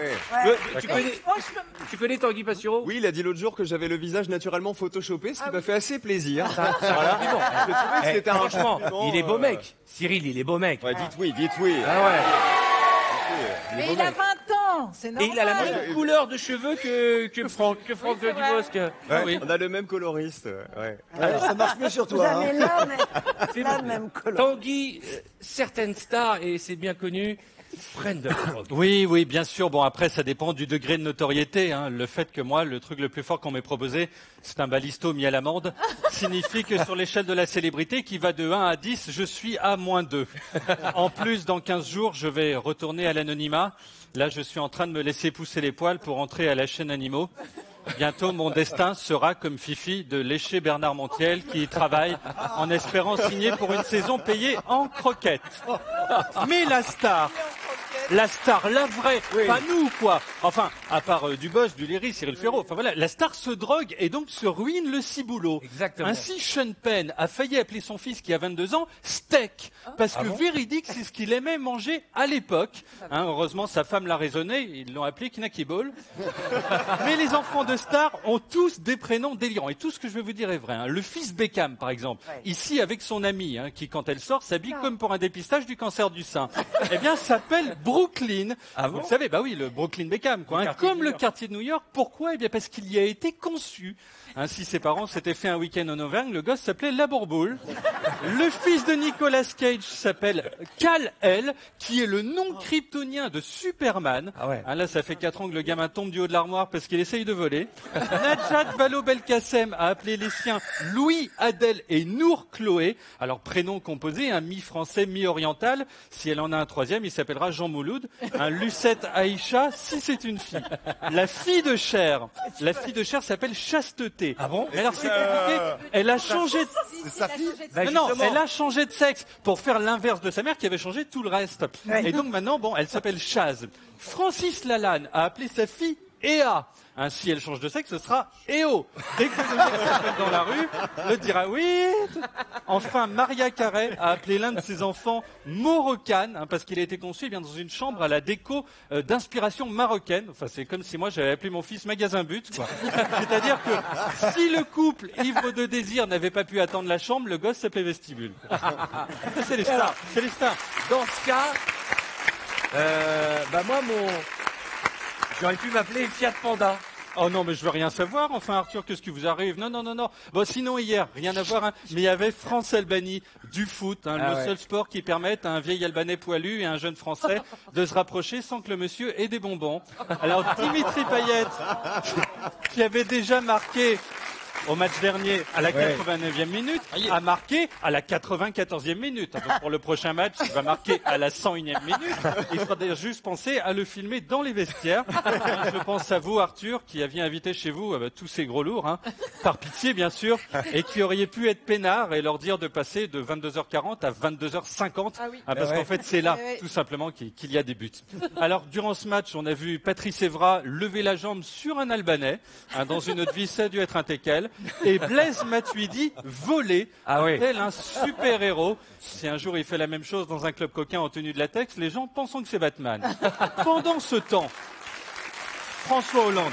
Tu connais Tanguy Pastureau? Oui, il a dit l'autre jour que j'avais le visage naturellement photoshopé, ce qui m'a fait assez plaisir. Ça, c'est un compliment. Je trouvais que Eh, c'était un franchement, compliment, il est beau mec. Cyril, il est beau mec. Ouais, dites oui, dites oui. Ah ouais. Mais il a 20 ans, c'est Et normal. il a la même couleur de cheveux que Franck Dubosc. Ah oui. On a le même coloriste. Ouais. Ça marche mieux sur Vous toi. avez hein. la même couleur. Tanguy, certaines stars, et c'est bien connu, prennent de la drogue. Oui, oui, bien sûr. Bon, après, ça dépend du degré de notoriété. Hein. Le fait que moi, le truc le plus fort qu'on m'ait proposé, c'est un balisto mis à l'amende, signifie que sur l'échelle de la célébrité, qui va de 1 à 10, je suis à -2. En plus, dans 15 jours, je vais retourner à l'anonymat. Là, je suis en train de me laisser pousser les poils pour entrer à la chaîne Animaux. Bientôt, mon destin sera, comme Fifi, de lécher Bernard Montiel, qui y travaille en espérant signer pour une saison payée en croquettes. Mais la star, la vraie, pas nous, quoi. Enfin, à part du boss, du Léry, Cyril Ferraud. Enfin voilà, la star se drogue et donc se ruine le ciboulot. Exactement. Ainsi, Sean Penn a failli appeler son fils qui a 22 ans steak, parce que véridique, c'est ce qu'il aimait manger à l'époque. Hein, heureusement, sa femme l'a raisonné, ils l'ont appelé Knacky Ball. Mais les enfants de stars ont tous des prénoms délirants. Et tout ce que je vais vous dire est vrai. Hein. Le fils Beckham, par exemple, ici avec son amie, hein, qui quand elle sort s'habille comme pour un dépistage du cancer du sein. Eh bien, s'appelle Brooklyn. Ah Vous bon le savez, bah oui, le Brooklyn Beckham, quoi. Hein, comme le quartier de New York. Pourquoi? Eh bien, parce qu'il y a été conçu. Ainsi, ses parents s'étaient fait un week-end en Auvergne. Le gosse s'appelait La Bourboule. Le fils de Nicolas Cage s'appelle Kal-El, qui est le nom kryptonien de Superman. Ah ouais. Là, ça fait 4 ans que le gamin tombe du haut de l'armoire parce qu'il essaye de voler. Najat Vallaud-Belkacem a appelé les siens Louis, Adèle et Nour Chloé. Alors, prénom composé, un mi-français, mi-oriental. Si elle en a un troisième, il s'appellera Jean Mouloud. Un Lucette Aïcha, si c'est une fille. La fille de Cher s'appelle Chasteté. Ah bon? Mais alors, c'est compliqué. Elle a changé de... C'est sa fille. Non, elle a changé de sexe pour faire l'inverse de sa mère qui avait changé tout le reste. Et donc maintenant, bon, elle s'appelle Chaz. Francis Lalanne a appelé sa fille Ea. Si elle change de sexe, ce sera Eo. Dès que le mec s'appelle dans la rue, le dira oui. Enfin, Maria Carey a appelé l'un de ses enfants Moroccan, parce qu'il a été conçu dans une chambre à la déco d'inspiration marocaine. Enfin, c'est comme si moi j'avais appelé mon fils Magasin But, quoi. C'est-à-dire que si le couple ivre de désir n'avait pas pu attendre la chambre, le gosse s'appelait Vestibule. C'est les stars. C'est les stars. Dans ce cas, moi, j'aurais pu m'appeler Fiat Panda. Oh non, mais je veux rien savoir. Enfin, Arthur, qu'est-ce qui vous arrive? Non. Bon, sinon, hier, rien à voir, hein, mais il y avait France-Albanie du foot, le seul sport qui permette à un vieil Albanais poilu et à un jeune Français de se rapprocher sans que le monsieur ait des bonbons. Alors, Dimitri Payet, qui avait déjà marqué au match dernier à la 89e minute, a marqué à la 94e minute. Donc pour le prochain match, il va marquer à la 101e minute. Il faudra d'ailleurs juste penser à le filmer dans les vestiaires. Je pense à vous, Arthur, qui aviez invité chez vous tous ces gros lourds, par pitié bien sûr, et qui auriez pu être peinards et leur dire de passer de 22h40 à 22h50, parce qu'en fait c'est là, tout simplement, qu'il y a des buts. Alors durant ce match, on a vu Patrice Evra lever la jambe sur un Albanais. Dans une autre vie, ça a dû être un teckel. Et Blaise Matuidi voler tel un super-héros. Si un jour il fait la même chose dans un club coquin en tenue de latex, les gens pensent que c'est Batman. Pendant ce temps, François Hollande.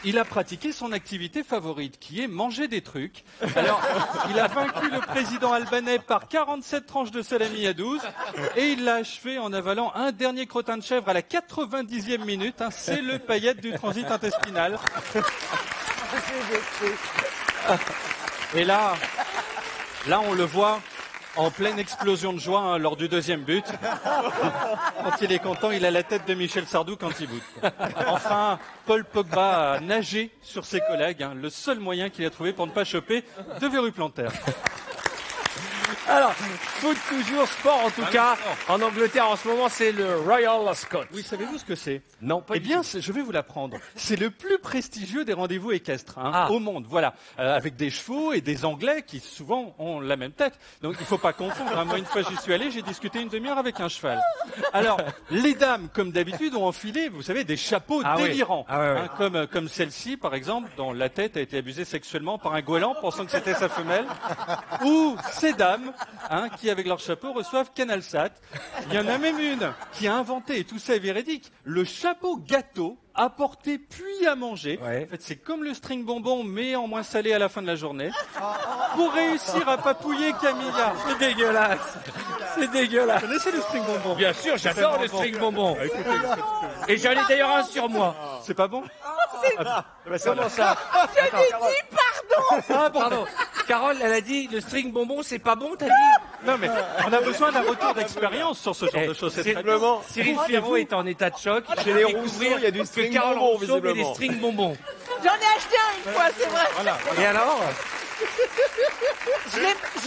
Il a pratiqué son activité favorite, qui est manger des trucs. Alors, il a vaincu le président albanais par 47 tranches de salami à 12, et il l'a achevé en avalant un dernier crottin de chèvre à la 90e minute. C'est le Payet du transit intestinal. Et là, on le voit en pleine explosion de joie lors du deuxième but. Quand il est content, il a la tête de Michel Sardou quand il boot. Enfin, Paul Pogba a nagé sur ses collègues, le seul moyen qu'il a trouvé pour ne pas choper de verrues plantaires. Alors, foot toujours, sport en tout cas. En Angleterre, en ce moment, c'est le Royal Ascot. Oui, savez-vous ce que c'est? Non, pas du tout. Je vais vous l'apprendre. C'est le plus prestigieux des rendez-vous équestres au monde. Voilà, avec des chevaux et des Anglais qui souvent ont la même tête. Donc il faut pas confondre. Moi, une fois j'y suis allé, j'ai discuté une demi-heure avec un cheval. Alors, les dames, comme d'habitude, ont enfilé, vous savez, des chapeaux délirants, comme celle-ci, par exemple, dont la tête a été abusée sexuellement par un goéland, pensant que c'était sa femelle, ou ces dames. Qui, avec leur chapeau, reçoivent CanalSat. Il y en a même une qui a inventé, et tout ça est véridique, le chapeau gâteau à porter puis à manger. En fait, c'est comme le string bonbon, mais en moins salé à la fin de la journée. Pour réussir à papouiller Camilla. C'est dégueulasse. C'est dégueulasse. Vous connaissez le string bonbon? Bien sûr, j'adore le string bonbon. Et j'en ai d'ailleurs un sur moi. C'est pas bon? Comment ça? Je lui dis pardon. Pardon. Carole, elle a dit le string bonbon, c'est pas bon, t'as dit? Non, mais on a besoin d'un retour d'expérience sur ce genre de choses. C'est simplement. Cyril Ferraud est en état de choc. Chez les Rousseau, il y a du string bonbon, visiblement. Des string bonbons. J'en ai acheté un une fois, c'est vrai. Voilà. Et alors? Je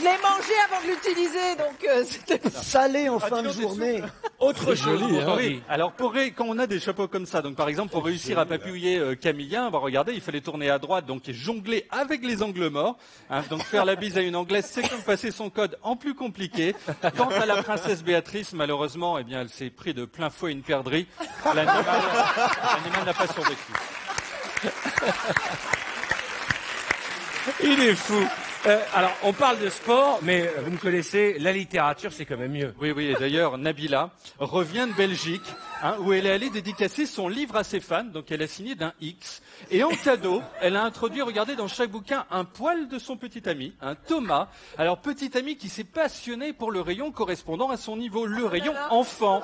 l'ai mangé avant de l'utiliser, donc c'était salé en fin de journée. Autre chose. Oui. Alors quand on a des chapeaux comme ça, donc par exemple pour réussir à papouiller Camilla, regardez, il fallait tourner à droite, donc jongler avec les angles morts. Donc faire la bise à une Anglaise, c'est comme passer son code en plus compliqué. Quant à la princesse Béatrice, malheureusement, elle s'est pris de plein fouet une perdrix. L'animal n'a pas survécu. Il est fou. Alors, on parle de sport, mais vous me connaissez, la littérature, c'est quand même mieux. Oui, et d'ailleurs, Nabila revient de Belgique où elle est allée dédicacer son livre à ses fans, donc elle a signé d'un X. Et en cadeau, elle a introduit, regardez, dans chaque bouquin, un poil de son petit ami, un Thomas. Alors, petit ami qui s'est passionné pour le rayon correspondant à son niveau, le rayon enfant.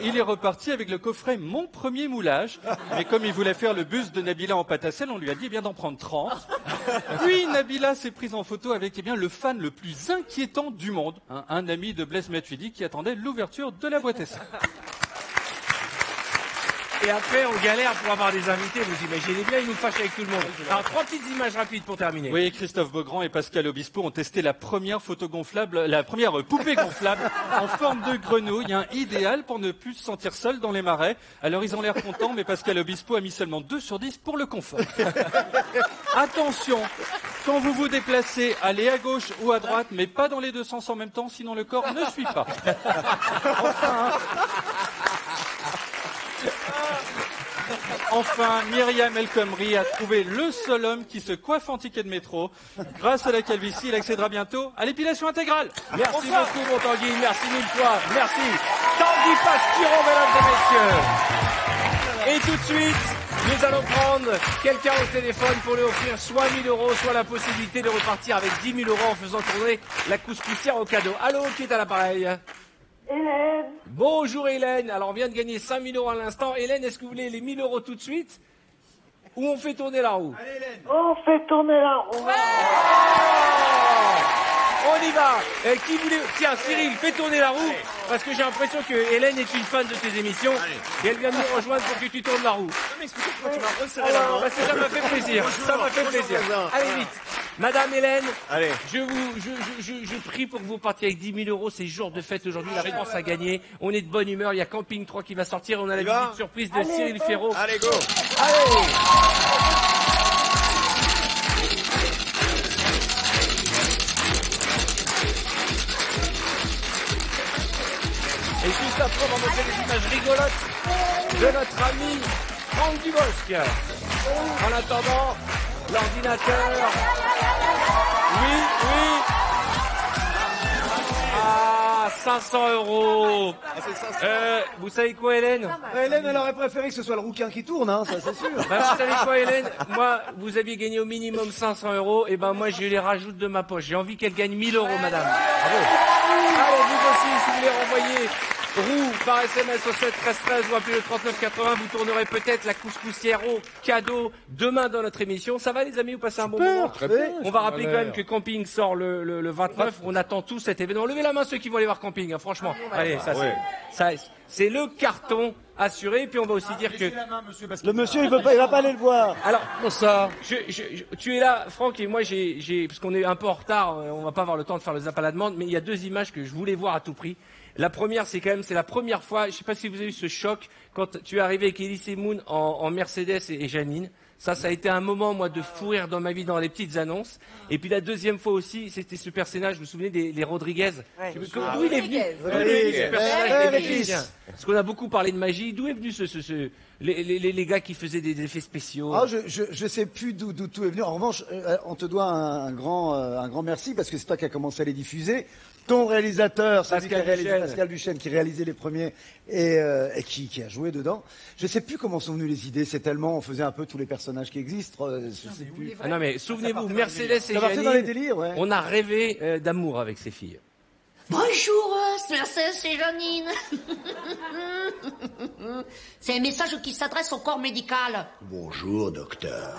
Il est reparti avec le coffret Mon premier moulage. Mais comme il voulait faire le buste de Nabila en pâte à sel, on lui a dit, eh bien, d'en prendre 30. Puis, Nabila s'est prise en photo avec, eh bien, le fan le plus inquiétant du monde. Un ami de Blaise Matuidi qui attendait l'ouverture de la boîte à sel. Et après, on galère pour avoir des invités, vous imaginez bien, ils nous fâchent avec tout le monde. Alors, 3 petites images rapides pour terminer. Oui, Christophe Beaugrand et Pascal Obispo ont testé la première poupée gonflable en forme de grenouille, idéal pour ne plus se sentir seul dans les marais. Alors, ils ont l'air contents, mais Pascal Obispo a mis seulement 2 sur 10 pour le confort. Attention, quand vous vous déplacez, allez à gauche ou à droite, mais pas dans les deux sens en même temps, sinon le corps ne suit pas. Enfin, Myriam El Khomri a trouvé le seul homme qui se coiffe en ticket de métro. Grâce à la calvitie, il accédera bientôt à l'épilation intégrale. Merci beaucoup, mon Tanguy. Merci mille fois. Merci. Tanguy Pastureau, mesdames et messieurs. Et tout de suite, nous allons prendre quelqu'un au téléphone pour lui offrir soit 1 000 €, soit la possibilité de repartir avec 10 000 € en faisant tourner la couscoussière au cadeau. Allô, qui est à l'appareil? Hélène. Bonjour Hélène. Alors on vient de gagner 5 000 € à l'instant. Hélène, est-ce que vous voulez les 1 000 € tout de suite ou on fait tourner la roue? Allez Hélène. On fait tourner la roue. Ouais. On y va. Qui voulait... Tiens, Cyril, fais tourner la roue parce que j'ai l'impression que Hélène est une fan de tes émissions et elle vient de nous rejoindre pour que tu tournes la roue. Ça m'a fait plaisir. Ça m'a fait plaisir. Allez vite. Madame Hélène, allez. Je prie pour que vous partiez avec 10 000 €. C'est jour de fête aujourd'hui. La France a gagné. On est de bonne humeur. Il y a Camping 3 qui va sortir. On a la visite surprise de Cyril Ferraud. Allez, go. Allez. Et juste après, on va montrer des images rigolotes de notre ami Franck Dubosc. En attendant, l'ordinateur. Oui. Ah, 500 €. Vous savez quoi, Hélène? Hélène, elle aurait préféré que ce soit le rouquin qui tourne, ça c'est sûr. Vous savez quoi, Hélène? Moi, vous aviez gagné au minimum 500 €. Et moi, je les rajoute de ma poche. J'ai envie qu'elle gagne 1 000 €, madame. Bravo. Allez, vous aussi, si vous voulez renvoyer roue par SMS au 7 13 13 ou appelez le 39 80, vous tournerez peut-être la couscoussière au cadeau demain dans notre émission. Ça va les amis, vous passez un bon moment? Très bien. On va rappeler quand même que Camping sort le 29. On attend tous cet événement. Levez la main ceux qui vont aller voir Camping, franchement. Allez, c'est le carton assuré. Puis on va aussi dire que le monsieur il va pas aller le voir. Alors pour ça, tu es là, Franck, et moi parce qu'on est un peu en retard, on va pas avoir le temps de faire le zap à la demande, mais il y a 2 images que je voulais voir à tout prix. La première, c'est la première fois, je sais pas si vous avez eu ce choc, quand tu es arrivé avec Elise Moon en Mercedes et Janine. Ça a été un moment, moi, de fou rire dans ma vie, dans les petites annonces. Et puis la deuxième fois aussi, c'était ce personnage, vous vous souvenez des Rodriguez? D'où il est venu? Ce personnage des magiciens. Parce qu'on a beaucoup parlé de magie. D'où est venu les gars qui faisaient des effets spéciaux? Je sais plus d'où tout est venu. En revanche, on te doit un grand merci parce que c'est toi qui as commencé à les diffuser. Ton réalisateur, Pascal Duchesne, qui réalisait les premiers et qui a joué dedans. Je sais plus comment sont venues les idées. C'est tellement, on faisait un peu tous les personnages qui existent. Je sais plus. Ah non mais souvenez-vous, Mercedes et Janine, dans les délires, ouais. On a rêvé d'amour avec ces filles. Bonjour, Mercedes et Janine. C'est un message qui s'adresse au corps médical. Bonjour, docteur.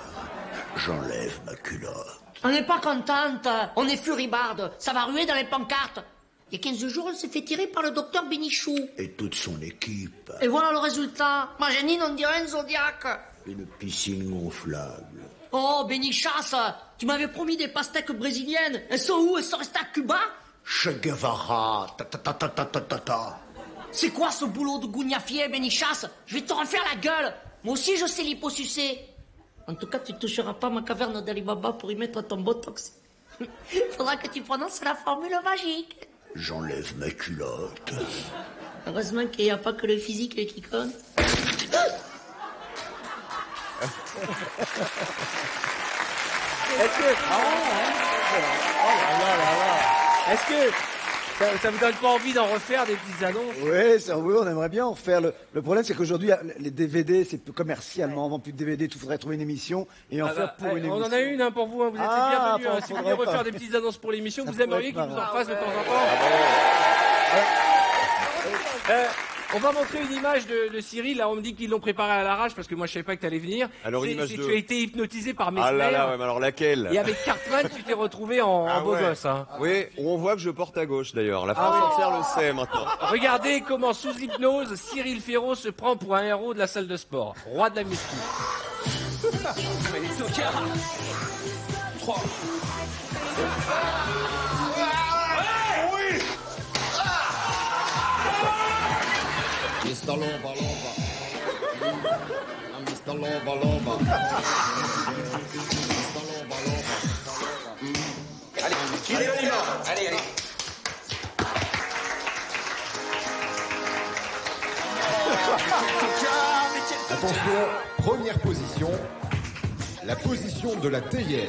J'enlève ma culotte. On n'est pas contente, on est furibarde. Ça va ruer dans les pancartes. Il y a 15 jours, elle s'est fait tirer par le docteur Bénichou. Et toute son équipe. Et voilà le résultat. Ma Janine, on dirait un zodiaque. Une piscine gonflable. Oh, Bénichasse, tu m'avais promis des pastèques brésiliennes. Elles sont où? Elles sont restées à Cuba? Che Guevara, C'est quoi ce boulot de gougnafier, Bénichasse? Je vais te refaire la gueule. Moi aussi, je sais l'hyposucer. En tout cas, tu ne toucheras pas ma caverne d'Alibaba pour y mettre ton botox. Faudra que tu prononces la formule magique. J'enlève ma culotte. Heureusement qu'il n'y a pas que le physique qui compte. Ça vous donne pas envie d'en refaire des petites annonces? Oui, on aimerait bien en refaire. Le problème, c'est qu'aujourd'hui, les DVD, c'est peu commercialement. On vend plus de DVD, tout faudrait trouver une émission et en faire pour une émission. On en a une hein, pour vous, hein. Vous êtes les bienvenus. Si vous voulez refaire des petites annonces pour l'émission, vous aimeriez qu'ils vous en fassent de temps en temps. On va montrer une image de Cyril. Là, on me dit qu'ils l'ont préparé à l'arrache parce que moi, je savais pas que tu allais venir. Alors, une image Tu as été hypnotisé par Mesmer. Ah là là, ouais, mais alors laquelle? Et avec Cartman, tu t'es retrouvé en beau gosse. Hein. Oui, on voit que je porte à gauche d'ailleurs. La France entière le sait maintenant. Regardez comment, sous hypnose, Cyril Ferraud se prend pour un héros de la salle de sport. Roi de la muscu. Mais les tocards 3. Mr. Loba Loba. Mr. Loba Loba. Mr. Loba Loba. Allez, on y va. Allez, allez. Attention, première position. La position de la théière.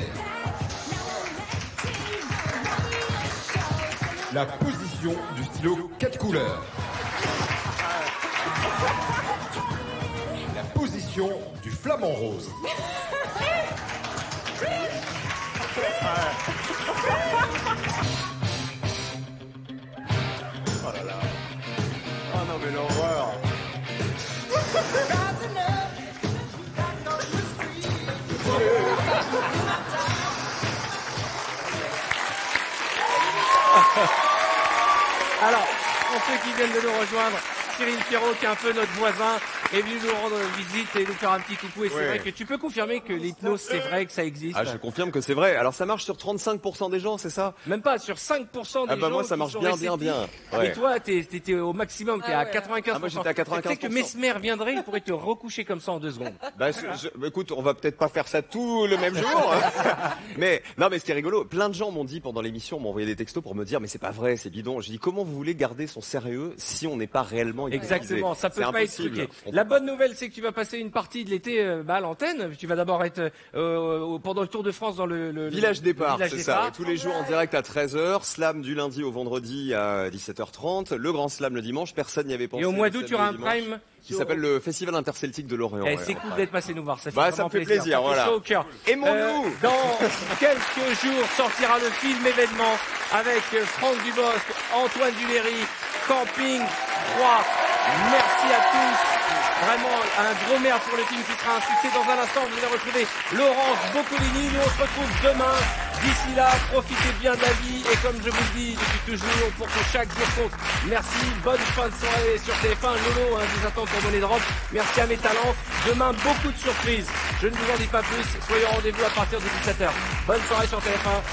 La position du stylo 4 couleurs. La position du flamant rose. Oh là là. Oh non mais l'horreur. Alors, pour ceux qui viennent de nous rejoindre, Cyril Ferraud, qui est un peu notre voisin, est venu nous rendre visite et nous faire un petit coucou. Et c'est vrai que tu peux confirmer que l'hypnose, c'est vrai que ça existe. Ah, je confirme que c'est vrai. Alors ça marche sur 35% des gens, c'est ça? Même pas, sur 5% des gens. Moi, ça marche bien. Ouais. Et toi, t'étais au maximum, t'es à 95%. Ah, moi, j'étais à 95%. Tu sais que Mesmer viendrait, il pourrait te recoucher comme ça en 2 secondes. Bah, écoute, on va peut-être pas faire ça tout le même jour. Mais, non, mais c'était rigolo. Plein de gens m'ont dit pendant l'émission, m'ont envoyé des textos pour me dire, mais c'est pas vrai, c'est bidon. J'ai dit, comment vous voulez garder son sérieux si on n'est pas réellement hypnotisé? Exactement, ça peut pas être truqué. La bonne nouvelle, c'est que tu vas passer une partie de l'été à l'antenne. Tu vas d'abord être pendant le Tour de France dans le Village Départ, c'est ça. Tous les jours en direct à 13h, slam du lundi au vendredi à 17h30, le grand slam le dimanche, personne n'y avait pensé. Et au mois d'août, tu auras un prime qui s'appelle le Festival Interceltique de Lorient. C'est cool d'être passé nous voir, ça me fait plaisir, voilà. Au cœur. Aimons-nous. Dans quelques jours sortira le film événement avec Franck Dubosc, Antoine Duléry, Camping 3. Merci à tous. Vraiment un gros merde pour le film qui sera un succès. Dans un instant, vous allez retrouver Laurence Boccolini. Nous on se retrouve demain. D'ici là, profitez bien de la vie. Et comme je vous le dis depuis toujours, pour que chaque jour compte. Merci, bonne fin de soirée sur TF1. Lolo, je vous attends pour donner drop. Merci à mes talents. Demain, beaucoup de surprises. Je ne vous en dis pas plus. Soyez au rendez-vous à partir de 17h. Bonne soirée sur TF1.